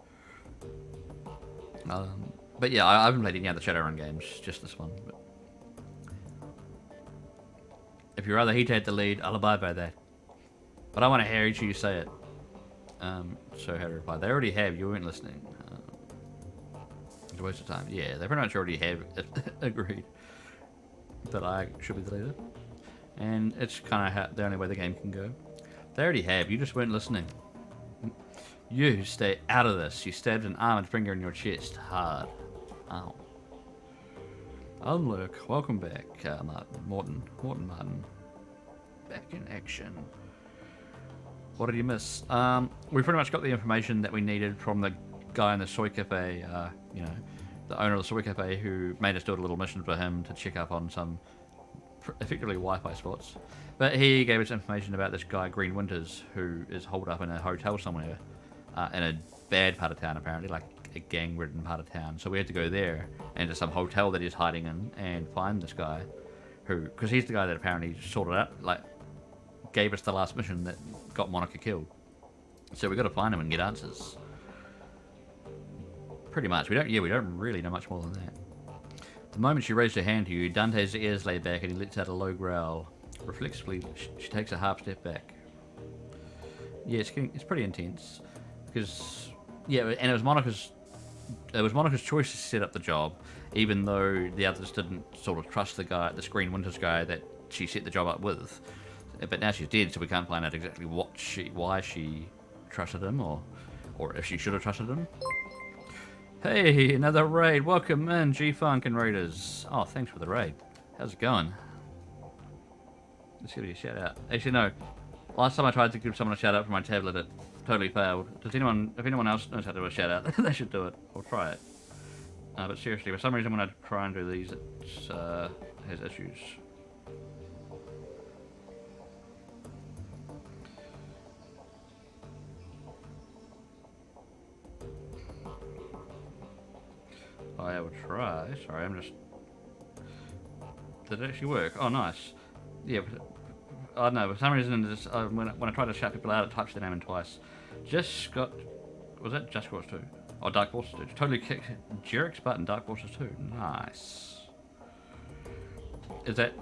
S1: know. But yeah, I haven't played any other Shadowrun games, just this one. But if you'd rather he take the lead, I'll abide by that. But I want to hear you say it. So how to reply? They already have. You weren't listening. It's a waste of time. Yeah, they pretty much already have agreed that I should be the leader, and it's kind of the only way the game can go. They already have. You just weren't listening. You stay out of this. You stabbed an armored finger in your chest hard. Ow. Unlook. Welcome back, Morton Martin. Back in action. What did you miss? We pretty much got the information that we needed from the guy in the soy cafe, you know, the owner of the soy cafe, who made us do a little mission for him to check up on some effectively Wi-Fi spots. But he gave us information about this guy, Green Winters, who is holed up in a hotel somewhere, in a bad part of town, apparently, like a gang-ridden part of town. So we had to go there, into some hotel that he's hiding in, and find this guy, because he's the guy that apparently sorted out, like, gave us the last mission that got Monica killed. So we got to find him and get answers. Pretty much. We don't really know much more than that. The moment she raised her hand to you, Dante's ears lay back and he lets out a low growl. Reflexively, she takes a half step back. Yeah, it's pretty intense. Because, yeah, and it was Monica's choice to set up the job, even though the others didn't sort of trust this Green Winters guy that she set the job up with. But now she's dead, so we can't find out exactly why she trusted him, or if she should have trusted him. Hey, another raid. Welcome in, G-Funk and Raiders. Oh, thanks for the raid. How's it going? Let's give you a shout out. Actually, no. Last time I tried to give someone a shout out for my tablet, it totally failed. If anyone else knows how to do a shout out, they should do it. Or try it. But seriously, for some reason when I try and do these, it has issues. I will try. Sorry, I'm just... Did it actually work? Oh, nice. Yeah, I don't know. For some reason, when I try to shout people out, it types their name in twice. Just got... Was that Just Cause 2? Oh, Dark Forces 2. Totally kicked Jarek's butt in Dark Forces 2. Nice. Is that...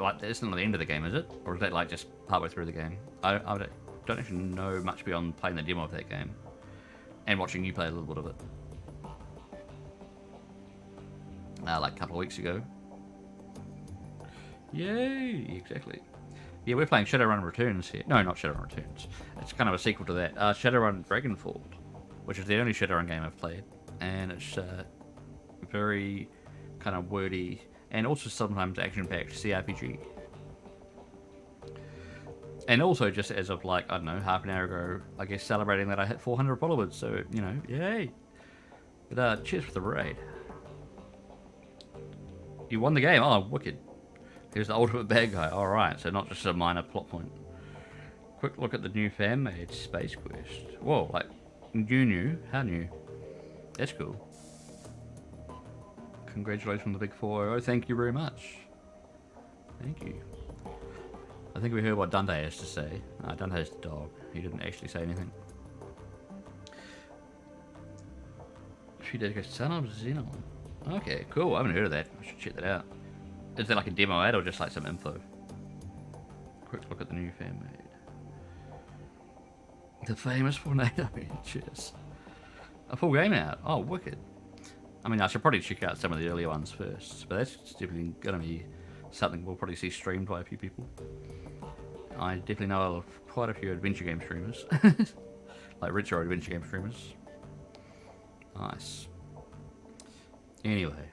S1: Like, that's not the end of the game, is it? Or is that, like, just partway through the game? I don't actually know much beyond playing the demo of that game. And watching you play a little bit of it. Like a couple of weeks ago. Yay! Exactly. Yeah, we're playing Shadowrun Returns here. No, not Shadowrun Returns. It's kind of a sequel to that. Shadowrun Dragonfall, which is the only Shadowrun game I've played. And it's very kind of wordy and also sometimes action-packed CRPG. And also just as of like, I don't know, half an hour ago, I guess celebrating that I hit 400 followers. So, you know, yay! But cheers for the raid. You won the game. Oh, wicked. Here's the ultimate bad guy. Alright, so not just a minor plot point. Quick look at the new fan-made space quest. Whoa, like, new? How new? That's cool. Congratulations on the big 4-0. Thank you very much. Thank you. I think we heard what Dante has to say. Dante's the dog. He didn't actually say anything. She did go Son of Xenon. Okay, cool. I haven't heard of that. I should check that out. Is there like a demo ad or just like some info? Quick look at the new fan made. The famous tornado. Cheers. A full game out. Oh, wicked. I mean, I should probably check out some of the earlier ones first, but that's definitely going to be something we'll probably see streamed by a few people. I definitely know of quite a few adventure game streamers. Like retro adventure game streamers. Nice. Anyway.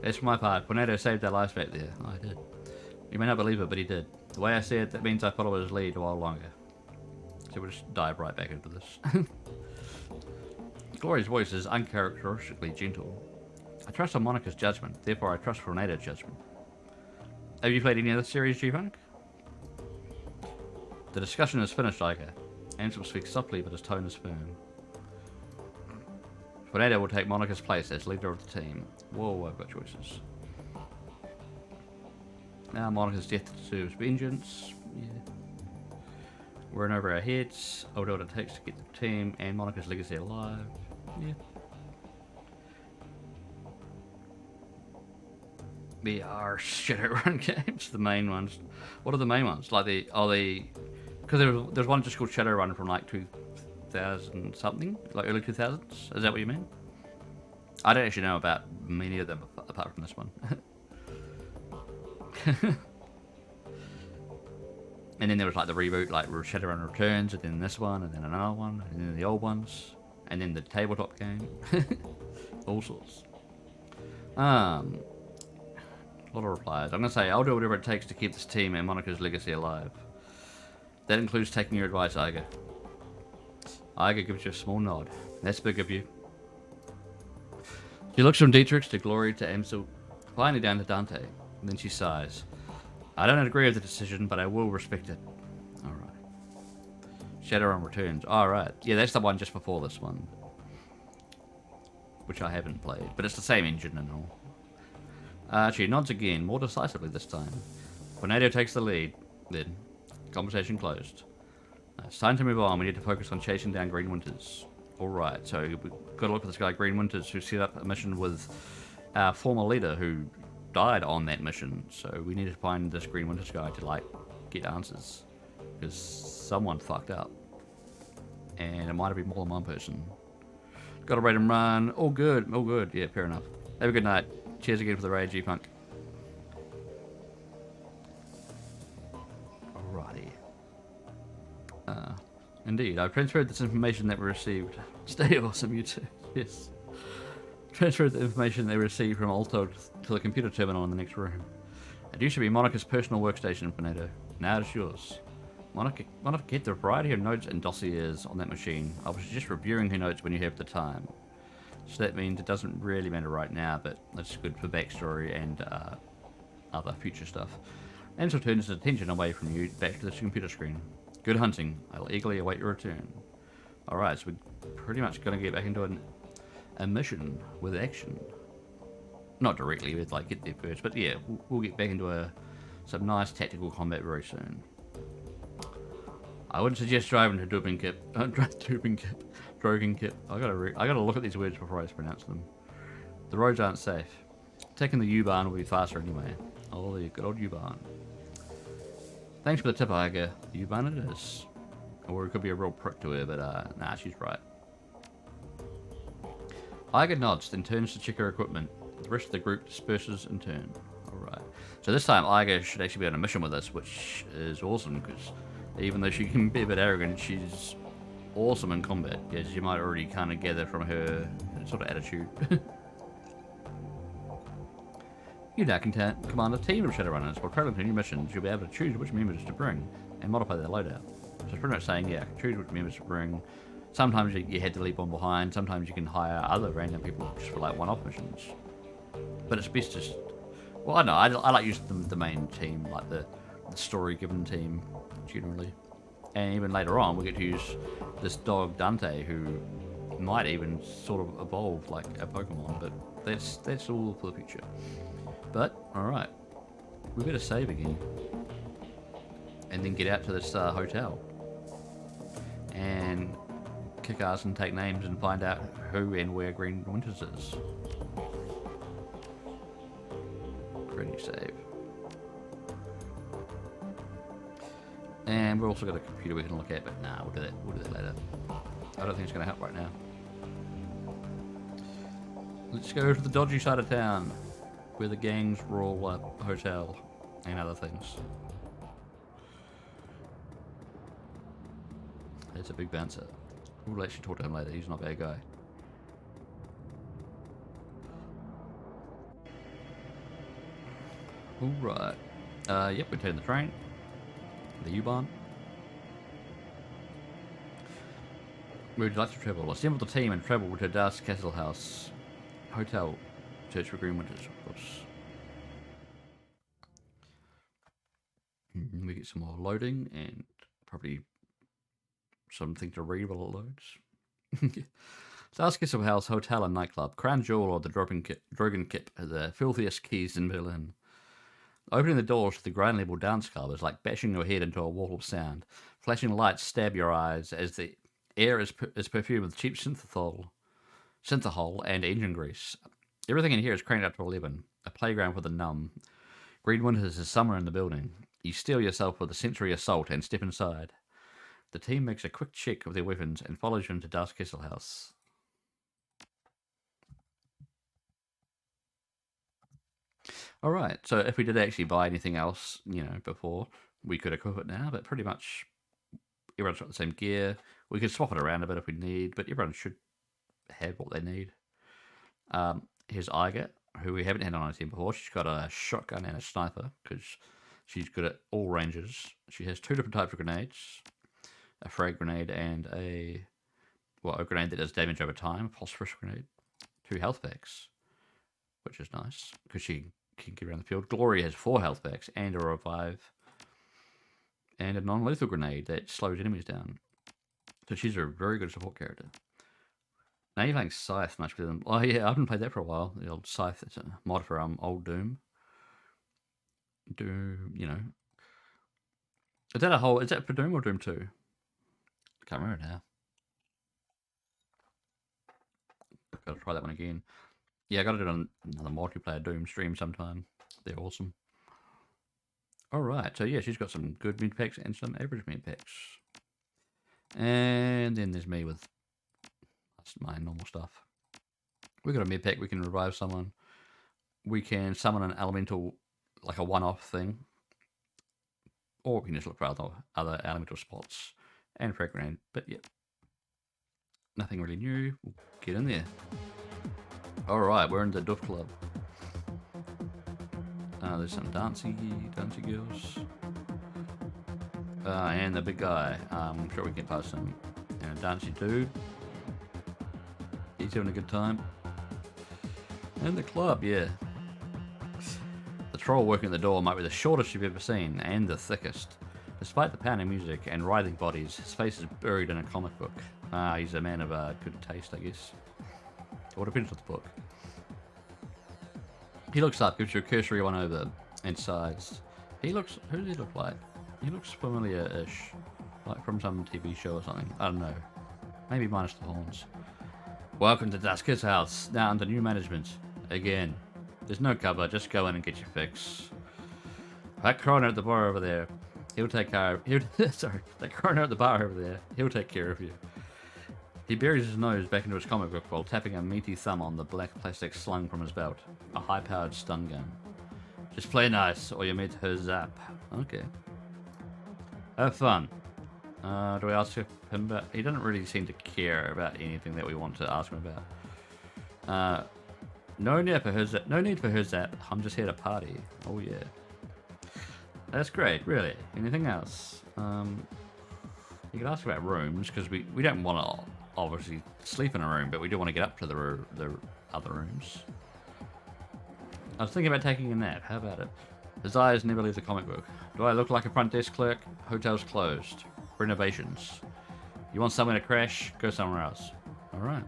S1: That's for my part. Tornado saved our lives back there. I did. You may not believe it, but he did. The way I see it, that means I followed his lead a while longer. So we'll just dive right back into this. Glory's voice is uncharacteristically gentle. I trust on Monica's judgment, therefore I trust Tornado's judgment. Have you played any of the series, G-Funk? The discussion is finished, Iker. Ansel speaks softly, but his tone is firm. Tornado will take Monica's place as leader of the team. Whoa, I've got choices. Now Monica's death deserves vengeance. Yeah. We're in over our heads. I'll do what it takes to get the team and Monica's legacy alive. Yeah. We are Shadowrun games, the main ones. What are the main ones? Like because there's one just called Shadowrun from like 2000 something, like early 2000s. Is that what you mean? I don't actually know about many of them apart from this one. And then there was like the reboot, like Shadowrun Returns, and then this one, and then another one, and then the old ones, and then the tabletop game. All sorts. A lot of replies. I'm going to say, I'll do whatever it takes to keep this team and Monica's legacy alive. That includes taking your advice, Iger. Iger gives you a small nod. That's big of you. She looks from Dietrich to Glory to Amsel, finally down to Dante. And then she sighs. I don't agree with the decision, but I will respect it. Alright. Shadowrun Returns. Alright. Yeah, that's the one just before this one. Which I haven't played. But it's the same engine and all. She nods again, more decisively this time. Tornado takes the lead. Then, conversation closed. It's time to move on. We need to focus on chasing down Green Winters. Alright, so we've got to look for this guy, Green Winters, who set up a mission with our former leader who died on that mission. So we need to find this Green Winters guy to, like, get answers. Because someone fucked up. And it might have been more than one person. Got to raid and run. All good, all good. Yeah, fair enough. Have a good night. Cheers again for the raid, G-Punk. Alrighty. Indeed, I've transferred this information that we received. Stay awesome, you two. Yes. Transferred the information they received from Alto to the computer terminal in the next room. It used to be Monica's personal workstation for NATO. Now it's yours. Monica kept the variety of notes and dossiers on that machine. I was just reviewing her notes when you have the time. So that means it doesn't really matter right now, but it's good for backstory and other future stuff. Ansel turns his attention away from you back to the computer screen. Good hunting. I'll eagerly await your return. Alright, so we're pretty much going to get back into a mission with action. Not directly, with like get there first, but yeah, we'll get back into some nice tactical combat very soon. I wouldn't suggest driving to Drogen Kip. I gotta look at these words before I pronounce them. The roads aren't safe. Taking the U-Bahn will be faster anyway. Oh, the good old U-Bahn. Thanks for the tip, Iger. The U-Bahn it is. Or it could be a real prick to her, but nah, she's right. Iger nods, then turns to check her equipment. The rest of the group disperses in turn. Alright. So this time Iger should actually be on a mission with us, which is awesome, because even though she can be a bit arrogant, she's awesome in combat, as you might already kind of gather from her sort of attitude. You now can command a team of Shadowrunners. While traveling to new missions, you'll be able to choose which members to bring and modify their loadout. So it's pretty much saying, yeah, I can choose which members to bring Sometimes you had to leave one behind. Sometimes you can hire other random people just for like one-off missions. But it's best just... Well, I know. I like using the main team, like the story-given team, generally. And even later on, we get to use this dog Dante, who might even sort of evolve like a Pokemon. But that's all for the future. But all right, we better save again, and then get out to this hotel and kick ass and take names and find out who and where Green Winters is. Ready, save. And we've also got a computer we can look at, but nah, we'll do that later. I don't think it's going to help right now. Let's go to the dodgy side of town, where the gangs rule a hotel and other things. It's a big bouncer. We'll actually talk to him later, he's not a bad guy. Alright. Yep, we're taking the train. The U-Bahn. Where would you like to travel? Assemble the team and travel to Das Castle House Hotel. Search for Green Winters, of course. We get some more loading and probably something to read while it loads. Das Castle House Hotel and Nightclub. Crown Jewel or the Drogen Kip, the filthiest keys in Berlin. Opening the doors to the ground level dance club is like bashing your head into a wall of sound. Flashing lights stab your eyes as the air is perfumed with cheap synthahol and engine grease. Everything in here is cranked up to 11. A playground for the numb. Green Winters is somewhere in the building. You steel yourself with a sensory assault and step inside. The team makes a quick check of their weapons and follows you into Das Castle House. Alright, so if we did actually buy anything else, before, we could equip it now, but pretty much everyone's got the same gear. We could swap it around a bit if we need, but everyone should have what they need. Here's Iga, who we haven't had on our team before. She's got a shotgun and a sniper, because she's good at all ranges. She has 2 different types of grenades. A frag grenade and a grenade that does damage over time, a phosphorus grenade. 2 health packs, which is nice, because she can get around the field. Glory has 4 health packs and a revive. And a non-lethal grenade that slows enemies down. So she's a very good support character. Now you're playing Scythe much better than... Oh yeah, I haven't played that for a while. The old Scythe, it's a mod for old Doom. Doom, Is that for Doom or Doom 2? I can't remember now. Gotta try that one again. Yeah, I gotta do it on another multiplayer Doom stream sometime. They're awesome. Alright, so yeah, she's got some good mid packs and some average mid packs. And then there's me with my normal stuff. We've got a mid pack, we can revive someone. We can summon an elemental, like a one-off thing. Or we can just look for other elemental spots. And frag grenade, but yeah. Nothing really new. We'll get in there. Alright, we're in the Duff Club. There's some dancey girls. And the big guy. I'm sure we can get past him. And a dancey dude. He's having a good time. And the club, yeah. The troll working at the door might be the shortest you've ever seen, and the thickest. Despite the pounding music and writhing bodies, his face is buried in a comic book. He's a man of good taste, I guess. Or depends on the book. He looks up, gives you a cursory one over, and sighs. Who does he look like? He looks familiar-ish. Like from some TV show or something. I don't know. Maybe minus the horns. Welcome to Dusk's house, now under new management. Again. There's no cover, just go in and get your fix. That coroner at the bar over there. He'll take care of that coroner at the bar over there. He'll take care of you. He buries his nose back into his comic book while tapping a meaty thumb on the black plastic slung from his belt. A high-powered stun gun. Just play nice, or you meet her zap. Okay. Have fun. Do we ask him about... He doesn't really seem to care about anything that we want to ask him about. No need for her zap. I'm just here to party. Oh yeah. That's great, really. Anything else? You could ask about rooms, because we don't want to obviously sleep in a room, but we do want to get up to the other rooms. I was thinking about taking a nap. How about it? Desires never leave the comic book. Do I look like a front desk clerk? Hotel's closed. Renovations. You want somewhere to crash? Go somewhere else. Alright.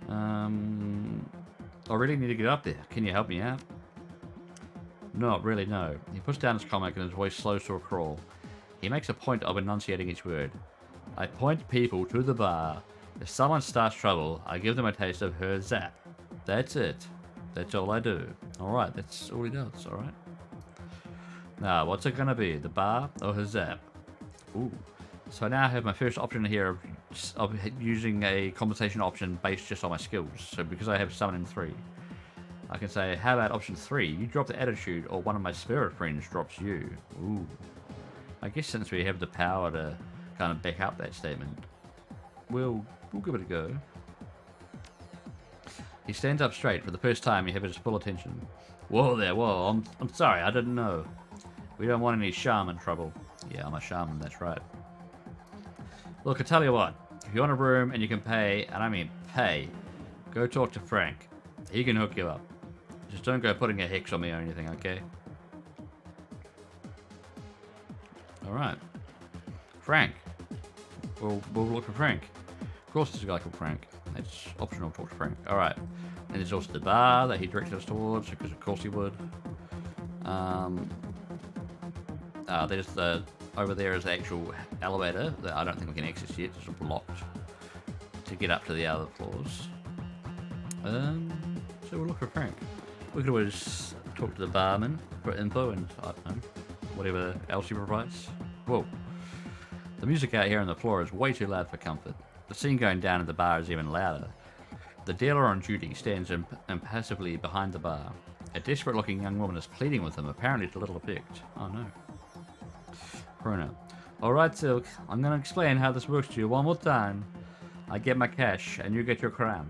S1: I really need to get up there. Can you help me out? Not really, no. He puts down his comic and his voice slows to a crawl. He makes a point of enunciating each word. I point people to the bar. If someone starts trouble, I give them a taste of her zap. That's it. That's all I do. Alright, that's all he does, alright? Now, what's it gonna be? The bar or her zap? Ooh. So now I have my first option here of using a conversation option based just on my skills. So because I have summon in 3, I can say, how about option 3? You drop the attitude or one of my spirit friends drops you. Ooh. I guess since we have the power to kind of back up that statement, we'll give it a go. He stands up straight. For the first time, you have his full attention. Whoa there, whoa. I'm sorry, I didn't know. We don't want any shaman trouble. Yeah, I'm a shaman, that's right. Look, I tell you what. If you want a room and you can pay, and I mean pay, go talk to Frank. He can hook you up. Just don't go putting a hex on me or anything, okay? Alright. Frank. We'll look for Frank. Of course there's a guy called Frank. It's optional to talk to Frank. Alright. And there's also the bar that he directed us towards, because of course he would. There's the... Over there is the actual elevator that I don't think we can access yet. It's blocked to get up to the other floors. So we'll look for Frank. We could always talk to the barman for info and, I don't know, whatever else he provides. Whoa. The music out here on the floor is way too loud for comfort. The scene going down in the bar is even louder. The dealer on duty stands impassively behind the bar. A desperate-looking young woman is pleading with him, apparently to little effect. Oh no. Corona. Alright, Silk. I'm gonna explain how this works to you one more time. I get my cash, and you get your cram.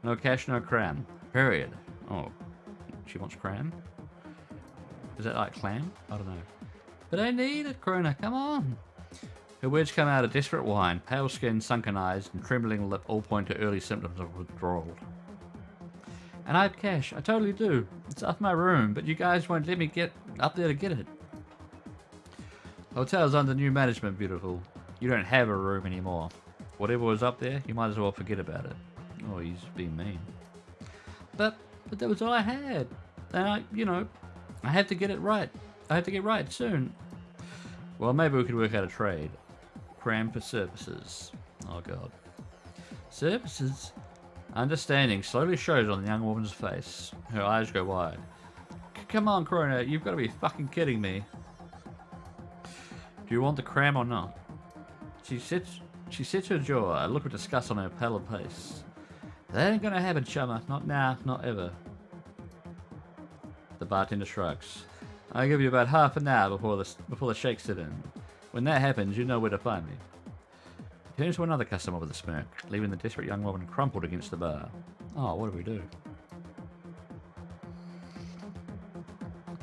S1: No cash, no cram. Period. Oh. She wants cram? Is that like clam? I don't know. But I need it, Corona. Come on. Her words come out a desperate whine. Pale skin, sunken eyes, and trembling lip all point to early symptoms of withdrawal. And I have cash. I totally do. It's up my room, but you guys won't let me get up there to get it. Hotel's under new management, beautiful. You don't have a room anymore. Whatever was up there, you might as well forget about it. Oh, he's being mean. But that was all I had. And I have to get it right. I have to get right soon. Well, maybe we could work out a trade. Cram for services. Oh, God. Services? Understanding slowly shows on the young woman's face. Her eyes go wide. Come on, Corona, you've got to be fucking kidding me. Do you want the cram or not? She sets her jaw, a look of disgust on her pallid face. That ain't gonna happen, chummer. Not now, not ever. The bartender shrugs. I'll give you about half an hour before the shakes sit in. When that happens, you know where to find me. He turns to another customer with a smirk, leaving the desperate young woman crumpled against the bar. Oh, what do we do?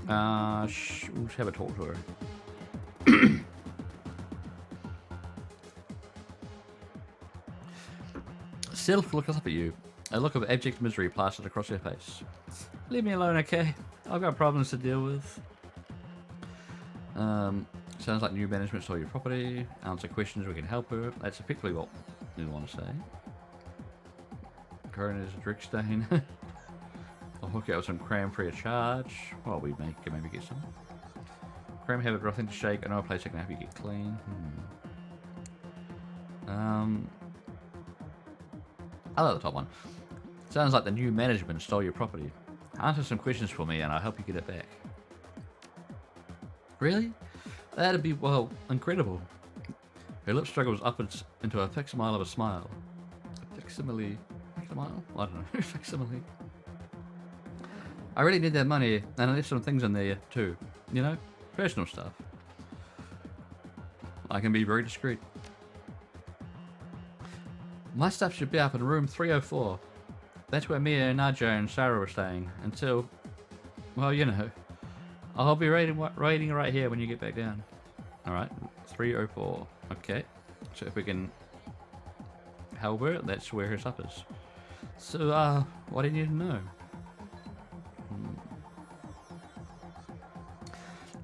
S1: We'll just have a talk to her. Sylph looks up at you, a look of abject misery plastered across her face. Leave me alone, okay? I've got problems to deal with. Sounds like new management stole your property. Answer questions, we can help her. That's effectively what we want to say. Coroner's drink stain. I'll hook you up with some cram free of charge. Well, we can maybe get some. Cram have a rough to shake. I know a place that can help you get clean. I like the top one. Sounds like the new management stole your property. Answer some questions for me and I'll help you get it back. Really? That'd be, well, incredible. Her lip struggles upwards into a facsimile of a smile. A facsimile? Facsimile? I don't know. Facsimile. I really need that money, and I left some things in there too. You know? Personal stuff. I can be very discreet. My stuff should be up in room 304. That's where Mia, Nadja, and Sarah were staying until, well, you know. I'll be waiting right here when you get back down. Alright, 304. Okay. So if we can Halbert, that's where his up is. So, what do you need to know?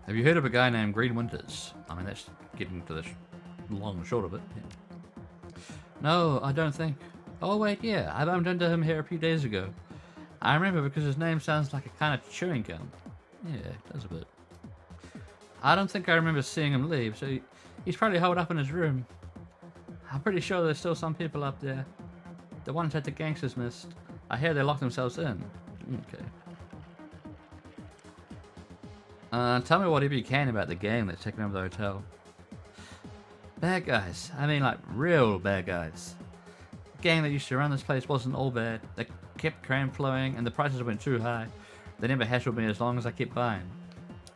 S1: Have you heard of a guy named Green Winters? I mean, that's getting to the long and short of it. Yeah. No, I don't think. Oh, wait, yeah, I bumped into him here a few days ago. I remember because his name sounds like a kind of chewing gum. Yeah, it does a bit. I don't think I remember seeing him leave, so he's probably holed up in his room. I'm pretty sure there's still some people up there. The ones that the gangsters missed. I hear they locked themselves in. Okay. Tell me whatever you can about the gang that's taking over the hotel. Bad guys. I mean, like, real bad guys. The gang that used to run this place wasn't all bad. They kept crime flowing, and the prices went too high. They never hassled me as long as I kept buying.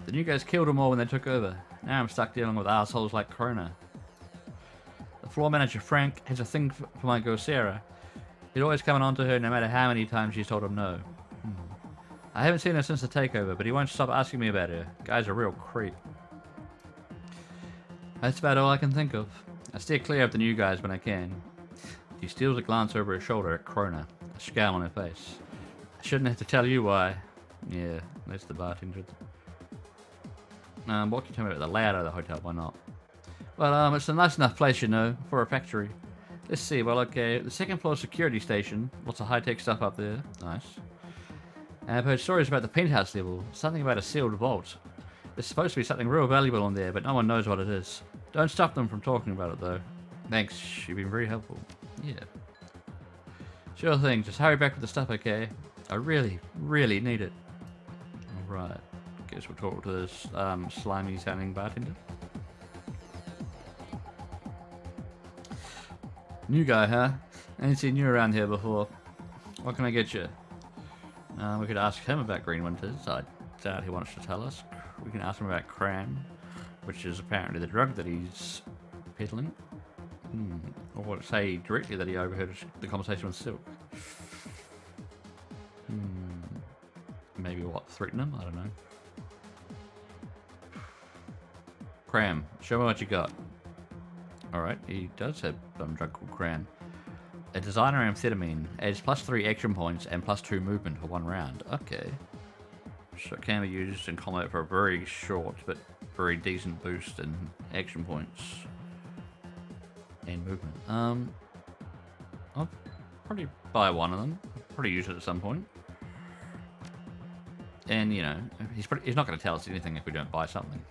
S1: The new guys killed them all when they took over. Now I'm stuck dealing with assholes like Krona. The floor manager, Frank, has a thing for my girl, Sarah. He's always coming on to her no matter how many times she's told him no. I haven't seen her since the takeover, but he won't stop asking me about her. Guy's a real creep. That's about all I can think of. I steer clear of the new guys when I can. She steals a glance over her shoulder at Krona, a scowl on her face. I shouldn't have to tell you why. Yeah, that's the bartender. What can you tell me about the layout of the hotel? Why not? Well, it's a nice enough place, you know, for a factory. Let's see, well, okay, the second floor security station. Lots of high-tech stuff up there. Nice. And I've heard stories about the penthouse level. Something about a sealed vault. There's supposed to be something real valuable in there, but no one knows what it is. Don't stop them from talking about it, though. Thanks, you've been very helpful. Yeah. Sure thing, just hurry back with the stuff, okay? I really, really need it. Alright. Guess we'll talk to this slimy-sounding bartender. New guy, huh? I ain't seen you around here before. What can I get you? We could ask him about Green Winters. I doubt he wants to tell us. We can ask him about Cram, which is apparently the drug that he's peddling. Or say directly that he overheard the conversation with Silk. Maybe what? Threaten him? I don't know. Cram, show me what you got. Alright, he does have some drug called Cram. A designer amphetamine adds +3 action points and +2 movement for 1 round. Okay. So it can be used in combat for a very short but very decent boost in action points and movement. I'll probably buy one of them. I'll probably use it at some point. And, you know, he's not going to tell us anything if we don't buy something.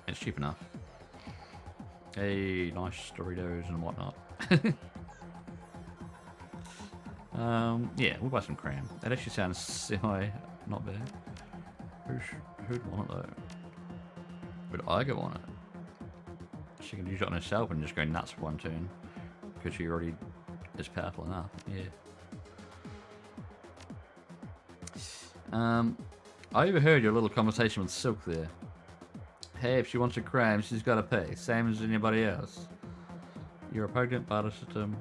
S1: It's cheap enough. Hey, nice Doritos and whatnot. Yeah, we'll buy some Cram. That actually sounds semi not bad. Who'd want it though? Would Iga want it? She can use it on herself and just go nuts for one turn. Because she already is powerful enough. Yeah. I overheard your little conversation with Silk there. Hey, if she wants a Cram, she's got to pay. Same as anybody else. You're a potent barter system.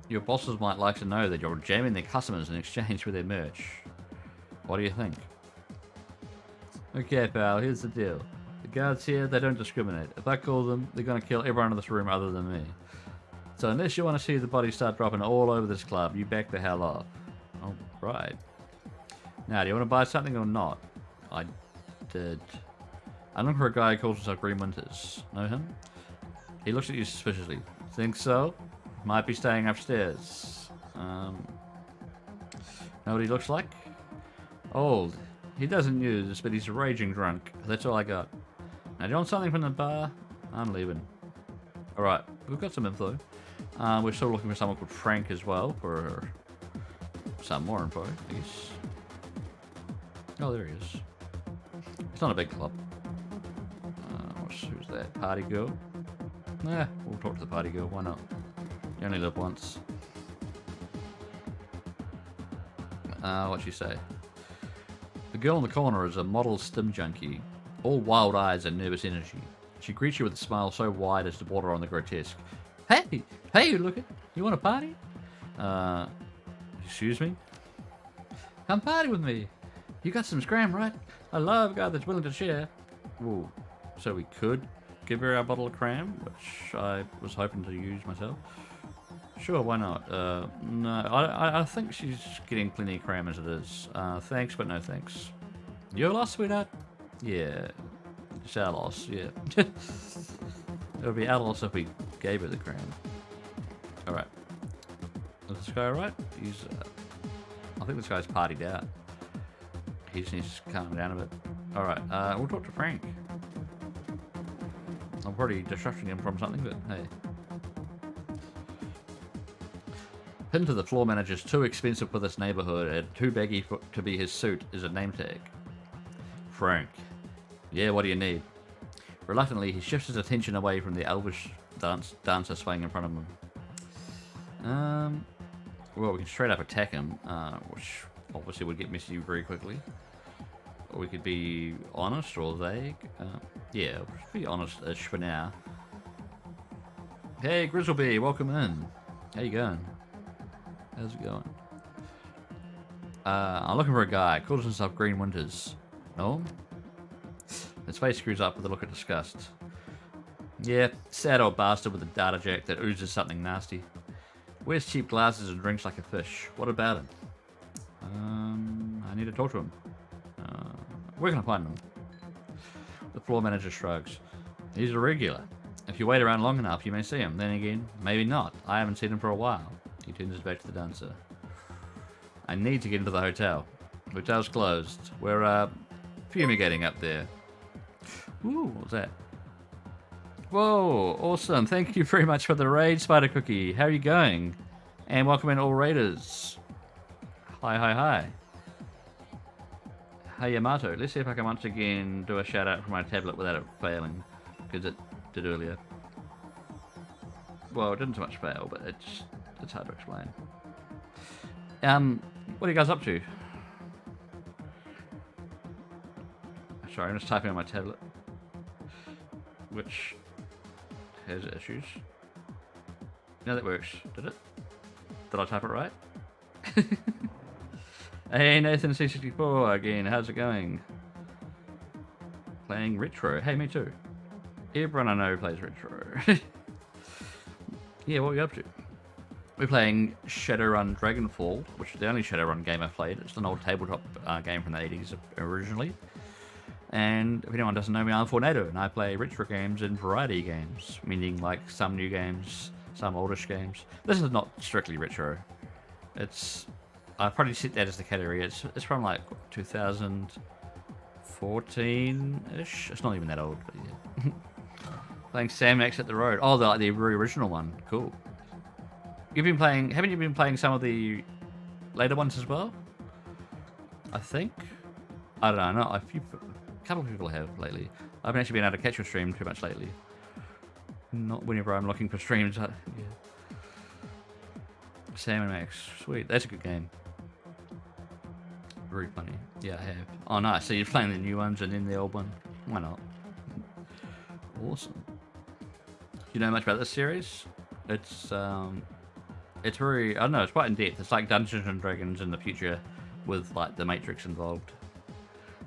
S1: Your bosses might like to know that you're jamming their customers in exchange for their merch. What do you think? Okay, pal, here's the deal. The guards here, they don't discriminate. If I call them, they're going to kill everyone in this room other than me. So unless you want to see the bodies start dropping all over this club, you back the hell off. Alright. Now, do you want to buy something or not? I did. I'm looking for a guy who calls himself Green Winters. Know him? He looks at you suspiciously. Think so? Might be staying upstairs. Know what he looks like? Old. He doesn't use, but he's a raging drunk. That's all I got. Now, do you want something from the bar? I'm leaving. Alright, we've got some info. We're still looking for someone called Frank as well for some more info, I guess. Oh, there he is. It's not a big club. Who's that? Party girl? Nah, we'll talk to the party girl. Why not? You only live once. What'd she say? The girl in the corner is a model stim junkie, all wild eyes and nervous energy. She greets you with a smile so wide as to border on the grotesque. Hey, look it. You want a party? Excuse me? Come party with me. You got some scram, right? I love a guy that's willing to share. Ooh, so we could give her our bottle of cram, which I was hoping to use myself. Sure, why not? No, I think she's getting plenty of cram as it is. Thanks, but no thanks. Your loss, sweetheart? Yeah. It's our loss, yeah. It would be our loss if we gave her the cram. Alright. Is this guy alright? He's, I think this guy's partied out. He just needs to calm down a bit. Alright, we'll talk to Frank. I'm probably distracting him from something, but hey. Pin to the floor manager's too expensive for this neighborhood and too baggy to be his suit is a name tag. Frank. Yeah, what do you need? Reluctantly, he shifts his attention away from the elvish dancer swaying in front of him. Well, we can straight up attack him, which obviously would get messy very quickly. Or we could be honest or vague. Yeah, let's be honest-ish for now. Hey, Grizzleby, welcome in. How you going? How's it going? I'm looking for a guy. Calls himself Green Winters. No? His face screws up with a look of disgust. Yeah, sad old bastard with a data jack that oozes something nasty. Wears cheap glasses and drinks like a fish. What about him? I need to talk to him. Where can I find him? The floor manager shrugs. He's a regular. If you wait around long enough, you may see him. Then again, maybe not. I haven't seen him for a while. He turns his back to the dancer. I need to get into the hotel. The hotel's closed. We're, fumigating up there. Ooh, what was that? Whoa, awesome. Thank you very much for the raid, Spider Cookie. How are you going? And welcome in all raiders. Hi, hi, hi. Hey, Yamato. Let's see if I can once again do a shout out from my tablet without it failing. Because it did earlier. Well, it didn't so much fail, but it's hard to explain. What are you guys up to? Sorry, I'm just typing on my tablet. Which has issues. No, that works. Did it? Did I type it right? Hey, Nathan C64 again. How's it going? Playing retro. Hey, me too. Everyone I know plays retro. Yeah, what are you up to? We're playing Shadowrun Dragonfall, which is the only Shadowrun game I've played. It's an old tabletop game from the 80s originally. And if anyone doesn't know me, I'm Fornado, and I play retro games and variety games, meaning like some new games, some oldish games. This is not strictly retro. I'd probably set that as the category. It's from like 2014-ish. It's not even that old, but yeah. Playing Sam Max at the Road. Oh, the very original one. Cool. Haven't you been playing some of the later ones as well? I think. I don't know. A couple of people have lately. I haven't actually been able to catch your stream too much lately. Not whenever I'm looking for streams. Yeah. Sam and Max. Sweet. That's a good game. Very funny. Yeah, I have. Oh, nice. So you're playing the new ones and then the old one. Why not? Awesome. Do you know much about this series? It's very, I don't know, it's quite in depth. It's like Dungeons and Dragons in the future with like the Matrix involved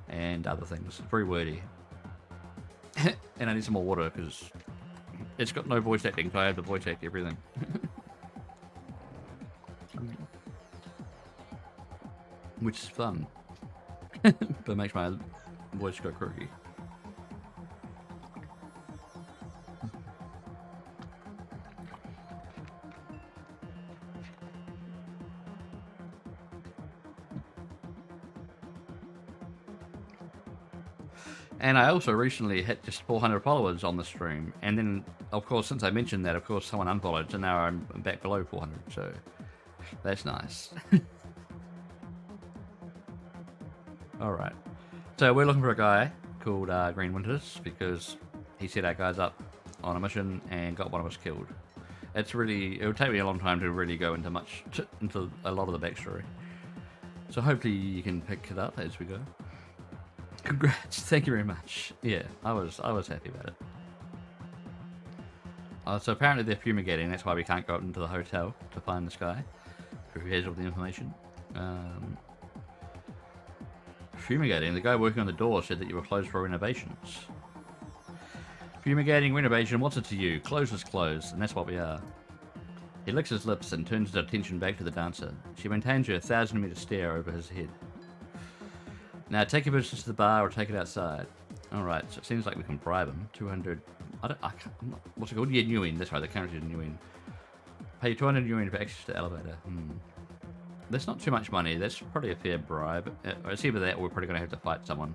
S1: and other things. It's very wordy. And I need some more water because it's got no voice acting, so I have to voice act everything. Which is fun. But makes my voice go croaky. And I also recently hit just 400 followers on the stream. And then, of course, since I mentioned that, of course, someone unfollowed. So now I'm back below 400. So that's nice. Alright. So we're looking for a guy called Green Winters because he set our guys up on a mission and got one of us killed. It would take me a long time to really go into a lot of the backstory. So hopefully you can pick it up as we go. Congrats, thank you very much. Yeah, I was happy about it. So apparently they're fumigating, that's why we can't go up into the hotel to find this guy who has all the information. Fumigating, the guy working on the door said that you were closed for renovations. Fumigating renovation, what's it to you? Close is close, and that's what we are. He licks his lips and turns his attention back to the dancer. She maintains her 1,000-meter stare over his head. Now, take your business to the bar or take it outside. Alright, so it seems like we can bribe him. 200... what's it called? Yeah, Nguyen. That's right, the currency is Nguyen. Pay 200 Nguyen for access to the elevator. That's not too much money. That's probably a fair bribe. It's either that or we're probably going to have to fight someone.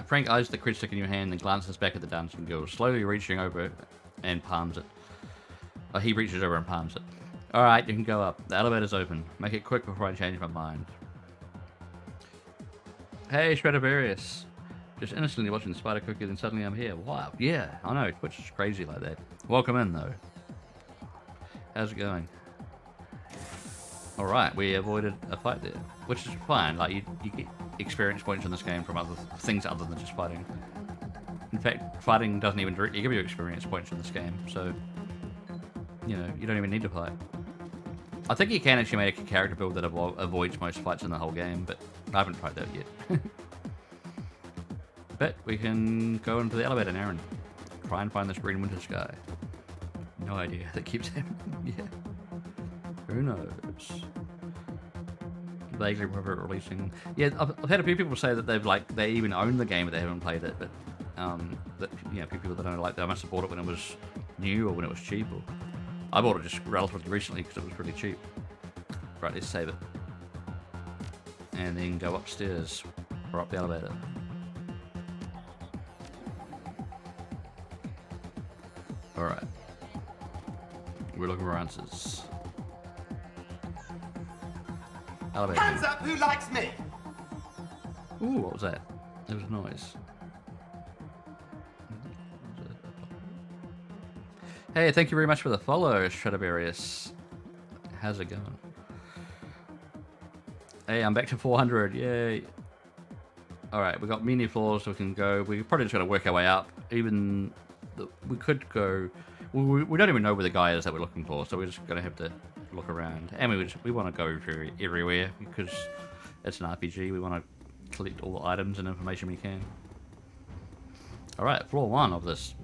S1: Frank eyes the cred stick in your hand and glances back at the dancing girl, slowly reaching over and palms it. He reaches over and palms it. Alright, you can go up. The elevator's open. Make it quick before I change my mind. Hey, Shadowrun. Just innocently watching the spider cookies and suddenly I'm here. Wow, yeah, I know, Twitch is crazy like that. Welcome in, though. How's it going? Alright, we avoided a fight there, which is fine. Like, you get experience points in this game from other things other than just fighting. In fact, fighting doesn't even directly give you experience points in this game, so, you know, you don't even need to fight. I think you can actually make a character build that avoids most fights in the whole game, but I haven't tried that yet. But we can go into the elevator now and try and find this green winter sky. No idea how that keeps happening. Yeah. Who knows? Vaguely remember it releasing. Yeah, I've had a few people say that they even own the game but they haven't played it. But that a few people that don't like, they must have bought it when it was new or when it was cheap. Or I bought it just relatively recently because it was really cheap. Right, let's save it, and then go upstairs or up the elevator. All right, we're looking for answers. Elevator.
S3: Hands up, who likes me?
S1: Ooh, what was that? There was a noise. Hey, thank you very much for the follow, Shadowrun. How's it going? Hey, I'm back to 400. Yay. Alright, we got many floors we can go. We're probably just going to work our way up. We could go... We don't even know where the guy is that we're looking for, so we're just going to have to look around. And we want to go everywhere because it's an RPG. We want to collect all the items and information we can. Alright, floor 1 of this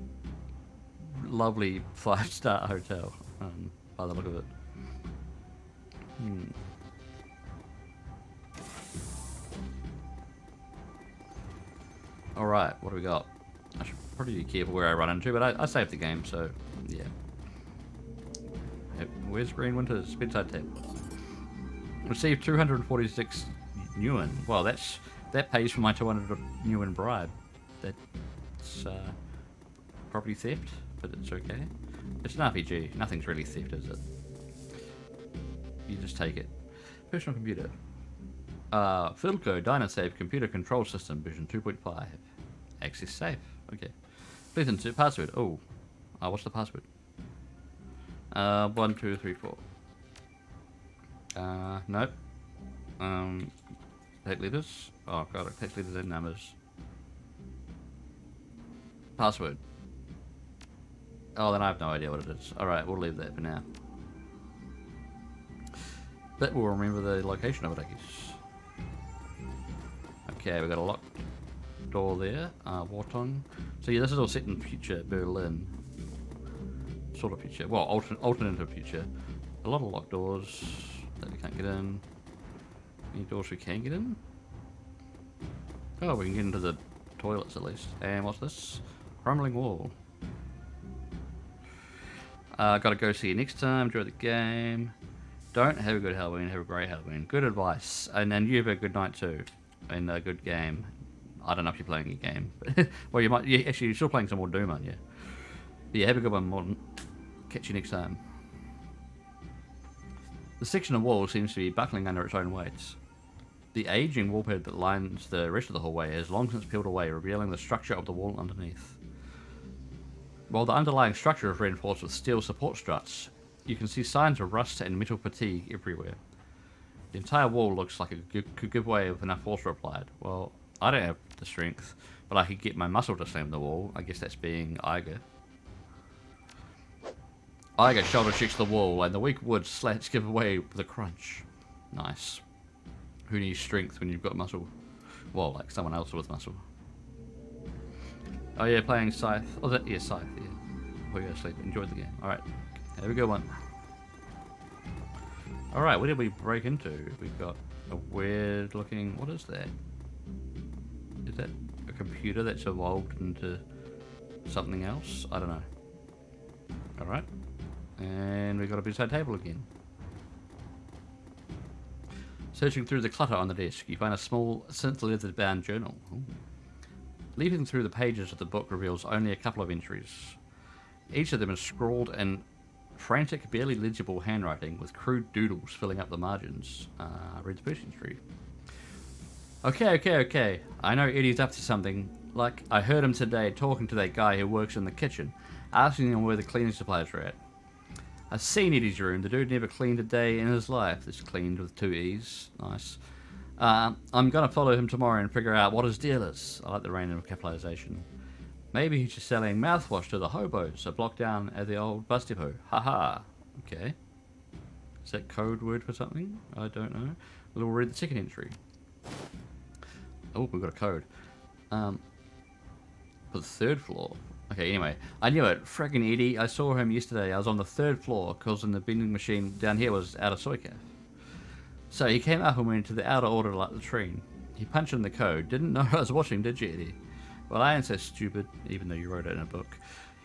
S1: lovely 5-star hotel, by the look of it. Alright, what do we got? I should probably be careful where I run into, but I saved the game, so yeah. Where's Green Winter's bedside table? Received 246 Nguyen. Well, that pays for my 200 Nguyen bribe. That's property theft, but it's okay. It's an RPG. Nothing's really theft, is it? You just take it. Personal computer. Philco Dynasave Computer Control System version 2.5. Access safe. Okay. Please insert password. Oh. What's the password? 1, 2, 3, 4. Nope. Take letters. Oh god, it takes letters and numbers. Password. Oh, then I have no idea what it is. Alright, we'll leave that for now. But we'll remember the location of it, I guess. Okay, we've got a locked door there. Wartong. So yeah, this is all set in future Berlin. Sort of future. Well, alternative future. A lot of locked doors that we can't get in. Any doors we can get in? Oh, we can get into the toilets at least. And what's this? Crumbling wall. Gotta go see you next time. Enjoy the game. Don't have a good Halloween, have a great Halloween. Good advice. And then you have a good night too. And a good game. I don't know if you're playing a game. But well, you might. Yeah, actually, you're still playing some more Doom, aren't you? But yeah, have a good one, Morton. Catch you next time. The section of wall seems to be buckling under its own weights. The aging wallpaper that lines the rest of the hallway has long since peeled away, revealing the structure of the wall underneath. While the underlying structure is reinforced with steel support struts, you can see signs of rust and metal fatigue everywhere. The entire wall looks like it could give way if enough force were applied. Well, I don't have the strength, but I could get my muscle to slam the wall. I guess that's being Iger. Iger shoulder checks the wall, and the weak wood slats give way with a crunch. Nice. Who needs strength when you've got muscle? Well, like someone else with muscle. Oh yeah, playing Scythe. Oh, that, yeah, Scythe, yeah. Before you go to sleep. Enjoyed the game. Alright, have a good one. Alright, where did we break into? We've got a weird looking... What is that? Is that a computer that's evolved into something else? I don't know. Alright. And we've got a bedside table again. Searching through the clutter on the desk, you find a small synth leather bound journal. Ooh. Leafing through the pages of the book reveals only a couple of entries. Each of them is scrawled in frantic, barely legible handwriting with crude doodles filling up the margins. Read the first entry. Okay. I know Eddie's up to something. Like, I heard him today talking to that guy who works in the kitchen, asking him where the cleaning supplies are at. I've seen Eddie's room. The dude never cleaned a day in his life. This cleaned with 2 E's. Nice. I'm going to follow him tomorrow and figure out what his deal is. I like the random capitalization. Maybe he's just selling mouthwash to the hobos, a block down at the old bus depot. Haha. Okay. Is that code word for something? I don't know. We'll read the second entry. Oh, we've got a code. For the 3rd floor. Okay, anyway. I knew it. Frickin' Eddie. I saw him yesterday. I was on the 3rd floor, because the vending machine down here was out of soy calf. So he came up and went to the outer order latrine. He punched in the code. Didn't know I was watching, did you, Eddie? Well, I ain't so stupid, even though you wrote it in a book.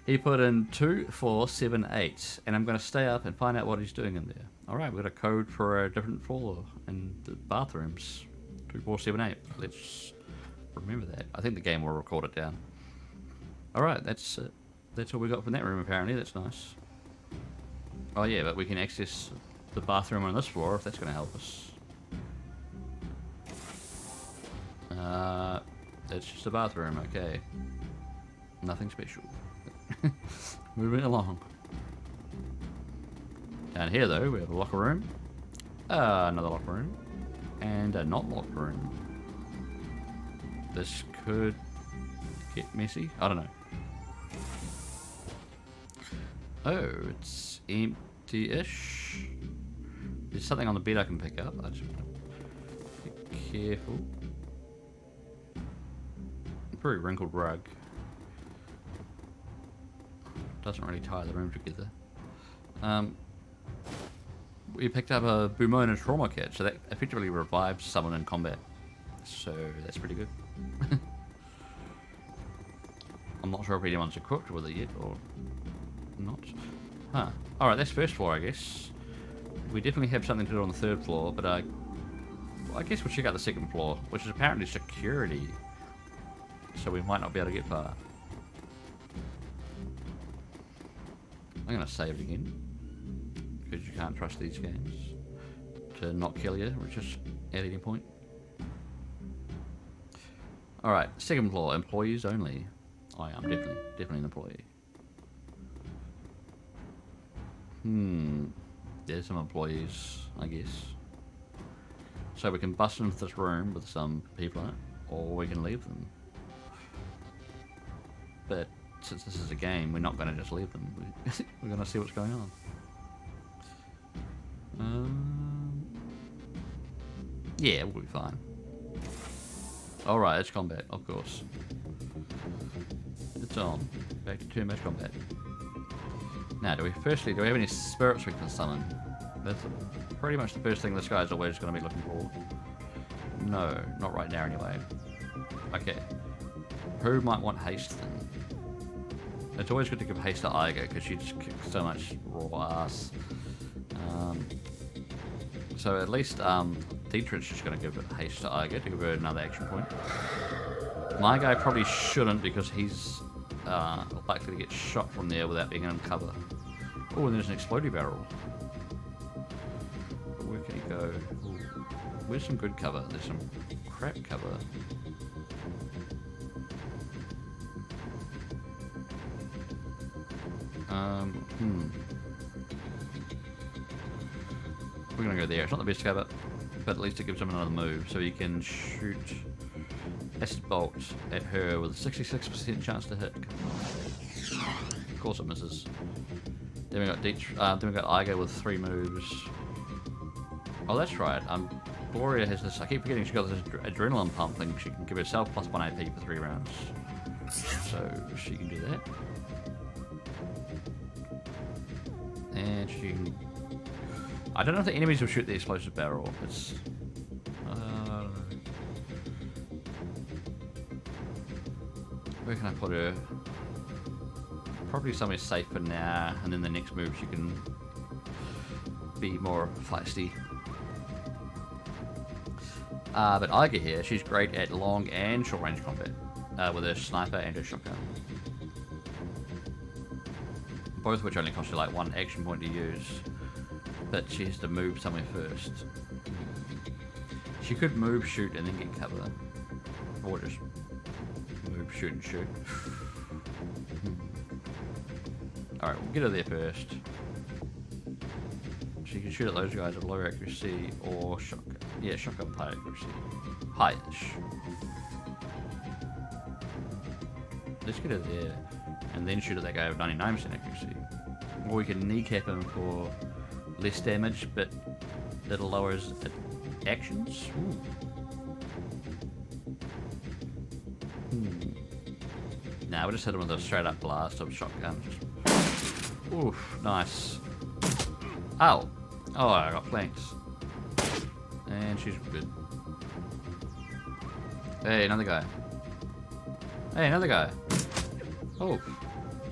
S1: He put in 2478, and I'm going to stay up and find out what he's doing in there. Alright, we've got a code for a different floor in the bathrooms. 2478. Let's remember that. I think the game will record it down. Alright, that's all we got from that room, apparently. That's nice. Oh yeah, but we can access the bathroom on this floor if that's going to help us. That's just a bathroom, okay. Nothing special. Moving along. Down here, though, we have a locker room. Another locker room. And a not locker room. This could get messy. I don't know. Oh, it's empty-ish. There's something on the bed I can pick up. I just want to be careful. Very wrinkled rug. Doesn't really tie the room together. We picked up a Bumona trauma kit, so that effectively revives someone in combat. So that's pretty good. I'm not sure if anyone's equipped with it yet or not. Huh. Alright, that's 1st floor, I guess. We definitely have something to do on the 3rd floor, but I guess we'll check out the 2nd floor, which is apparently security. So we might not be able to get far. I'm going to save it again. Because you can't trust these games to not kill you, which is at any point. Alright, 2nd floor, employees only. I am definitely an employee. There's some employees, I guess. So we can bust into this room with some people in it, or we can leave them. But since this is a game, we're not going to just leave them. We're going to see what's going on. Yeah, we'll be fine. Alright, it's combat, of course. It's on. Back to turn-based combat. Now, do we have any spirits we can summon? That's pretty much the first thing this guy's always going to be looking for. No, not right now anyway. Okay. Who might want haste then? It's always good to give haste to Iga because she just kicks so much raw ass. So at least Dietrich's just going to give haste to Iga to give her another action point. My guy probably shouldn't because he's likely to get shot from there without being in cover. Oh, and there's an exploding barrel. Where can he go? Ooh. Where's some good cover? There's some crap cover. We're gonna go there. It's not the best cover, but at least it gives him another move, so he can shoot acid bolt at her with a 66% chance to hit. Of course it misses. Then we got Iga with 3 moves. Oh, that's right. Gloria has this. I keep forgetting she got this adrenaline pump thing. She can give herself +1 AP for 3 rounds. So she can do that. And she can... I don't know if the enemies will shoot the explosive barrel. It's... I don't know. Where can I put her? Probably somewhere safe for now, and then the next move she can be more feisty. But Iga here, she's great at long and short range combat with her sniper and her shotgun. Both of which only cost you like 1 action point to use, but she has to move somewhere first. She could move, shoot, and then get cover, or just move, shoot, and shoot. Alright, we'll get her there first. She can shoot at those guys at low accuracy or shotgun. Yeah, shotgun high accuracy. High-ish. Let's get her there. And then shoot at that guy with 99% accuracy. Or we can kneecap him for less damage, but that'll lower his actions. Nah, we'll just hit him with a straight up blast of shotgun. Oof, nice. Ow! Oh, I got flanked. And she's good. Hey, another guy. Hey, another guy. Oh.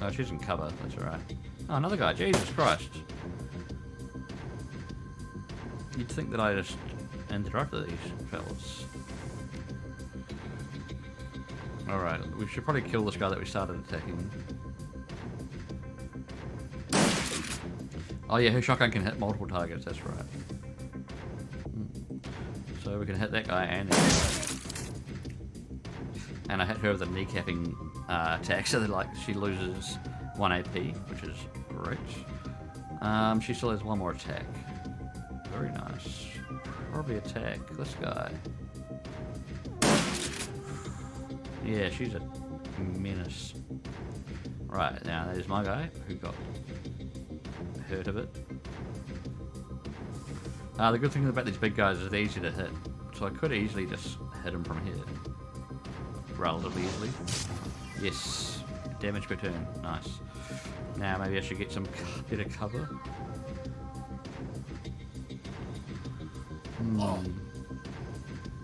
S1: Oh, she's in cover. That's alright. Oh, another guy. Jesus Christ. You'd think that I just interrupted these fellas. Alright, we should probably kill this guy that we started attacking. Oh yeah, her shotgun can hit multiple targets, that's right. So we can hit that guy and that guy. And I hit her with a kneecapping attack, so that like she loses 1 AP, which is great. She still has 1 more attack. Very nice. Probably attack this guy. Yeah, she's a menace. Right, now there's my guy who got hurt a bit. The good thing about these big guys is they're easy to hit. So I could easily just hit him from here. Relatively easily. Yes. Damage per turn. Nice. Now maybe I should get some better cover.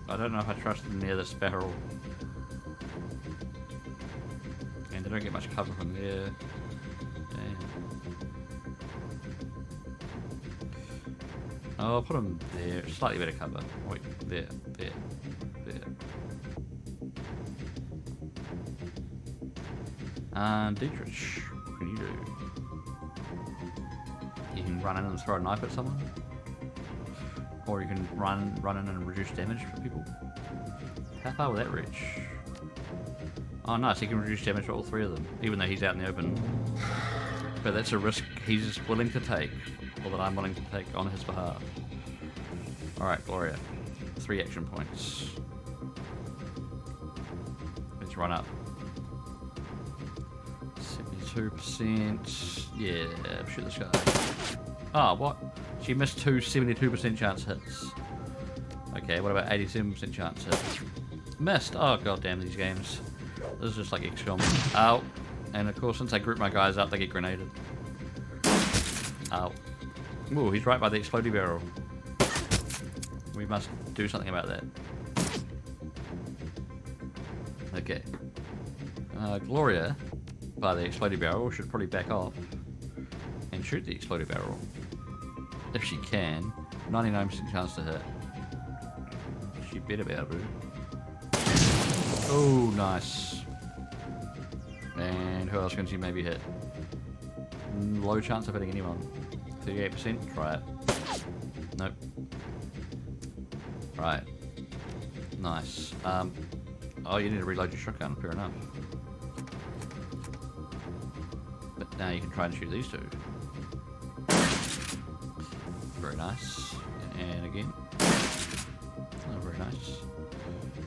S1: I don't know if I trust them near this barrel. And they don't get much cover from there. Damn. Oh, I'll put them there. Slightly better cover. Wait, there. Dietrich, what can you do? You can run in and throw a knife at someone. Or you can run in and reduce damage for people. How far will that reach? Oh nice, he can reduce damage for all 3 of them, even though he's out in the open. But that's a risk he's willing to take, or that I'm willing to take on his behalf. Alright, Gloria. 3 action points. Let's run up. 72%. Yeah, shoot this guy. Oh, what? She missed 2 72% chance hits. Okay, what about 87% chance hits? Missed! Oh goddamn these games. This is just like XCOM. Ow. And of course, since I group my guys up, they get grenaded. Ow. Ooh, he's right by the exploding barrel. We must do something about that. Okay. Gloria, by the exploding barrel, should probably back off and shoot the exploding barrel. If she can. 99% chance to hit. She better be able to. Oh, nice. And who else can she maybe hit? Low chance of hitting anyone. 38%, try it. Nope. Right. Nice. Oh, you need to reload your shotgun, fair enough. But now you can try and shoot these 2. Very nice. And again. Oh, very nice.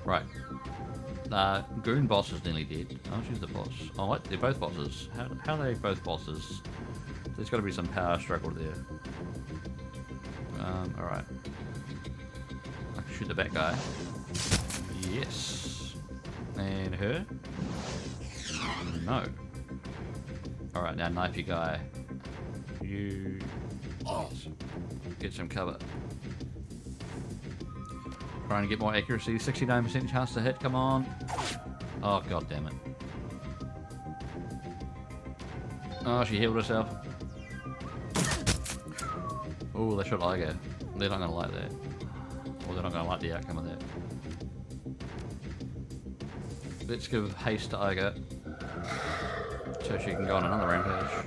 S1: Right. Goon boss is nearly dead. Oh, she's the boss. Oh, what? They're both bosses. How are they both bosses? There's got to be some power struggle there. Alright. I can shoot the back guy. Yes. And her. No. Alright, now knifey guy. You get some cover. Trying to get more accuracy. 69% chance to hit, come on. Oh, god damn it. Oh, she healed herself. Oh, they shot Iger. They're not gonna like that. Or they're not gonna like the outcome of that. Let's give haste to Iger. So she can go on another rampage.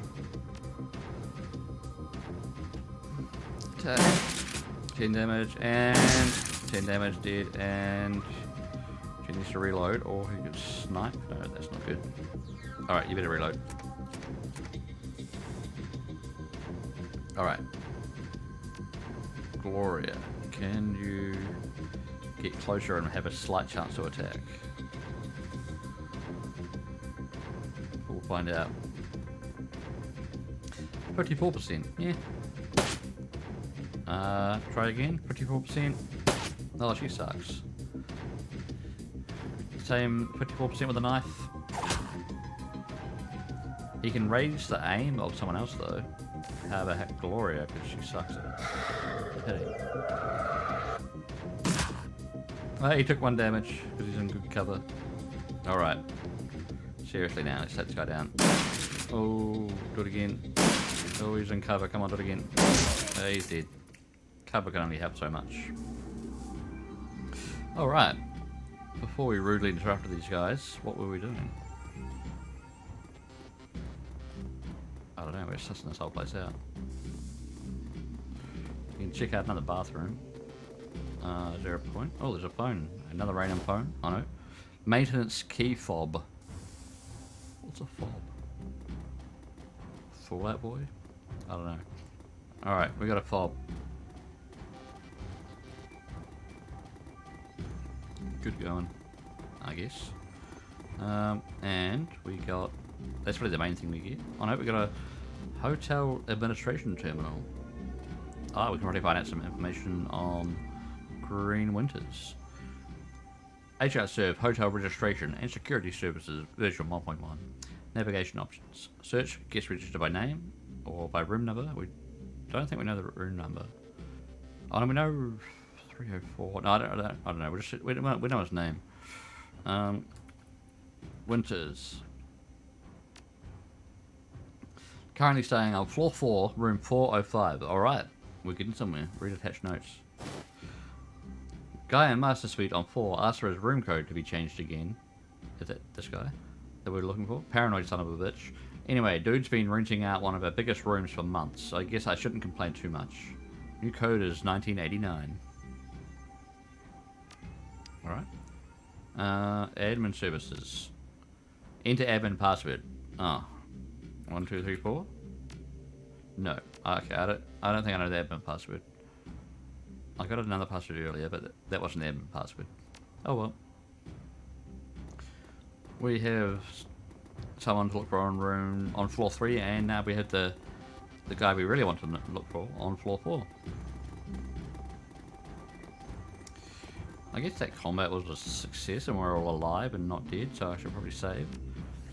S1: Attack. 10 damage and 10 damage dead, and she needs to reload or he gets sniped. No, that's not good. Alright, you better reload. Alright. Gloria, can you get closer and have a slight chance to attack? We'll find out. 54%, yeah. Try again, 54%. Oh, she sucks. Same 54% with a knife. He can raise the aim of someone else though. How the heck Gloria, because she sucks at hitting. Oh, he took 1 damage because he's in good cover. Alright. Seriously now, let's take this guy down. Oh, do it again. Oh, he's in cover, come on, do it again. Oh, he's dead. Cover can only have so much. Alright. Before we rudely interrupted these guys, what were we doing? I don't know, we're sussing this whole place out. You can check out another bathroom. Is there a point? Oh, there's a phone. Another random phone. I know. Maintenance key fob. What's a fob? Fallout Boy? I don't know. Alright, we got a fob. Good going, I guess. And we got... That's really the main thing we get. Oh no, we got a hotel administration terminal. Ah, we can already find out some information on Green Winters. HR Serve, Hotel Registration and Security Services, version 1.1. Navigation options. Search, guest register by name or by room number. We don't think we know the room number. Oh, no, we know 304. No, I don't know. We know his name. Winters. Currently staying on floor 4, room 405. Alright, we're getting somewhere. Read attached notes. Guy in Master Suite on 4 asked for his room code to be changed again. Is that this guy that we're looking for? Paranoid son of a bitch. Anyway, dude's been renting out one of our biggest rooms for months, so I guess I shouldn't complain too much. New code is 1989. Alright. Admin services. Enter admin password. Oh. 1, 2, 3, 4? No. Okay, I don't think I know the admin password. I got another password earlier, but that wasn't the admin password. Oh well. We have someone to look for on room on floor 3, and now we have the guy we really want to look for on floor 4. I guess that combat was a success and we're all alive and not dead, so I should probably save.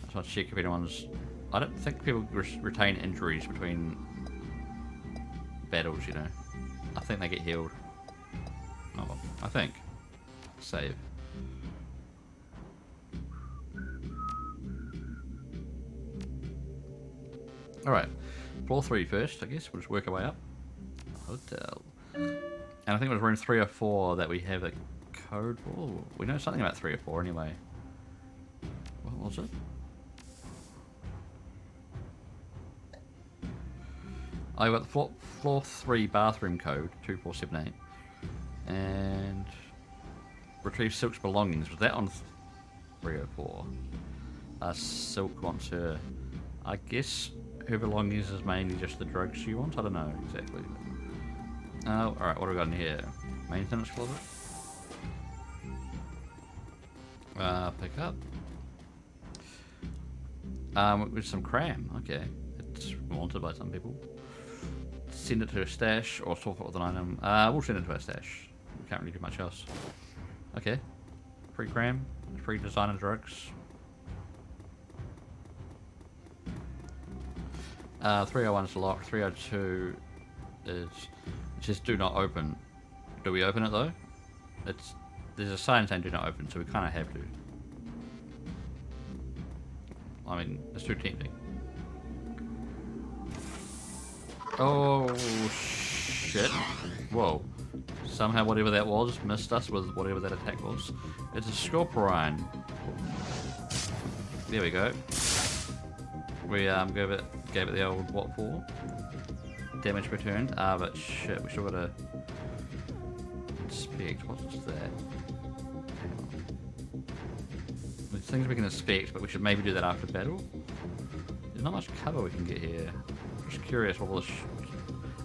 S1: I just want to check if anyone's... I don't think people retain injuries between battles, you know. I think they get healed. Oh well, I think. Save. Alright, floor 3 first, I guess. We'll just work our way up. Hotel. And I think it was room 3 or 4 that we have a code for. We know something about 3 or 4 anyway. What was it? I got the floor 3 bathroom code, 2478. And retrieve Silk's belongings. Was that on 3 or 4? Silk wants her... I guess her belongings is mainly just the drugs she wants. I don't know exactly. Alright, what do we got in here? Maintenance closet. Pick up. With some cram. Okay. It's wanted by some people. Send it to a stash or swap it with an item. We'll send it to a stash. We can't really do much else. Okay. Free cram. Free designer drugs. 301 is locked. 302 is... It says do not open. Do we open it though? There's a sign saying do not open, so we kind of have to. I mean, it's too tempting. Oh, shit. Whoa. Somehow whatever that was missed us with whatever that attack was. It's a Scorpion. There we go. We gave it the old what for? Damage returned. But shit, we still gotta inspect. What's that? Hang on. There's things we can inspect, but we should maybe do that after battle. There's not much cover we can get here. Just curious what will this...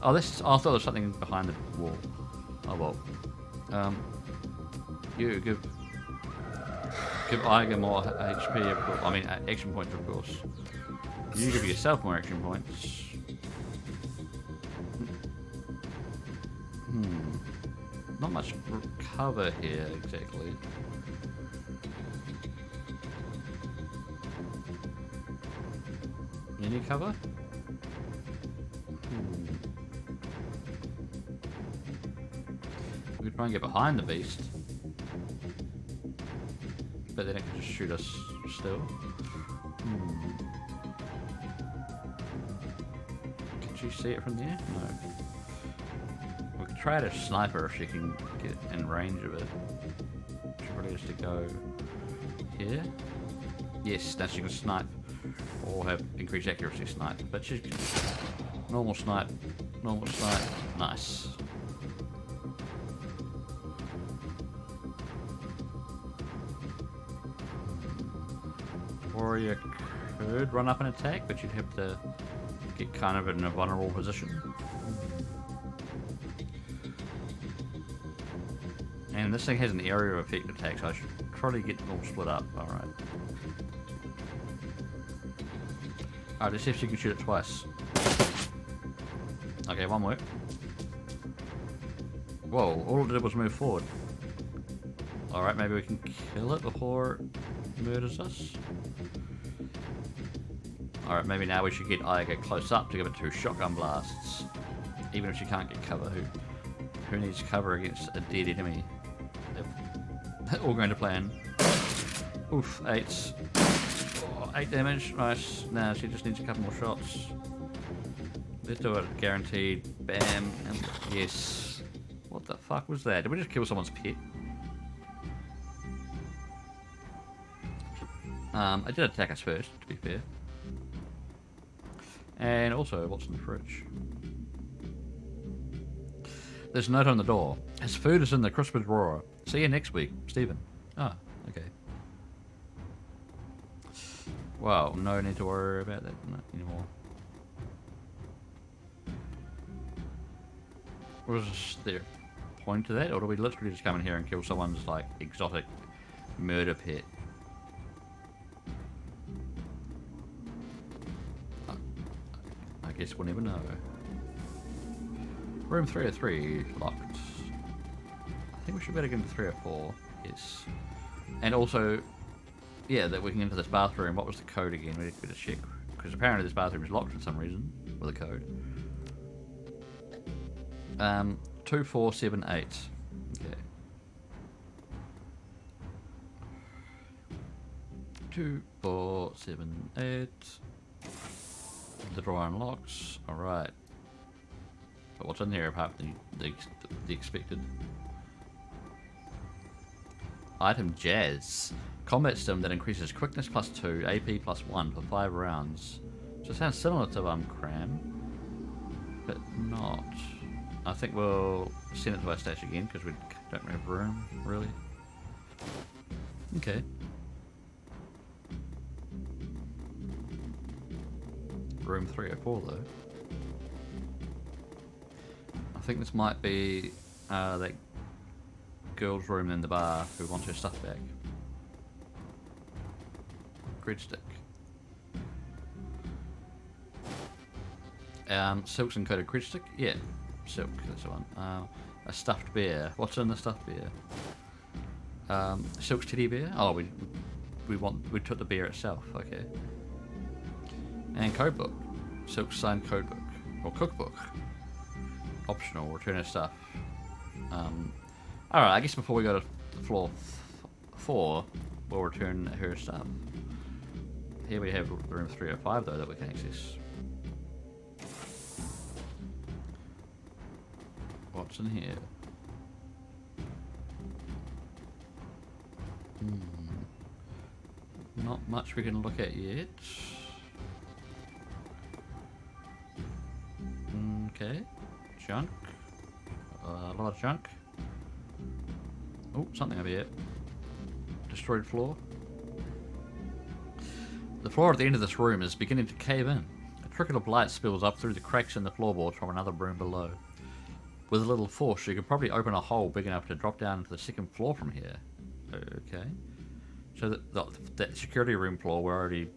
S1: Oh, this... Oh, I thought there was something behind the wall. Oh well. You give Iger more HP, of course. I mean, action points, of course. You give yourself more action points. Not much cover here, exactly. Any cover? We could try and get behind the beast. But then it could just shoot us still. Can she see it from there? No. We could try to snipe her if she can get in range of it. She probably has to go here. Yes, now she can snipe. Or have increased accuracy snipe. But she's normal snipe. Normal snipe. Nice. Warrior could run up and attack, but you'd have to get kind of in a vulnerable position. And this thing has an area effect attack, so I should probably get them all split up. Alright. Alright, let's see if she can shoot it twice. Okay, one work. Whoa, all it did was move forward. Alright, maybe we can kill it before it murders us. Alright, maybe now we should get Iger close up to give it 2 shotgun blasts. Even if she can't get cover. Who needs cover against a dead enemy? All going to plan. Oof, 8. Oh, 8 damage, nice. Now she just needs a couple more shots. Let's do it, guaranteed. Bam, and yes. What the fuck was that? Did we just kill someone's pet? It did attack us first, to be fair. And also, what's in the fridge? There's a note on the door. His food is in the crisper drawer. See you next week, Stephen. Ah, okay. Well, no need to worry about that anymore. Was there a point to that, or do we literally just come in here and kill someone's like exotic murder pet? I guess we'll never know. Room 303 locked. I think we should better get into 304. Yes. And also, yeah, that we can get into this bathroom. What was the code again? We need to check. Because apparently this bathroom is locked for some reason with a code. 2478. Okay. 2478. The drawer unlocks. Alright. But what's in here apart from the expected? Item Jazz. Combat stim that increases quickness +2, AP +1 for 5 rounds. So it sounds similar to Cram, but not. I think we'll send it to our station again because we don't have room, really. Okay. Room 304 though. I think this might be that girl's room in the bar who wants her stuff back. Grid stick. Silk's encoded grid stick? Yeah, Silk, that's the one. A stuffed bear. What's in the stuffed bear? Silk's teddy bear? Oh, we took the bear itself, okay. And code book. Silk signed codebook. Or cookbook. Optional, return her stuff. Alright, I guess before we go to floor 4, we'll return her stuff. Here we have room 305 though that we can access. What's in here? Not much we can look at yet. Okay. Junk. A lot of junk. Oh, something over here. Destroyed floor. The floor at the end of this room is beginning to cave in. A trickle of light spills up through the cracks in the floorboards from another room below. With a little force, you could probably open a hole big enough to drop down to the second floor from here. Okay. So that security room floor, we already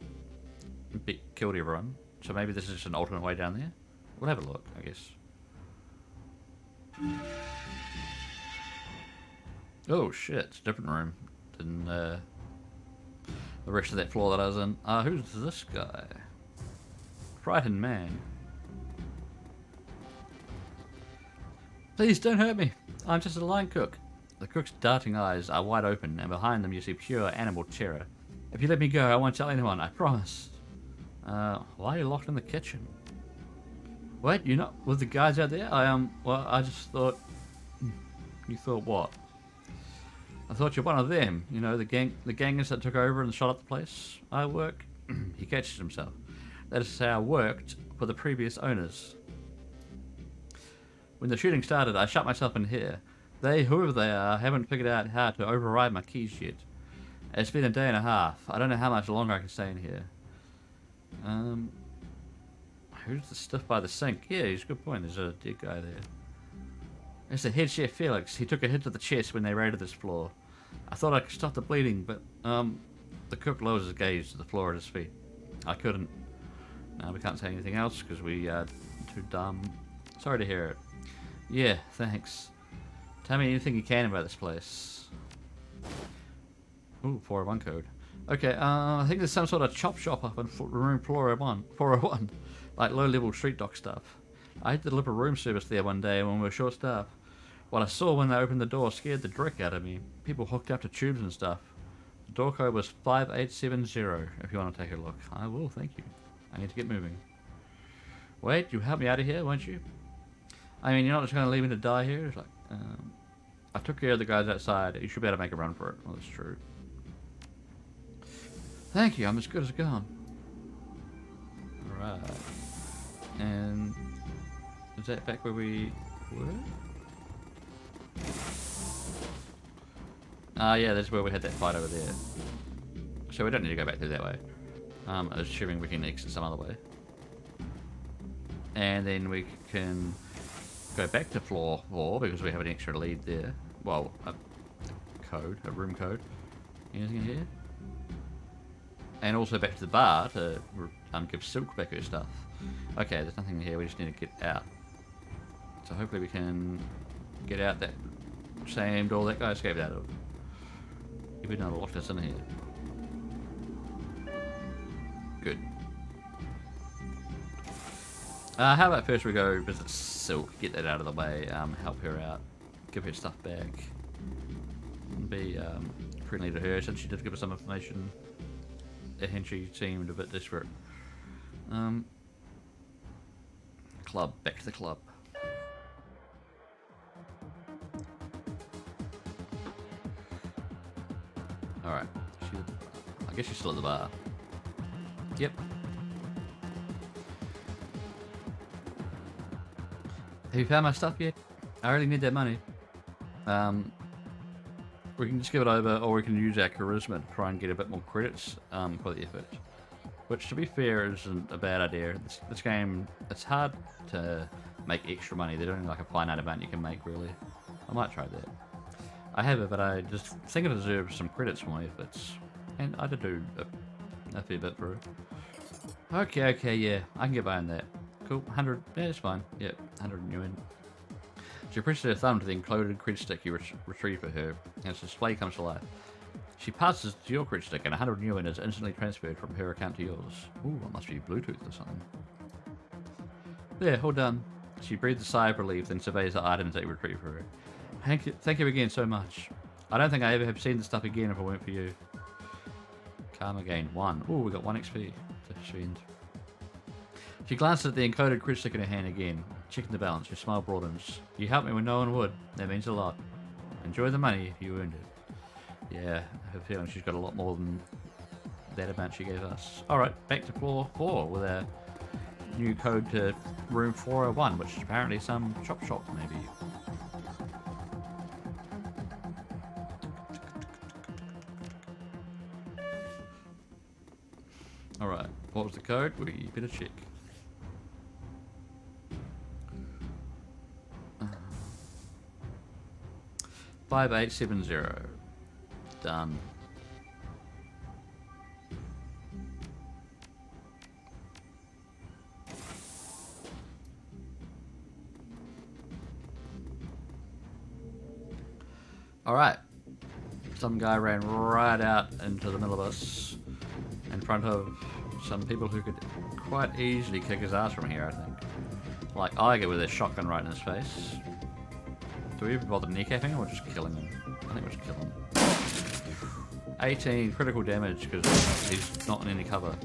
S1: killed everyone. So maybe this is just an alternate way down there? We'll have a look, I guess. Oh shit, it's a different room than the rest of that floor that I was in. Who's this guy? Frightened man. Please don't hurt me. I'm just a line cook. The cook's darting eyes are wide open, and behind them you see pure animal terror. If you let me go, I won't tell anyone, I promise. Why are you locked in the kitchen? Wait, you're not with the guys out there? Well, I just thought... You thought what? I thought you're one of them. You know, the gangers that took over and shot up the place. I work... He catches himself. That is how I worked for the previous owners. When the shooting started, I shut myself in here. They, whoever they are, haven't figured out how to override my keys yet. It's been a day and a half. I don't know how much longer I can stay in here. Who's the stuff by the sink? Yeah, he's a good point. There's a dead guy there. It's the head chef, Felix. He took a hit to the chest when they raided this floor. I thought I could stop the bleeding, but, the cook lowers his gaze to the floor at his feet. I couldn't. No, we can't say anything else because we are too dumb. Sorry to hear it. Yeah, thanks. Tell me anything you can about this place. Ooh, 401 code. Okay, I think there's some sort of chop shop up in room 401. Like low-level street dock stuff. I had to deliver room service there one day when we were short-staffed. What I saw when they opened the door scared the dreck out of me. People hooked up to tubes and stuff. The door code was 5870, if you want to take a look. I will, thank you. I need to get moving. Wait, you help me out of here, won't you? I mean, you're not just going to leave me to die here? It's like, I took care of the guys outside. You should be able to make a run for it. Well, that's true. Thank you, I'm as good as gone. Alright. And... is that back where we were? Yeah, that's where we had that fight over there. So we don't need to go back through that way. Assuming we can exit some other way. And then we can go back to floor 4 because we have an extra lead there. Well, a room code. Anything in here? And also back to the bar to give Silk back her stuff. Okay, there's nothing here, we just need to get out. So hopefully we can get out that same door that guy escaped out of. He would not have locked us in here. Good. How about first we go visit Silk, get that out of the way, help her out, give her stuff back, and be friendly to her since she did give us some information and she seemed a bit desperate. Club, back to the club. Alright, I guess she's still at the bar. Yep. Have you found my stuff yet? I really need that money. We can just give it over, or we can use our charisma to try and get a bit more credits for the effort. Which, to be fair, isn't a bad idea. This game, it's hard to make extra money. There's only like a finite amount you can make, really. I might try that. I have it, but I just think it deserves some credits for my efforts. And I did do a fair bit for it. Okay, yeah, I can get behind that. Cool, 100, yeah, it's fine. Yep, 100 yuan. She presses her thumb to the enclosed credit stick you retrieve for her, and its display comes to life. She passes to your credit stick, and 100 yuan is instantly transferred from her account to yours. Ooh, it must be Bluetooth or something. There, all done. She breathes a sigh of relief, then surveys the items they retrieve for her. Thank you again so much. I don't think I ever have seen this stuff again if it weren't for you. Karma gain 1. Oh, we got 1 XP to spend. She glances at the encoded crit stick in her hand again, checking the balance. Her smile broadens. You helped me when no one would. That means a lot. Enjoy the money, you earned it. Yeah, I have a feeling she's got a lot more than that amount she gave us. Alright, back to floor 4 with our new code to room 401, which is apparently some chop shop, maybe. Alright, what was the code? We better check. Uh, 5870. Done. Alright. Some guy ran right out into the middle of us in front of some people who could quite easily kick his ass from here, I think. Like Iger with a shotgun right in his face. Do we even bother kneecapping him or just killing him? I think we're just killing him. 18 critical damage because he's not in any cover.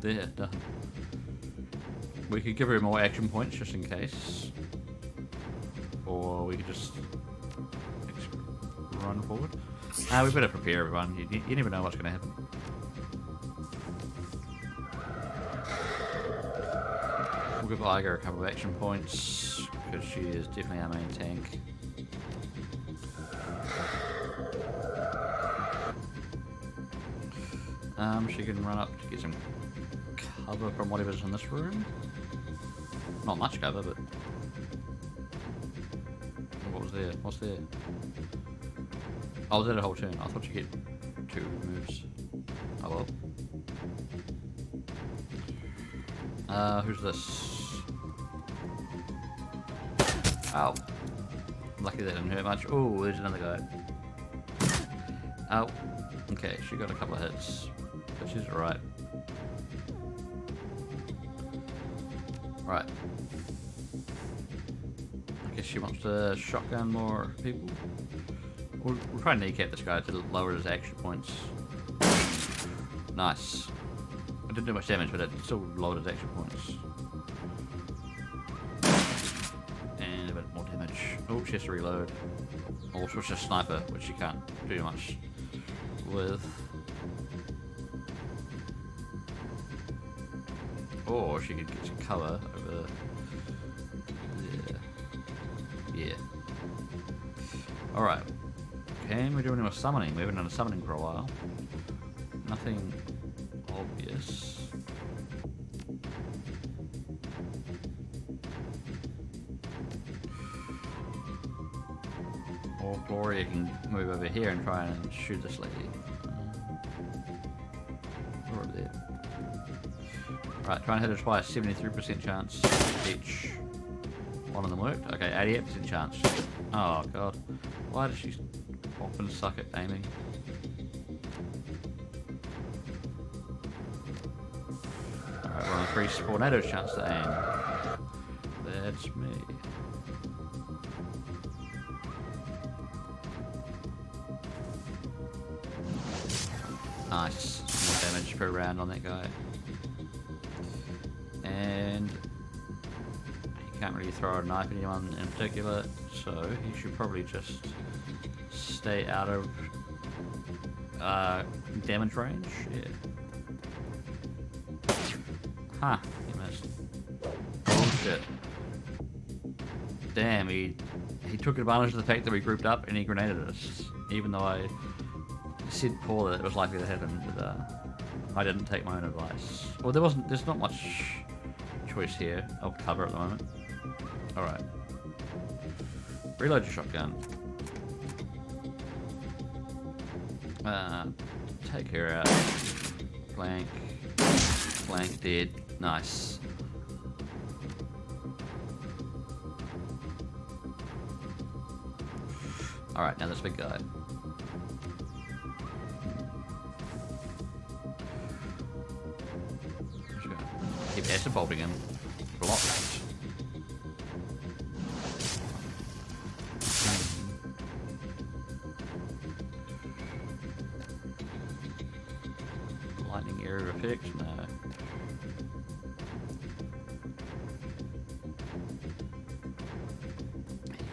S1: There, done. We could give her more action points just in case. Or we could just run forward. We better prepare everyone. You never know what's going to happen. We'll give Iger a couple of action points because she is definitely our main tank. She can run up to get some cover from whatever's in this room. Not much cover, but what was there? What's there? Oh, was that a whole turn? I thought you get 2 moves. Oh well. Who's this? Ow. Lucky that didn't hurt much. Oh, there's another guy. Ow. Okay, she got a couple of hits. But she's alright. Right. I guess she wants to shotgun more people. We'll try and kneecap this guy to lower his action points. Nice. It didn't do much damage, but it still lowered his action points. And a bit more damage. Oh, she has to reload. Or switch to sniper, which she can't do much with. Or she could get some cover over there. Yeah. Alright. Can we do any more summoning? We haven't done a summoning for a while. Nothing obvious. Or Gloria can move over here and try and shoot this lady. Or over there. Right, try and hit her twice. 73% chance each. One of them worked. Okay, 88% chance. Oh god. Why does she often suck at aiming? Alright, we're on 3 tornadoes chance to aim. That's me. Nice. More damage per round on that guy. And he can't really throw a knife at anyone in particular, so he should probably just stay out of damage range. Yeah. Huh, he missed. Oh shit. Damn, he took advantage of the fact that we grouped up and he grenaded us. Even though I said Paul that it was likely to happen, but I didn't take my own advice. Well, there's not much choice here of cover at the moment. Alright. Reload your shotgun. Take her out. Flank. Flank dead. Nice. Alright, now this big guy. Just gonna keep acid bolting him. blocked. Lightning area effect? No.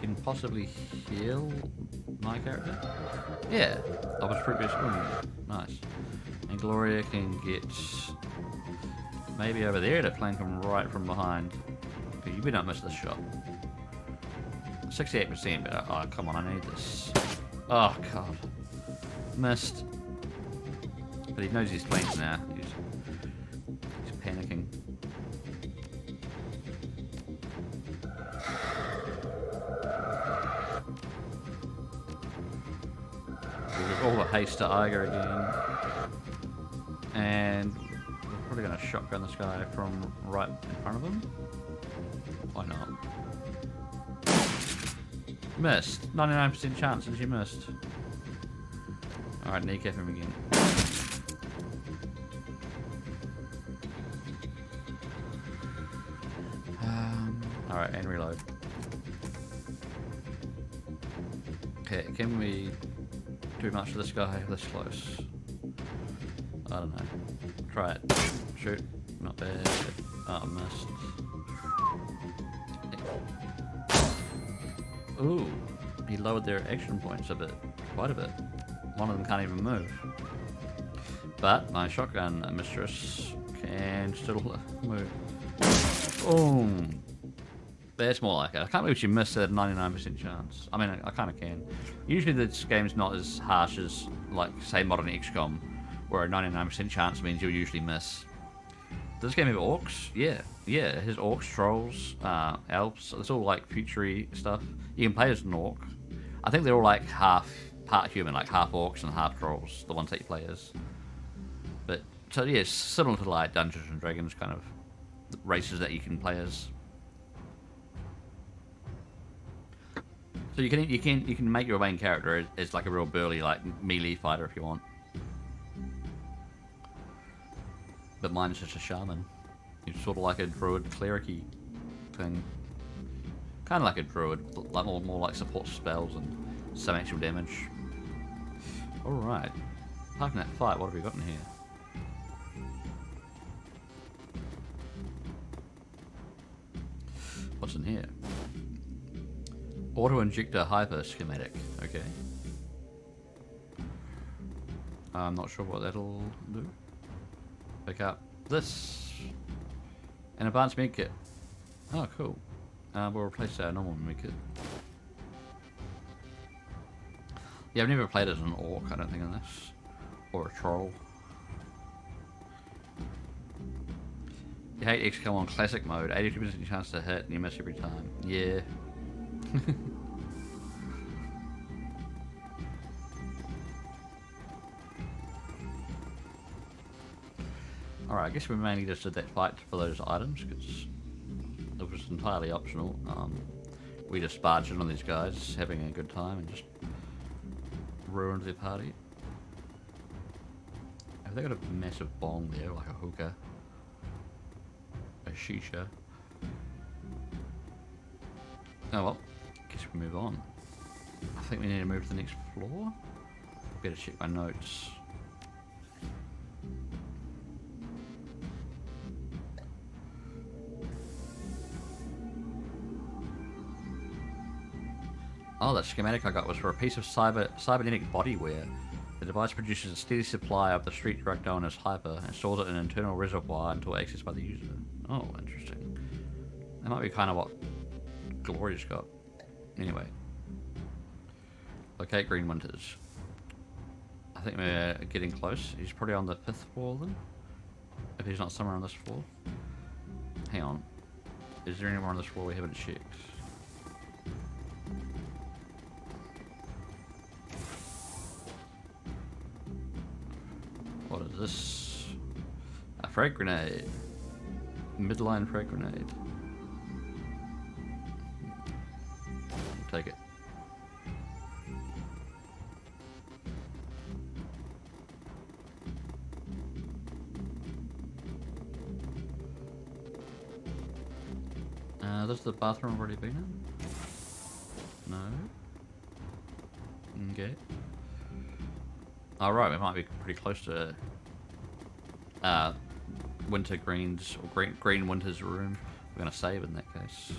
S1: He can possibly heal my character? Yeah, of his previous wound. Nice. And Gloria can get maybe over there to flank him right from behind. Okay, you better not miss this shot. 68%, but oh, come on, I need this. Oh, God. Missed. But he knows he's flanked now. He's panicking. We'll give all the haste to Iger again. And we're probably going to shotgun this guy from right in front of him. Why not? Missed. 99% chance and she missed. Alright, kneecap him again. Alright, and reload. Okay, can we do much to this guy this close? I don't know. Try it. Shoot. Not bad. Oh, missed. Ooh, he lowered their action points a bit. Quite a bit. One of them can't even move. But my shotgun mistress can still move. Boom. That's more like it. I can't believe she missed at a 99% chance. I mean, I kind of can. Usually this game's not as harsh as, like, say, Modern XCOM, where a 99% chance means you'll usually miss. Does this game have orcs? Yeah. Yeah, it has orcs, trolls, elves. It's all, like, future-y stuff. You can play as an orc. I think they're all, like, part human, like, half orcs and half trolls, the ones that you play as. But, so, yeah, it's similar to, like, Dungeons and Dragons kind of races that you can play as. So you can make your main character as like a real burly like melee fighter if you want. But mine's just a shaman. It's sort of like a druid cleric-y thing. Kind of like a druid, like more like support spells and some actual damage. All right. Apart from that fight, what have we got in here? What's in here? Auto-injector hyper schematic. Okay. I'm not sure what that'll do. Pick up this. An advanced medkit. Oh, cool. We'll replace our normal medkit. Yeah, I've never played as an orc, I don't think, in this. Or a troll. You hate XCOM on classic mode. 82% chance to hit and you miss every time. Yeah. Alright, I guess we mainly just did that fight for those items because it was entirely optional. We just barged in on these guys, having a good time, and just ruined their party. Have they got a massive bong there, like a hookah? A shisha? Oh well, guess we move on. I think we need to move to the next floor. Better check my notes. Oh, that schematic I got was for a piece of cybernetic bodywear. The device produces a steady supply of the street drug known as hyper and stores it in an internal reservoir until accessed by the user. Oh, interesting. That might be kind of what Gloria's got. Anyway. Locate Green Winters. I think we're getting close. He's probably on the 5th floor then. If he's not somewhere on this floor. Hang on. Is there anywhere on this floor we haven't checked? What is this? A frag grenade. Midline frag grenade. Take it. Does the bathroom already been in? No. Okay. Alright, we might be pretty close to Winter Green's or Green Winter's room. We're gonna save in that case.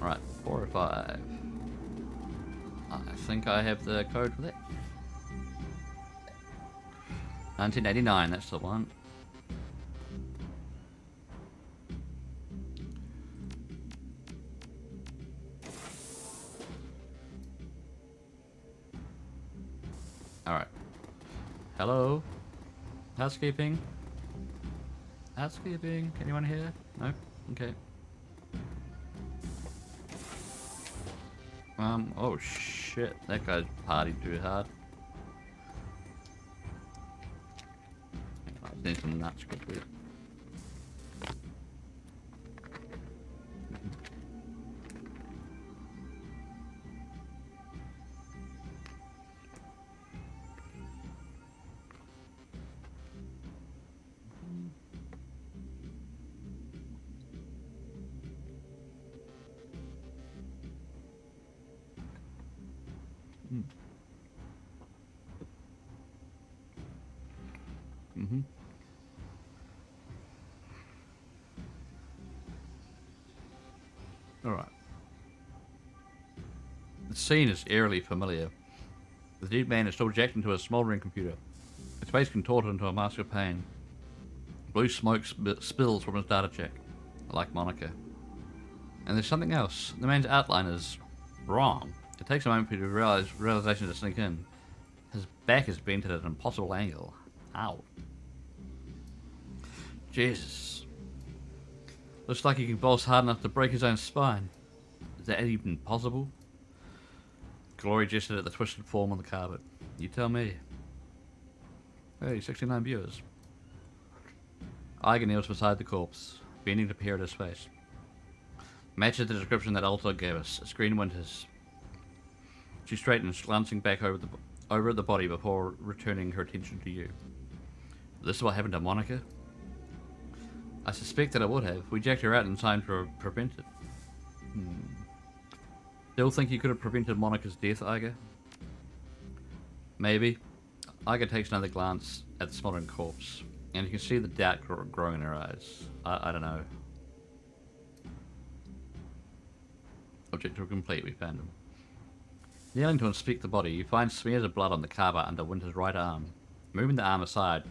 S1: Right, 4 or 5. I think I have the code for that. 1989, that's the one. Alright. Hello? Housekeeping? Housekeeping? Anyone here? No? Okay. Oh shit, that guy's partied too hard. I need some nuts quickly. Alright. The scene is eerily familiar. The dead man is still jacked into a smouldering computer. His face contorted into a mask of pain. Blue smoke spills from his data check, like Monica. And there's something else. The man's outline is wrong. It takes a moment for you to realization to sink in. His back is bent at an impossible angle. Ow. Jesus. Looks like he can boss hard enough to break his own spine. Is that even possible? Glory gestured at the twisted form on the carpet. You tell me. Hey, 69 viewers. Iger kneels beside the corpse, bending to peer at his face. Matches the description that Alta gave us. Screen Winters. She straightens, glancing back over at the body before returning her attention to you. This is what happened to Monica? I suspect that it would have. We jacked her out in time to prevent it. Still think you could have prevented Monica's death, Iger? Maybe. Iger takes another glance at the smoldering corpse, and you can see the doubt growing in her eyes. I don't know. Objective complete, we found him. Kneeling to inspect the body, you find smears of blood on the carver under Winter's right arm. Moving the arm aside,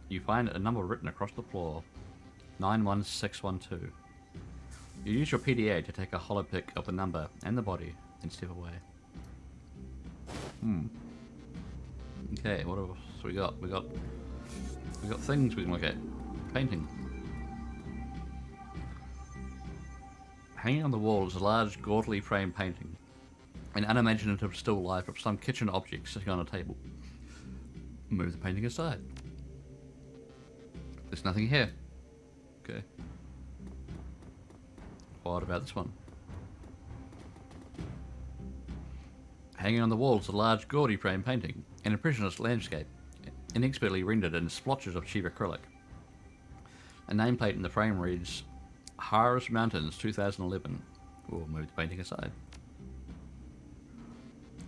S1: you find a number written across the floor. 91612. You use your PDA to take a hollow pick of the number and the body, and step away. Okay, what else we got? We got things we can look at. Painting. Hanging on the wall is a large, gaudily framed painting. An unimaginative still life of some kitchen object sitting on a table. Move the painting aside. There's nothing here. Okay. What about this one? Hanging on the wall is a large, gaudy frame painting, an impressionist landscape, inexpertly rendered in splotches of cheap acrylic. A nameplate in the frame reads, Harris Mountains 2011. We'll move the painting aside.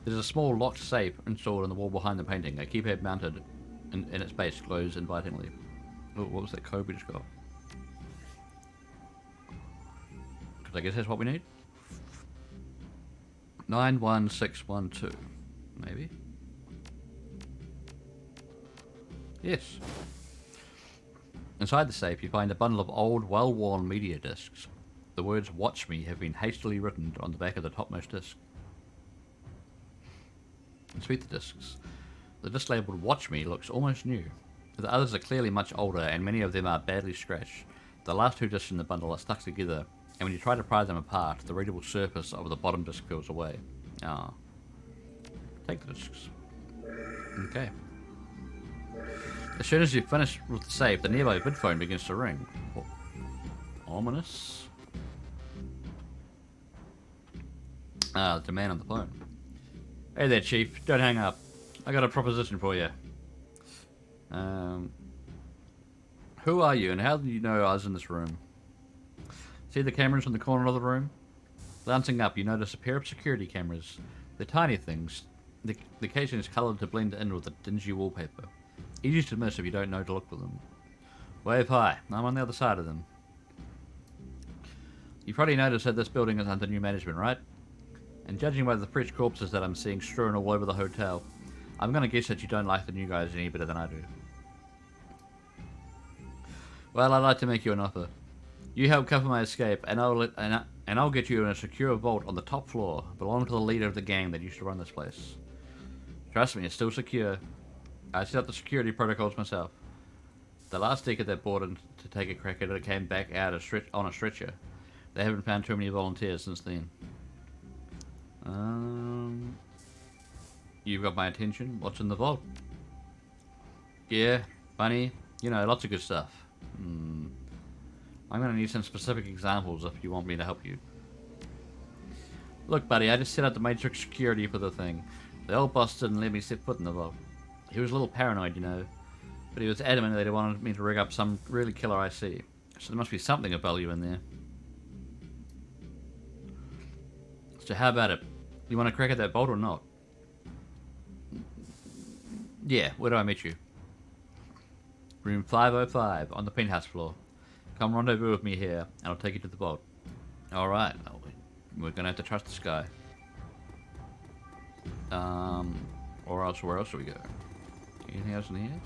S1: There's a small locked safe installed in the wall behind the painting. A keypad mounted in its base glows invitingly. Oh, what was that code we just got? Because I guess that's what we need. 91612. Maybe. Yes. Inside the safe, you find a bundle of old, well-worn media discs. The words "Watch Me" have been hastily written on the back of the topmost disc. Inspect the discs. The disc labelled "Watch Me" looks almost new. The others are clearly much older, and many of them are badly scratched. The last two discs in the bundle are stuck together, and when you try to pry them apart, the readable surface of the bottom disc peels away. Ah. Take the discs. Okay. As soon as you finish with the safe, the nearby bid phone begins to ring. Oh. Ominous. Ah, the man on the phone. Hey there, Chief. Don't hang up. I got a proposition for you. Who are you and how do you know I was in this room? See the cameras in the corner of the room? Glancing up, you notice a pair of security cameras. They're tiny things. The casing is coloured to blend in with the dingy wallpaper. Easy to miss if you don't know to look for them. Wave high. I'm on the other side of them. You probably noticed that this building is under new management, right? And judging by the fresh corpses that I'm seeing strewn all over the hotel, I'm gonna guess that you don't like the new guys any better than I do. Well, I'd like to make you an offer. You help cover my escape, and I'll get you in a secure vault on the top floor, belonging to the leader of the gang that used to run this place. Trust me, it's still secure. I set up the security protocols myself. The last decker that bought in to take a crack at it came back out on a stretcher. They haven't found too many volunteers since then. You've got my attention. What's in the vault? Yeah, money. You know, lots of good stuff. I'm gonna need some specific examples if you want me to help you. Look, buddy, I just set up the matrix security for the thing. The old boss didn't let me set foot in the vault. He was a little paranoid, you know. But he was adamant that he wanted me to rig up some really killer IC. So there must be something of value in there. So how about it? You want to crack at that vault or not? Yeah, where do I meet you? Room 505 on the penthouse floor. Come rendezvous with me here, and I'll take you to the vault. Alright, we're gonna have to trust this guy. Or else, where else do we go? Anything else in here?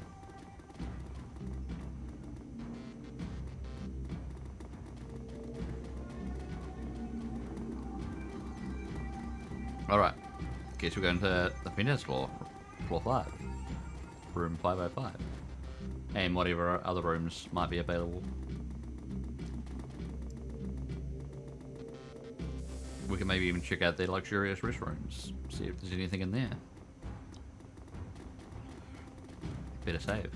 S1: Alright. Guess we're going to the penthouse floor. Floor 5. Room 505. And whatever other rooms might be available. We can maybe even check out their luxurious restrooms. See if there's anything in there. Better save.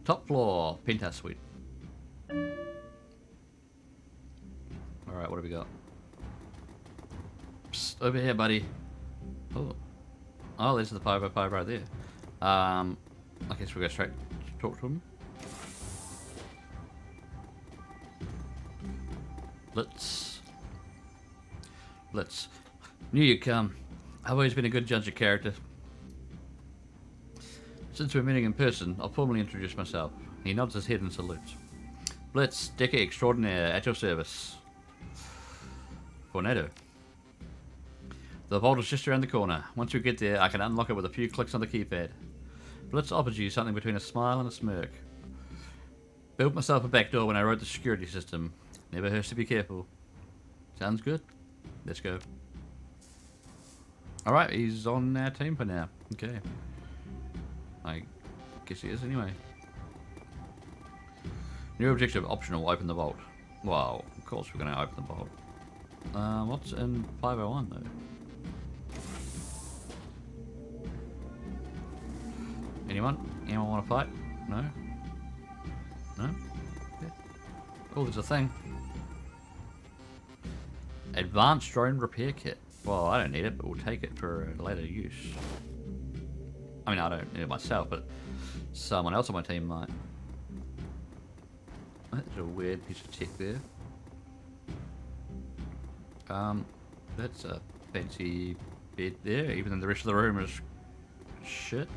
S1: Top floor, penthouse suite. Alright, what have we got? Psst, over here, buddy. Oh, there's the 505 right there. I guess we'll go straight to talk to him. Let's. Knew you'd come. I've always been a good judge of character. Since we're meeting in person, I'll formally introduce myself. He nods his head and salutes. Blitz, Decker Extraordinaire, at your service. Tornado. The vault is just around the corner. Once you get there, I can unlock it with a few clicks on the keypad. Blitz offers you something between a smile and a smirk. Built myself a backdoor when I wrote the security system. Never hurts to be careful. Sounds good? Let's go. Alright, he's on our team for now. Okay. I guess he is anyway. New objective optional, open the vault. Well, of course we're going to open the vault. What's in 501 though? Anyone? Anyone want to fight? No? No? Yeah. Oh, there's a thing. Advanced drone repair kit. Well, I don't need it, but we'll take it for later use. I mean, I don't need it myself, but someone else on my team might. That's a weird piece of tech there. That's a fancy bed there, even though the rest of the room is shit.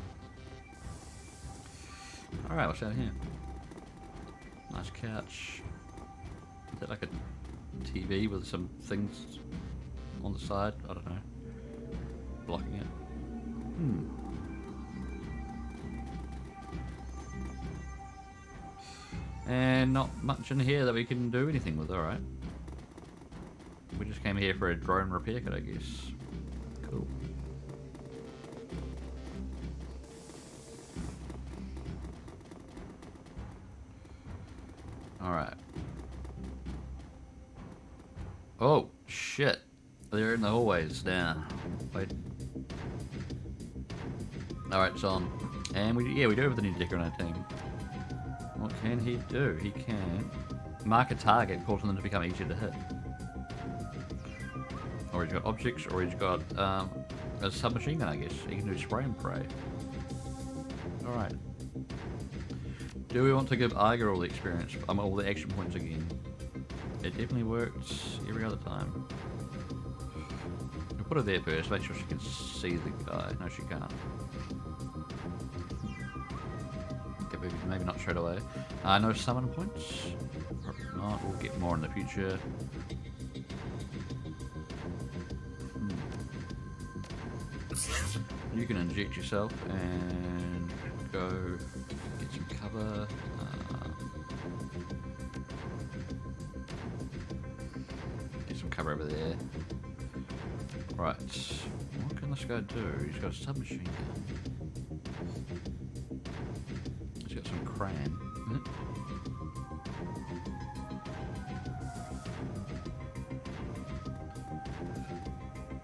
S1: Alright, what's out here? Nice couch. Is that like a TV with some things on the side? I don't know. Blocking it. And not much in here that we can do anything with, alright. We just came here for a drone repair kit, I guess. Cool. Alright. Oh, shit. They're in the hallways now. Wait. Alright, it's on. And we do have the new decker on our team. What can he do? He can mark a target, causing them to become easier to hit. Or he's got objects, or he's got a submachine gun, I guess. He can do spray and pray. Alright. Do we want to give Iger all the experience? All the action points again? It definitely works every other time. We'll put her there first, make sure she can see the guy. No, she can't. Okay, maybe not straight away. No summon points. Not. We'll get more in the future. You can inject yourself and go get some cover. Get some cover over there. Right. What can this guy do? He's got a submachine gun. He's got some cran.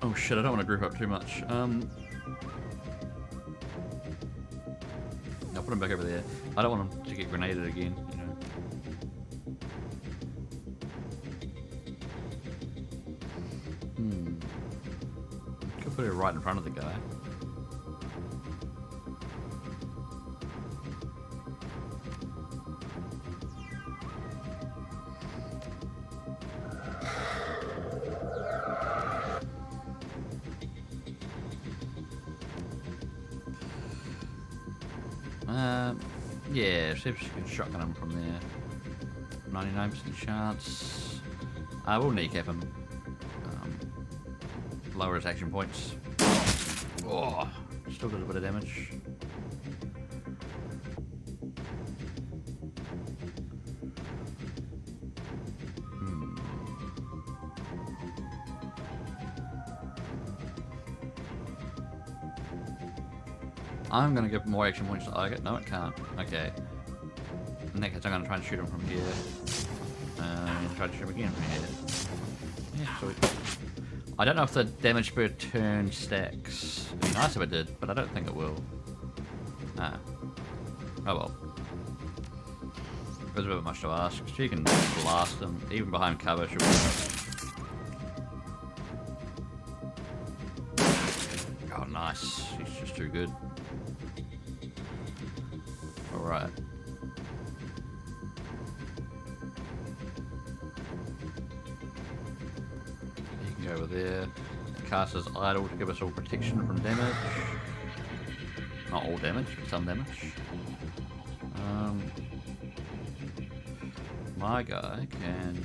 S1: Oh shit, I don't want to group up too much. I'll put him back over there. I don't want him to get grenaded again, you know. Could put it right in front of the guy. Yeah, see if she can shotgun him from there. 99% chance. We'll kneecap him. Lower his action points. Oh, still did a bit of damage. I'm going to give more action points to Iger. No, it can't. Okay. In that case, I'm going to try and shoot him from here. And try to shoot him again from here. Yeah, sweet. I don't know if the damage per turn stacks. It'd be nice if it did, but I don't think it will. Ah. Oh well. There's a bit much to ask. She can blast him. Even behind cover, she'll Oh, nice. She's just too good. Alright. You can go over there. Cast his idol to give us all protection from damage. Not all damage, but some damage. My guy can...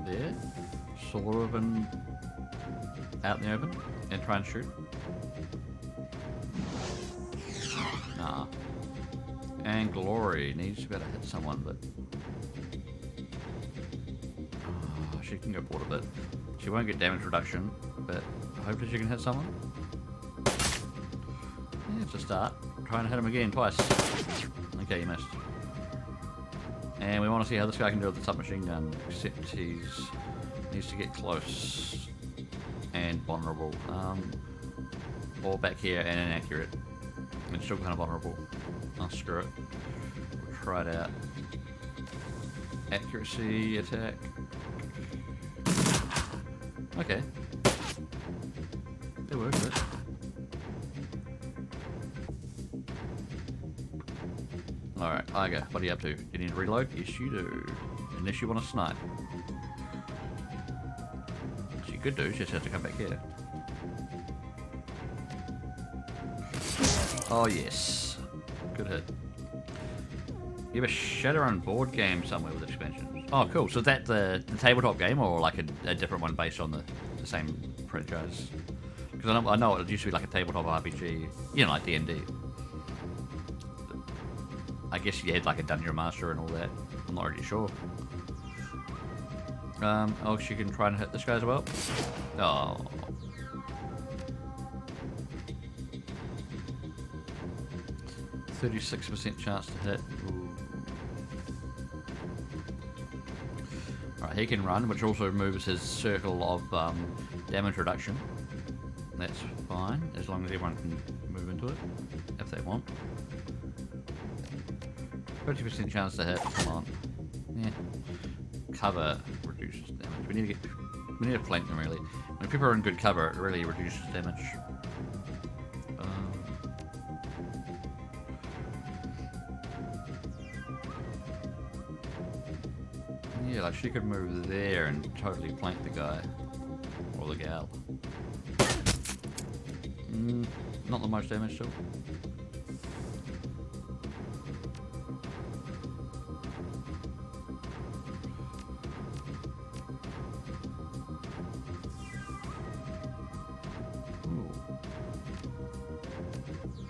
S1: there, sort of out in the open, and try and shoot. Nah. And Glory needs to be able to hit someone, but she can go forward a bit. She won't get damage reduction, but hopefully she can hit someone. Yeah, it's a start. Try and hit him again twice. Okay, you missed. And we want to see how this guy can do with the submachine gun, except he needs to get close and vulnerable. Or back here and inaccurate. And still kind of vulnerable. Oh, screw it. We'll try it out. Accuracy, attack. Okay. It works, it. Alright, Iger, what are you up to? You need to reload? Yes, you do. Unless you want to snipe. She could do, she just has to come back here. Oh, yes. Good hit. You have a Shadowrun board game somewhere with expansions. Oh, cool. So is that the tabletop game, or like a different one based on the same franchise? Because I know it used to be like a tabletop RPG, you know, like D&D. I guess you had like a Dungeon Master and all that. I'm not really sure. Oh, she can try and hit this guy as well. Oh. .36% chance to hit. Ooh. Right, he can run, which also moves his circle of damage reduction. That's fine, as long as everyone can move into it, if they want. 50% chance to hit, come on. Yeah. Cover reduces damage. We need to flank them really. When people are in good cover, it really reduces damage. Yeah, like she could move there and totally flank the guy. Or the gal. Not the most damage still.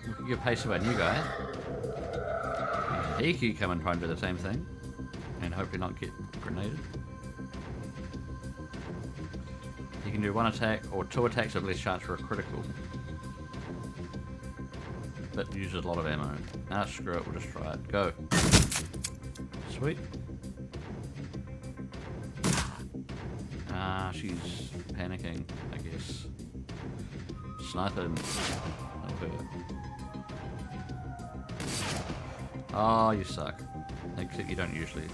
S1: We could give pace to our new guy. He could come and try and do the same thing. And hopefully not get grenaded. He can do one attack or two attacks with less chance for a critical. But uses a lot of ammo. Ah, screw it, we'll just try it. Go. Sweet. Ah, she's panicking, I guess. Sniping. Okay. Oh, you suck. Except you don't usually.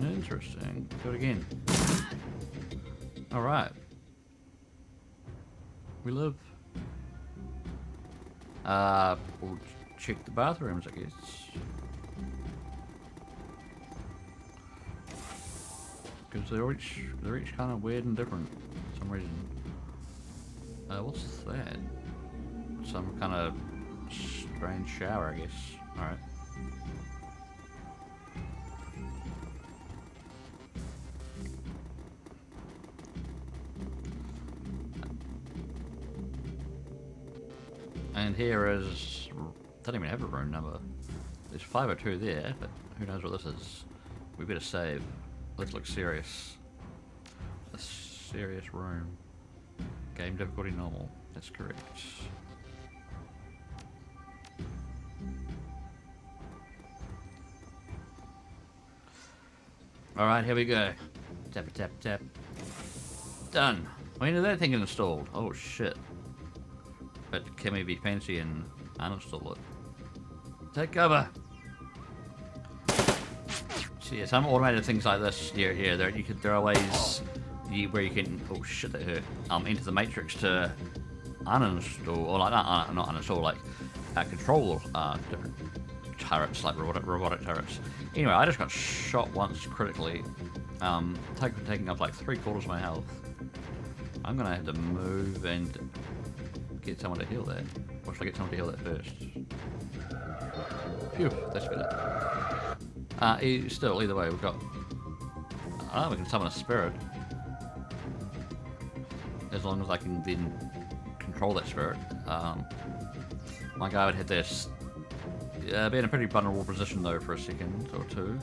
S1: Interesting. Do it again. Alright. We live. We'll check the bathrooms, I guess. Because they're each kind of weird and different for some reason. What's that? Some kind of strange shower, I guess. Alright. And here is... Don't even have a room number. There's 502 there, but who knows what this is. We better save. This looks serious. A serious room. Game difficulty normal. That's correct. Alright, here we go. Tap, tap, tap. Done. When did that thing get installed? Oh shit. But can we be fancy and uninstall it? Take cover! So yeah, some automated things like this here, there are ways where you can, oh shit, that hurt, enter the matrix to uninstall, or like, not uninstall, like, control different turrets, like robotic turrets. Anyway, I just got shot once critically, taking up like 3/4 of my health. I'm gonna have to move and get someone to heal that. Or should I get someone to heal that first? Phew, that's better. Still, either way, we've got... we can summon a spirit. As long as I can then control that spirit. My guy would have this... be in a pretty vulnerable position though for a second or two.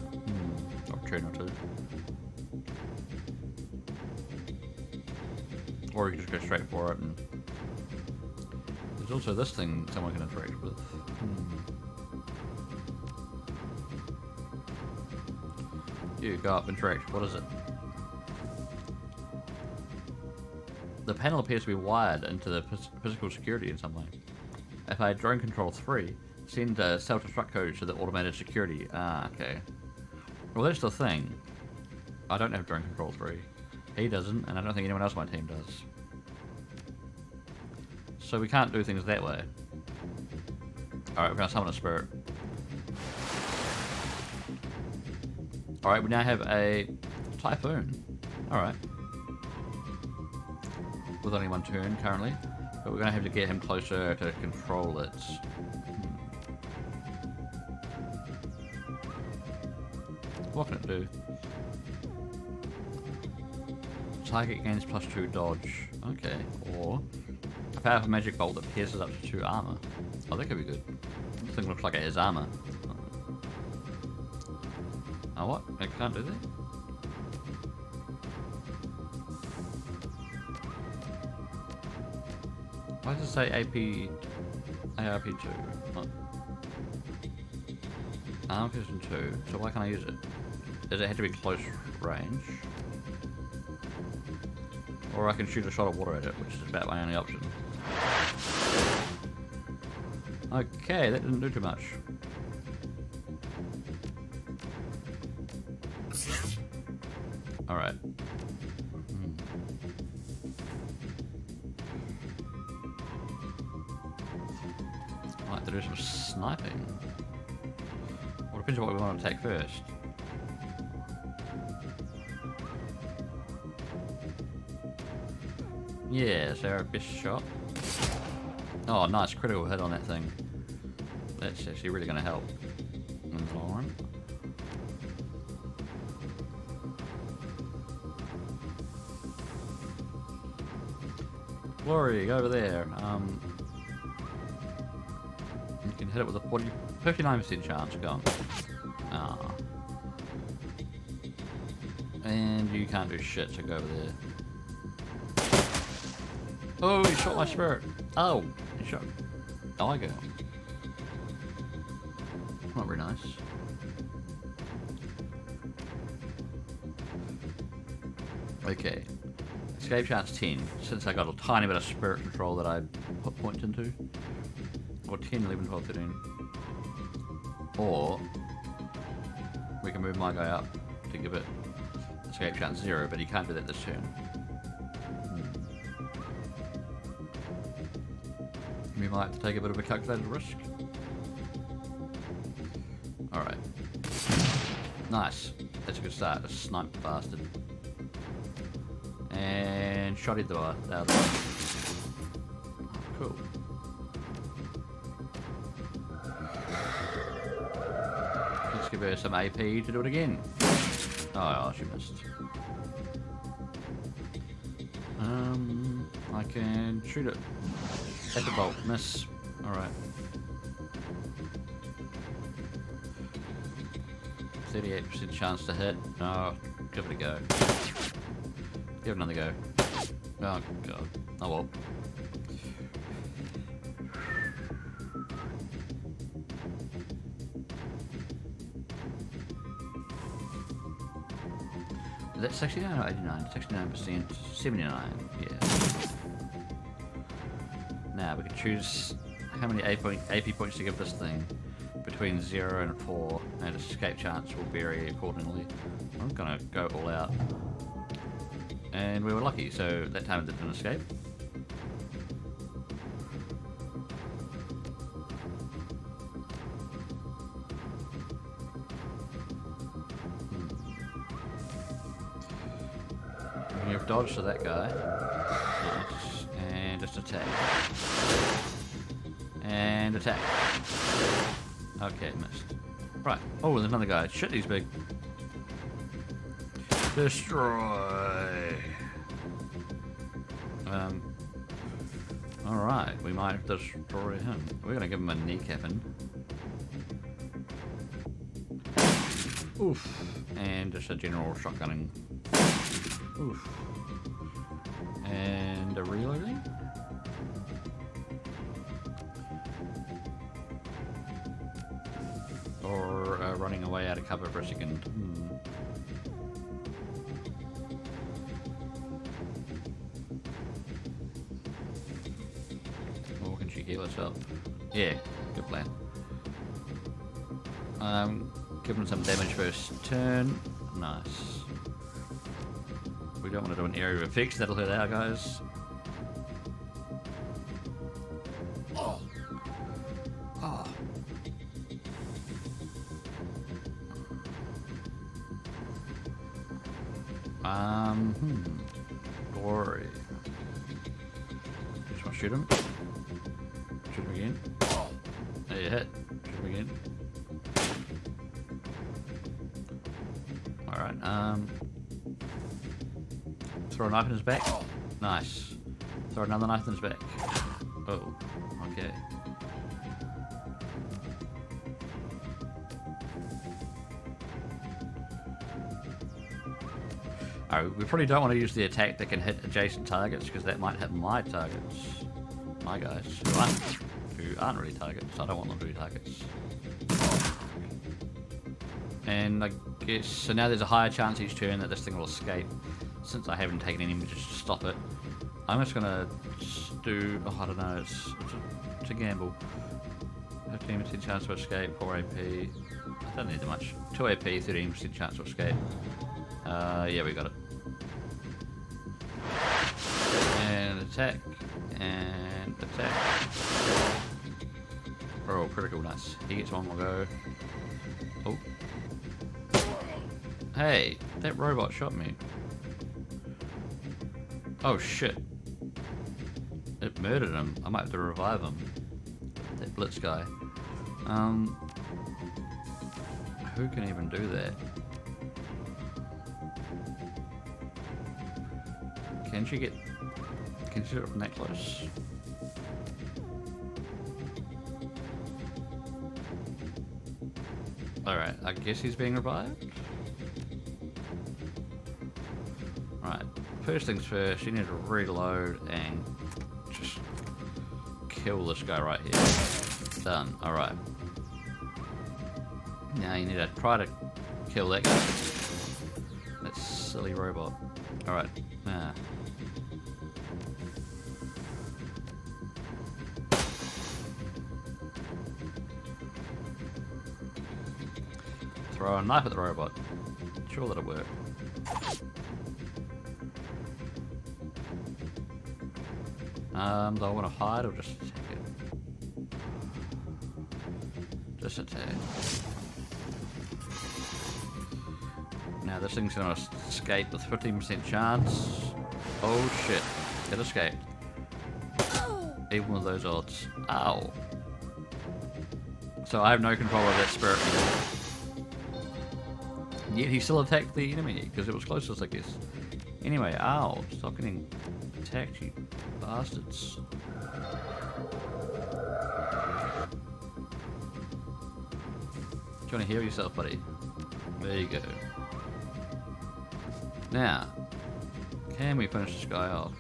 S1: Or turn or two. Or you can just go straight for it and... There's also this thing someone can interact with. You go up, interact. What is it? The panel appears to be wired into the physical security in some way. If I had drone control 3, send a self-destruct code to the automated security. Ah, okay. Well, that's the thing. I don't have drone control 3. He doesn't, and I don't think anyone else on my team does. So we can't do things that way. Alright, we're gonna summon a spirit. Alright, we now have a typhoon. Alright. With only one turn currently. But we're gonna have to get him closer to control it. What can it do? Target gains +2 dodge. Okay. Or a powerful magic bolt that pierces up to 2 armor. Oh, that could be good. This thing looks like it has armor. Oh, what? I can't do that? Why does it say ARP 2. Oh. Arm Piston 2. So why can't I use it? Does it have to be close range? Or I can shoot a shot of water at it, which is about my only option. Okay, that didn't do too much. Alright. I'd like to do some sniping. Well, depends on what we want to attack first. Yeah, is our best shot? Oh, nice critical hit on that thing. That's actually really going to help. Glory, go over there. You can hit it with a 59% chance. Go on. Ah. And you can't do shit, so go over there. Oh, he shot my spirit. Oh, he shot Tiger. Not very nice. Okay. Escape chance 10. Since I got a tiny bit of spirit control that I put points into. Or 10, 11, 12, 13. Or we can move my guy up to give it escape chance 0, but he can't do that this turn. We might have to take a bit of a calculated risk. Alright. Nice. That's a good start. A snipe bastard. And shotted the other one. Cool. Let's give her some AP to do it again. Oh, she missed. I can shoot it. At the bolt, miss. Alright. 38% chance to hit. Oh, give it a go. Give it another go. Oh god. Oh well. Is that 69 or 89? 69%, 79, yeah. Now we can choose how many AP points to give this thing. Between 0 and 4, and escape chance will vary accordingly. I'm gonna go all out. And we were lucky, so that time it didn't escape. You've dodged to that guy. Yes. And just attack. And attack. Okay, missed. Right. Oh, there's another guy. Shit, he's big. Destroy. Alright, we might destroy him. We're gonna give him a kneecapping. Oof. And just a general shotgunning. Oof. And a reloading. Or running away out of cover for a second. Or can she heal us up? Yeah, good plan. Give him some damage first turn. Nice. We don't want to do an area of effects, that'll hurt our guys. Oh. Oh. Glory. Just want to shoot him. Shoot him again. There you hit. Shoot him again. Alright, throw a knife in his back. Nice. Throw another knife in his back. Oh, okay. Alright, we probably don't want to use the attack that can hit adjacent targets, because that might hit my targets. My guys. 1, who aren't really targets. I don't want them to be targets. And I guess, so now there's a higher chance each turn that this thing will escape. Since I haven't taken any measures to stop it, I'm just gonna do, oh, I don't know, it's a gamble. 15% chance to escape, 4 AP. I don't need that much. 2 AP, 13% chance to escape. Yeah, we got it. And attack. And attack. Oh, critical, nice. He gets one more go. Oh. Hey, that robot shot me. Oh shit. It murdered him. I might have to revive him. That blitz guy. Who can even do that? Can she do it from that close? Alright, I guess he's being revived? Right, first things first, you need to reload and just kill this guy right here. Done, alright. Now you need to try to kill that guy. That silly robot. Alright, nah. Throw a knife at the robot. Sure that'll work. Do I want to hide or just attack it? Just attack. Now this thing's gonna escape with 15% chance. Oh shit, it escaped. Even with those odds. Ow. So I have no control of that spirit anymore. Yet he still attacked the enemy, because it was closest, I guess. Anyway, ow, stop getting attacked, you bastards. Do you want to heal yourself, buddy? There you go. Now, can we finish this guy off?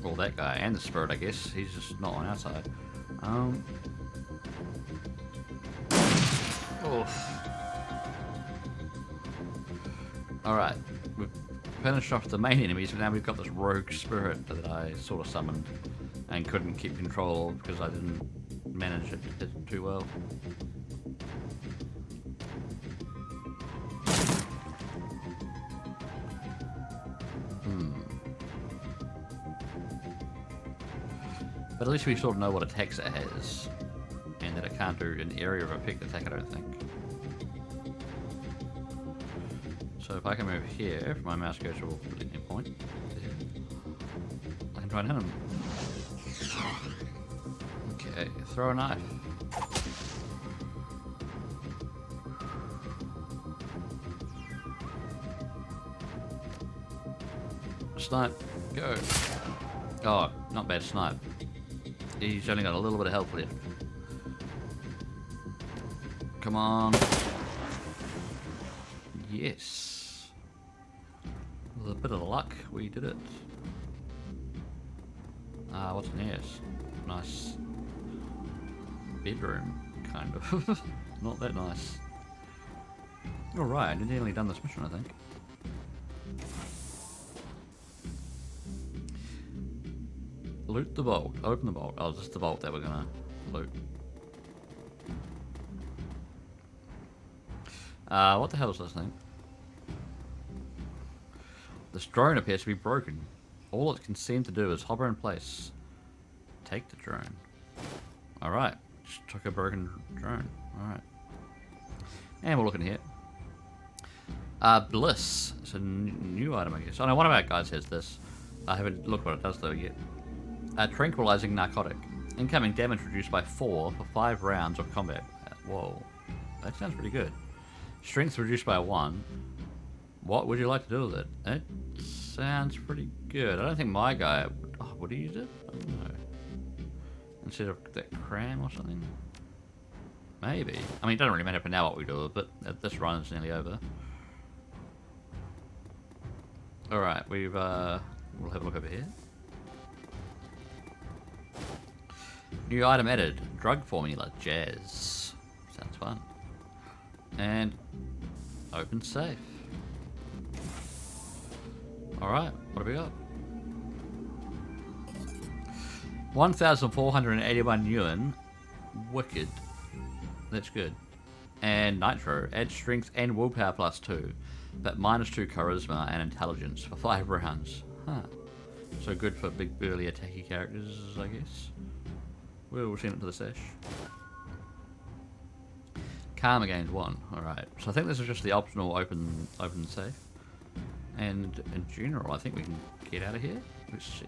S1: Well, that guy and the spirit, I guess. He's just not on our side. Oof. Alright, we've finished off the main enemies, but now we've got this rogue spirit that I sort of summoned and couldn't keep control of because I didn't manage it too well. But at least we sort of know what attacks it has, and that it can't do an area of effect attack, I don't think. So if I can move here, if my mouse goes to a particular point, I can try and hit him. Okay, throw a knife. Snipe, go. Oh, not bad snipe. He's only got a little bit of health left. Come on. Yes. With a bit of luck, we did it. Ah, what's in here? Nice bedroom, kind of. Not that nice. Alright, I've nearly done this mission, I think. Loot the vault. Open the vault. Oh, this is the vault that we're gonna loot. What the hell is this thing? This drone appears to be broken. All it can seem to do is hover in place. Take the drone. Alright. Just took a broken drone. Alright. And we'll look in here. Bliss. It's a new item, I guess. Oh no, one of our guys has this. I haven't looked what it does though yet. A tranquilizing narcotic. Incoming damage reduced by 4 for 5 rounds of combat. Whoa. That sounds pretty good. Strength reduced by 1. What would you like to do with it? It sounds pretty good. I don't think my guy would... Oh, would he use it? I don't know. Instead of that cram or something? Maybe. I mean, it doesn't really matter for now what we do, but this run is nearly over. Alright, we'll have a look over here. New item added. Drug formula. Jazz. Sounds fun. And open safe. Alright, what have we got? 1,481 yuan. Wicked. That's good. And Nitro. Add strength and willpower +2, but -2 charisma and intelligence for 5 rounds. Huh. So good for big, burly, attacky characters, I guess. We'll send it to the stash. Karma gained 1. Alright. So I think this is just the optional open safe. And in general, I think we can get out of here. Let's see.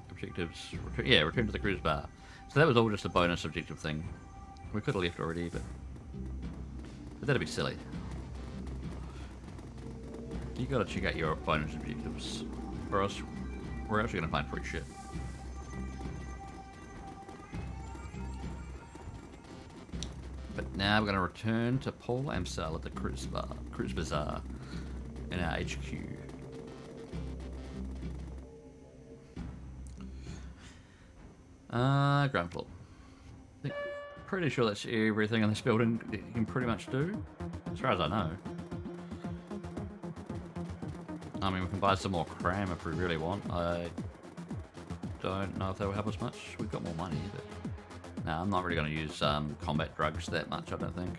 S1: Objectives. Return to the cruise bar. So that was all just a bonus objective thing. We could have left already, but that'd be silly. You gotta check out your bonus objectives, or else we're actually gonna find free shit. But now we're gonna return to Paul Amstel at the cruise bazaar, in our HQ. Ground floor. Pretty sure that's everything in this building that you can pretty much do, as far as I know. I mean, we can buy some more cram if we really want. I don't know if that will help us much. We've got more money, but no, I'm not really going to use combat drugs that much, I don't think.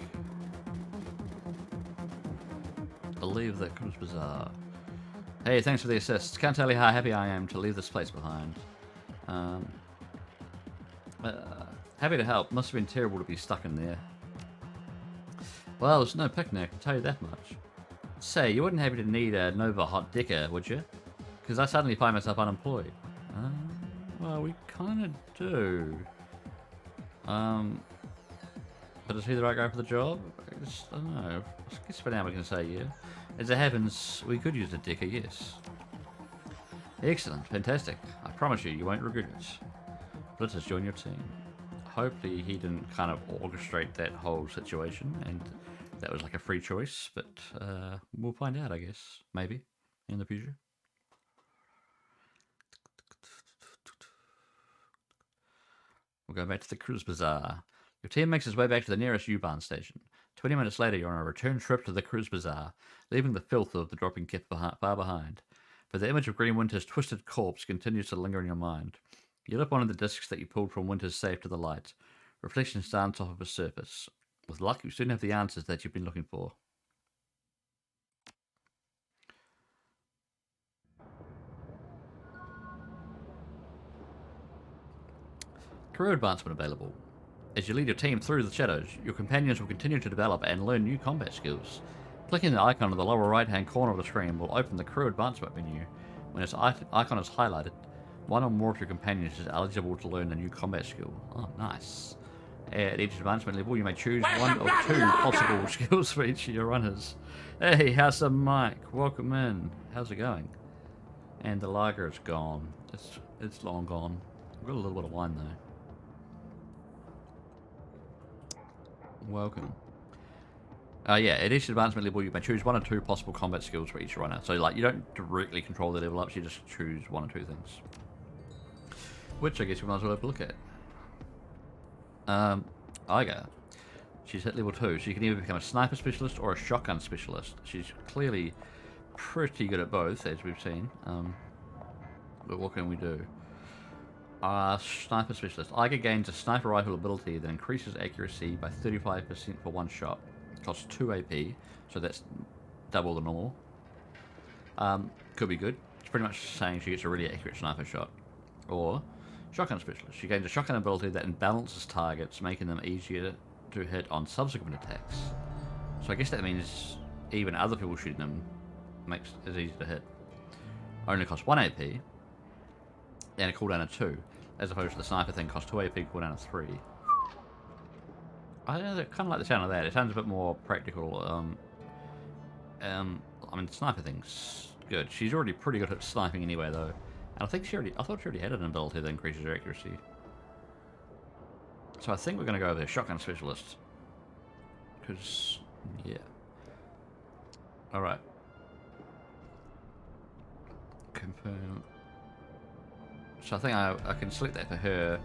S1: Believe the Cruise Bazaar. Hey, thanks for the assist. Can't tell you how happy I am to leave this place behind. Happy to help. Must have been terrible to be stuck in there. Well, it's no picnic, I'll tell you that much. Say, you wouldn't happen to need a Nova Hot Dicker, would you? Because I suddenly find myself unemployed. Well, we kind of do. But is he the right guy for the job? I don't know. I guess for now we can say yeah. As it happens, we could use a Dicker, yes. Excellent, fantastic. I promise you, you won't regret it. Let's just join your team. Hopefully he didn't kind of orchestrate that whole situation and that was like a free choice, but we'll find out, I guess. Maybe in the future. We'll go back to the cruise bazaar. Your team makes its way back to the nearest U-Bahn station. 20 minutes later, you're on a return trip to the cruise bazaar, leaving the filth of the dropping gift far behind. But the image of Green Winter's twisted corpse continues to linger in your mind. You lift one of the discs that you pulled from Winter's safe to the light. Reflections dance off of the surface. With luck, you soon have the answers that you've been looking for. Career advancement available. As you lead your team through the shadows, your companions will continue to develop and learn new combat skills. Clicking the icon on the lower right-hand corner of the screen will open the career advancement menu. When its icon is highlighted, one or more of your companions is eligible to learn a new combat skill. Oh, nice. At each advancement level, you may choose one or two possible skills for each of your runners. Hey, how's Mike? Welcome in. How's it going? And the lager is gone. It's long gone. I've got a little bit of wine though. Welcome. Yeah, at each advancement level, you may choose one or two possible combat skills for each runner. So, like, you don't directly control the level ups, you just choose one or two things. Which I guess we might as well have a look at. Iga. She's hit level 2. She can either become a sniper specialist or a shotgun specialist. She's clearly pretty good at both, as we've seen. But what can we do? Sniper specialist. Iga gains a sniper rifle ability that increases accuracy by 35% for one shot. Costs 2 AP, so that's double the normal. Could be good. It's pretty much saying she gets a really accurate sniper shot. Or shotgun specialist. She gains a shotgun ability that imbalances targets, making them easier to hit on subsequent attacks. So I guess that means even other people shooting them makes it easy to hit. Only costs 1 AP and a cooldown of 2, as opposed to the sniper thing costs 2 AP, cooldown of 3. I kind of like the sound of that. It sounds a bit more practical. I mean, the sniper thing's good. She's already pretty good at sniping anyway, though. And I thought she already had an ability that increases her accuracy. So I think we're going to go with a shotgun specialist. Because, yeah. Alright. Confirm. So I think I can select that for her.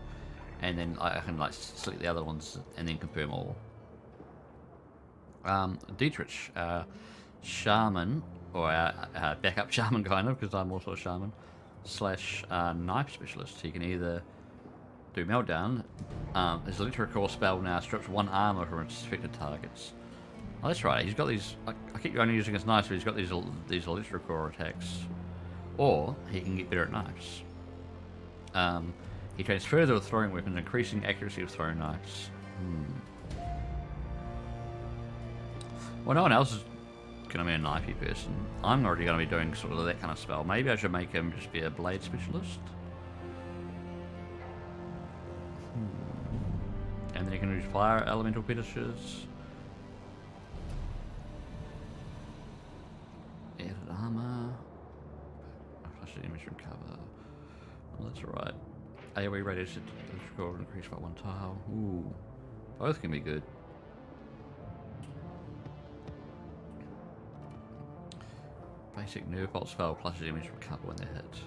S1: and then I can like select the other ones and then confirm all. Dietrich, shaman, or backup shaman kind of, because I'm also a shaman, slash knife specialist. He can either do meltdown. His electrical spell now strips 1 armor from its affected targets. Oh, that's right. He's got these. I keep only using his knives, but he's got these electrical attacks. Or he can get better at knives. He trains further with throwing weapons, increasing accuracy of throwing knives. Well, no one else is going to be a knifey person. I'm already going to be doing sort of that kind of spell. Maybe I should make him just be a blade specialist. And then he can use fire elemental fetishes. Added armor. Flash the image from cover. Oh, that's right. AoE radius electrical increased by 1 tile. Ooh. Both can be good. Basic nerve bolt spell plus the image from cover when they're hit.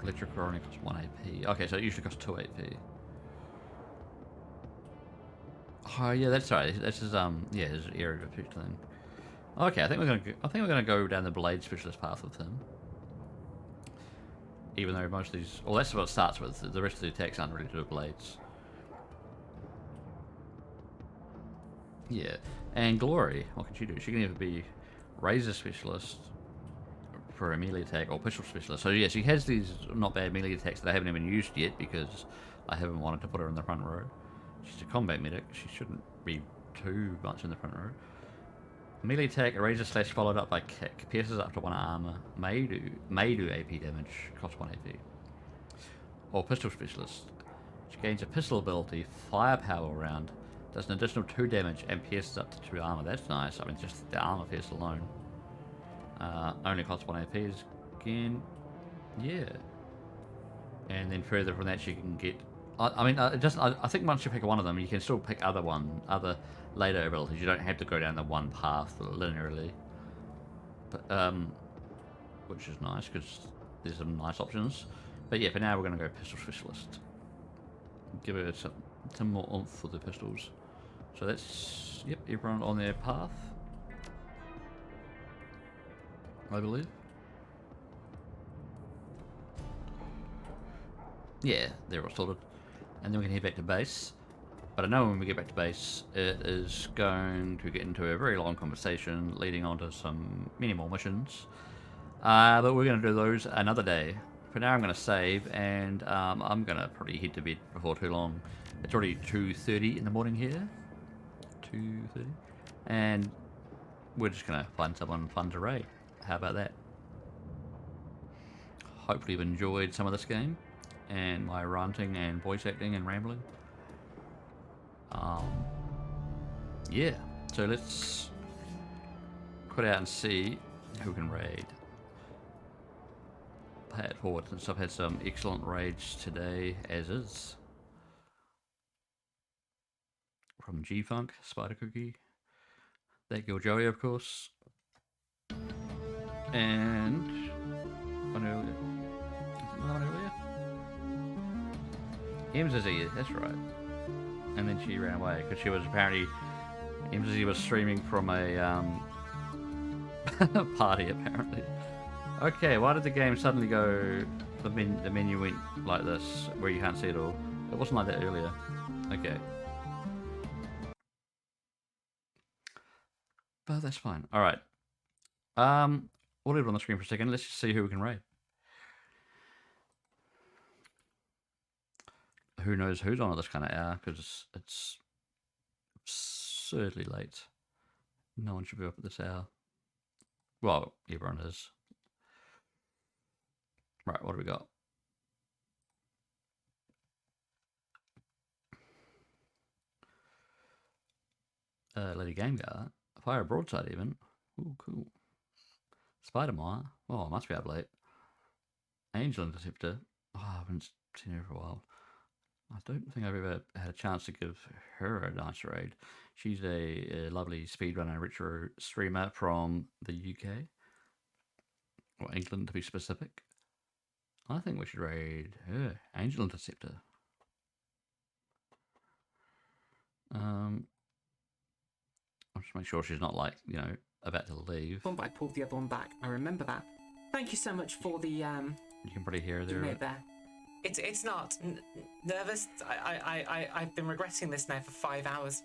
S1: Electrical only costs 1 AP. Okay, so it usually costs 2 AP. Oh yeah, that's right. This is his area of effect thing. Okay, I think we're gonna go down the blade specialist path with him. Even though most of these, well, that's what it starts with. The rest of the attacks aren't really to do with blades. Yeah, and Glory, what can she do? She can either be razor specialist for a melee attack or pistol specialist. So yeah, she has these not bad melee attacks that I haven't even used yet because I haven't wanted to put her in the front row. She's a combat medic. She shouldn't be too much in the front row. Melee attack, a razor slash followed up by kick. Pierces up to 1 armor. May do AP damage. Costs 1 AP. Or pistol specialist. She gains a pistol ability, firepower round, does an additional 2 damage and pierces up to 2 armor. That's nice. I mean, just the armor pierce alone. Only costs 1 AP again. Yeah. And then further from that, she can get. I think once you pick one of them, you can still pick other later abilities. You don't have to go down the one path linearly. But which is nice because there's some nice options. But yeah, for now we're going to go pistol specialist. Give her some more oomph for the pistols. So that's everyone on their path, I believe. Yeah, they're all sorted. And then we can head back to base. But I know when we get back to base, it is going to get into a very long conversation, leading on to some many more missions. But we're going to do those another day. For now, I'm going to save, and I'm going to probably head to bed before too long. It's already 2:30 in the morning here. 2:30. And we're just going to find someone fun to raid. How about that? Hopefully you've enjoyed some of this game, and my ranting and voice acting and rambling. Yeah, so let's put out and see who can raid. Pay it forward since I've had some excellent raids today, as is. From G-Funk, Spider Cookie, that girl Joey, of course, and one earlier. Another one earlier? MZZ, that's right. And then she ran away because she was apparently MZZ was streaming from a party apparently. Okay, why did the game suddenly go? The menu went like this, where you can't see it all. It wasn't like that earlier. Okay, but that's fine. All right. We'll leave it on the screen for a second. Let's just see who we can raid. Who knows who's on at this kind of hour, because it's absurdly late. No one should be up at this hour. Well, everyone is. Right, what do we got? Lady Gameguard. Fire Broadside even. Ooh, cool. Spider-Man. Oh, must be up late. Angel Interceptor. Oh, I haven't seen her for a while. I don't think I've ever had a chance to give her a nice raid. She's a lovely speedrunner retro streamer from the UK. Or England to be specific. I think we should raid her. Angel Interceptor. I'll just make sure she's not like, you know, about to leave.
S3: But I pulled the other one back. I remember that. Thank you so much for the
S1: You can probably hear her there.
S3: note there. It's not nervous. I've been regretting this now for 5 hours.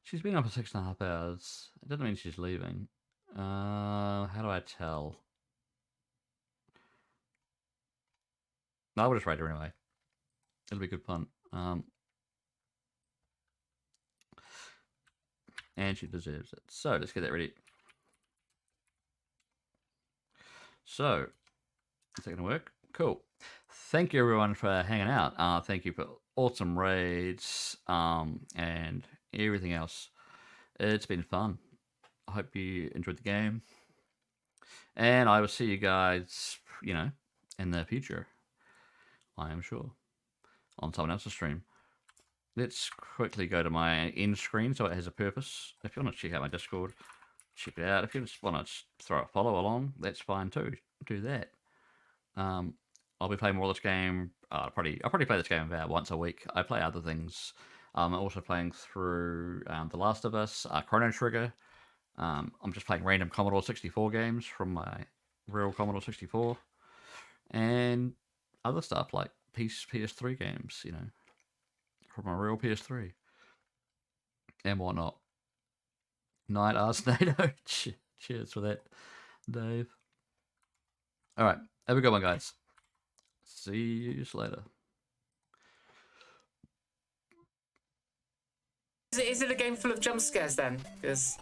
S1: She's been up for 6.5 hours. It doesn't mean she's leaving. How do I tell? No, I'll just raid her anyway. It'll be good fun. And she deserves it. So let's get that ready. So, is that going to work? Cool. Thank you everyone for hanging out. Thank you for awesome raids and everything else. It's been fun. I hope you enjoyed the game. And I will see you guys, you know, in the future. I am sure. On someone else's stream. Let's quickly go to my end screen so it has a purpose. If you want to check out my Discord, check it out. If you just want to throw a follow along, that's fine too. Do that. I'll be playing more of this game. I'll probably play this game about once a week. I play other things. I'm also playing through The Last of Us, Chrono Trigger. I'm just playing random Commodore 64 games from my real Commodore 64. And other stuff like PS3 games, you know, from my real PS3. And whatnot. Night Ask NATO. Cheers for that, Dave. Alright, have a good one, guys. See you later.
S3: Is it a game full of jump scares then? Because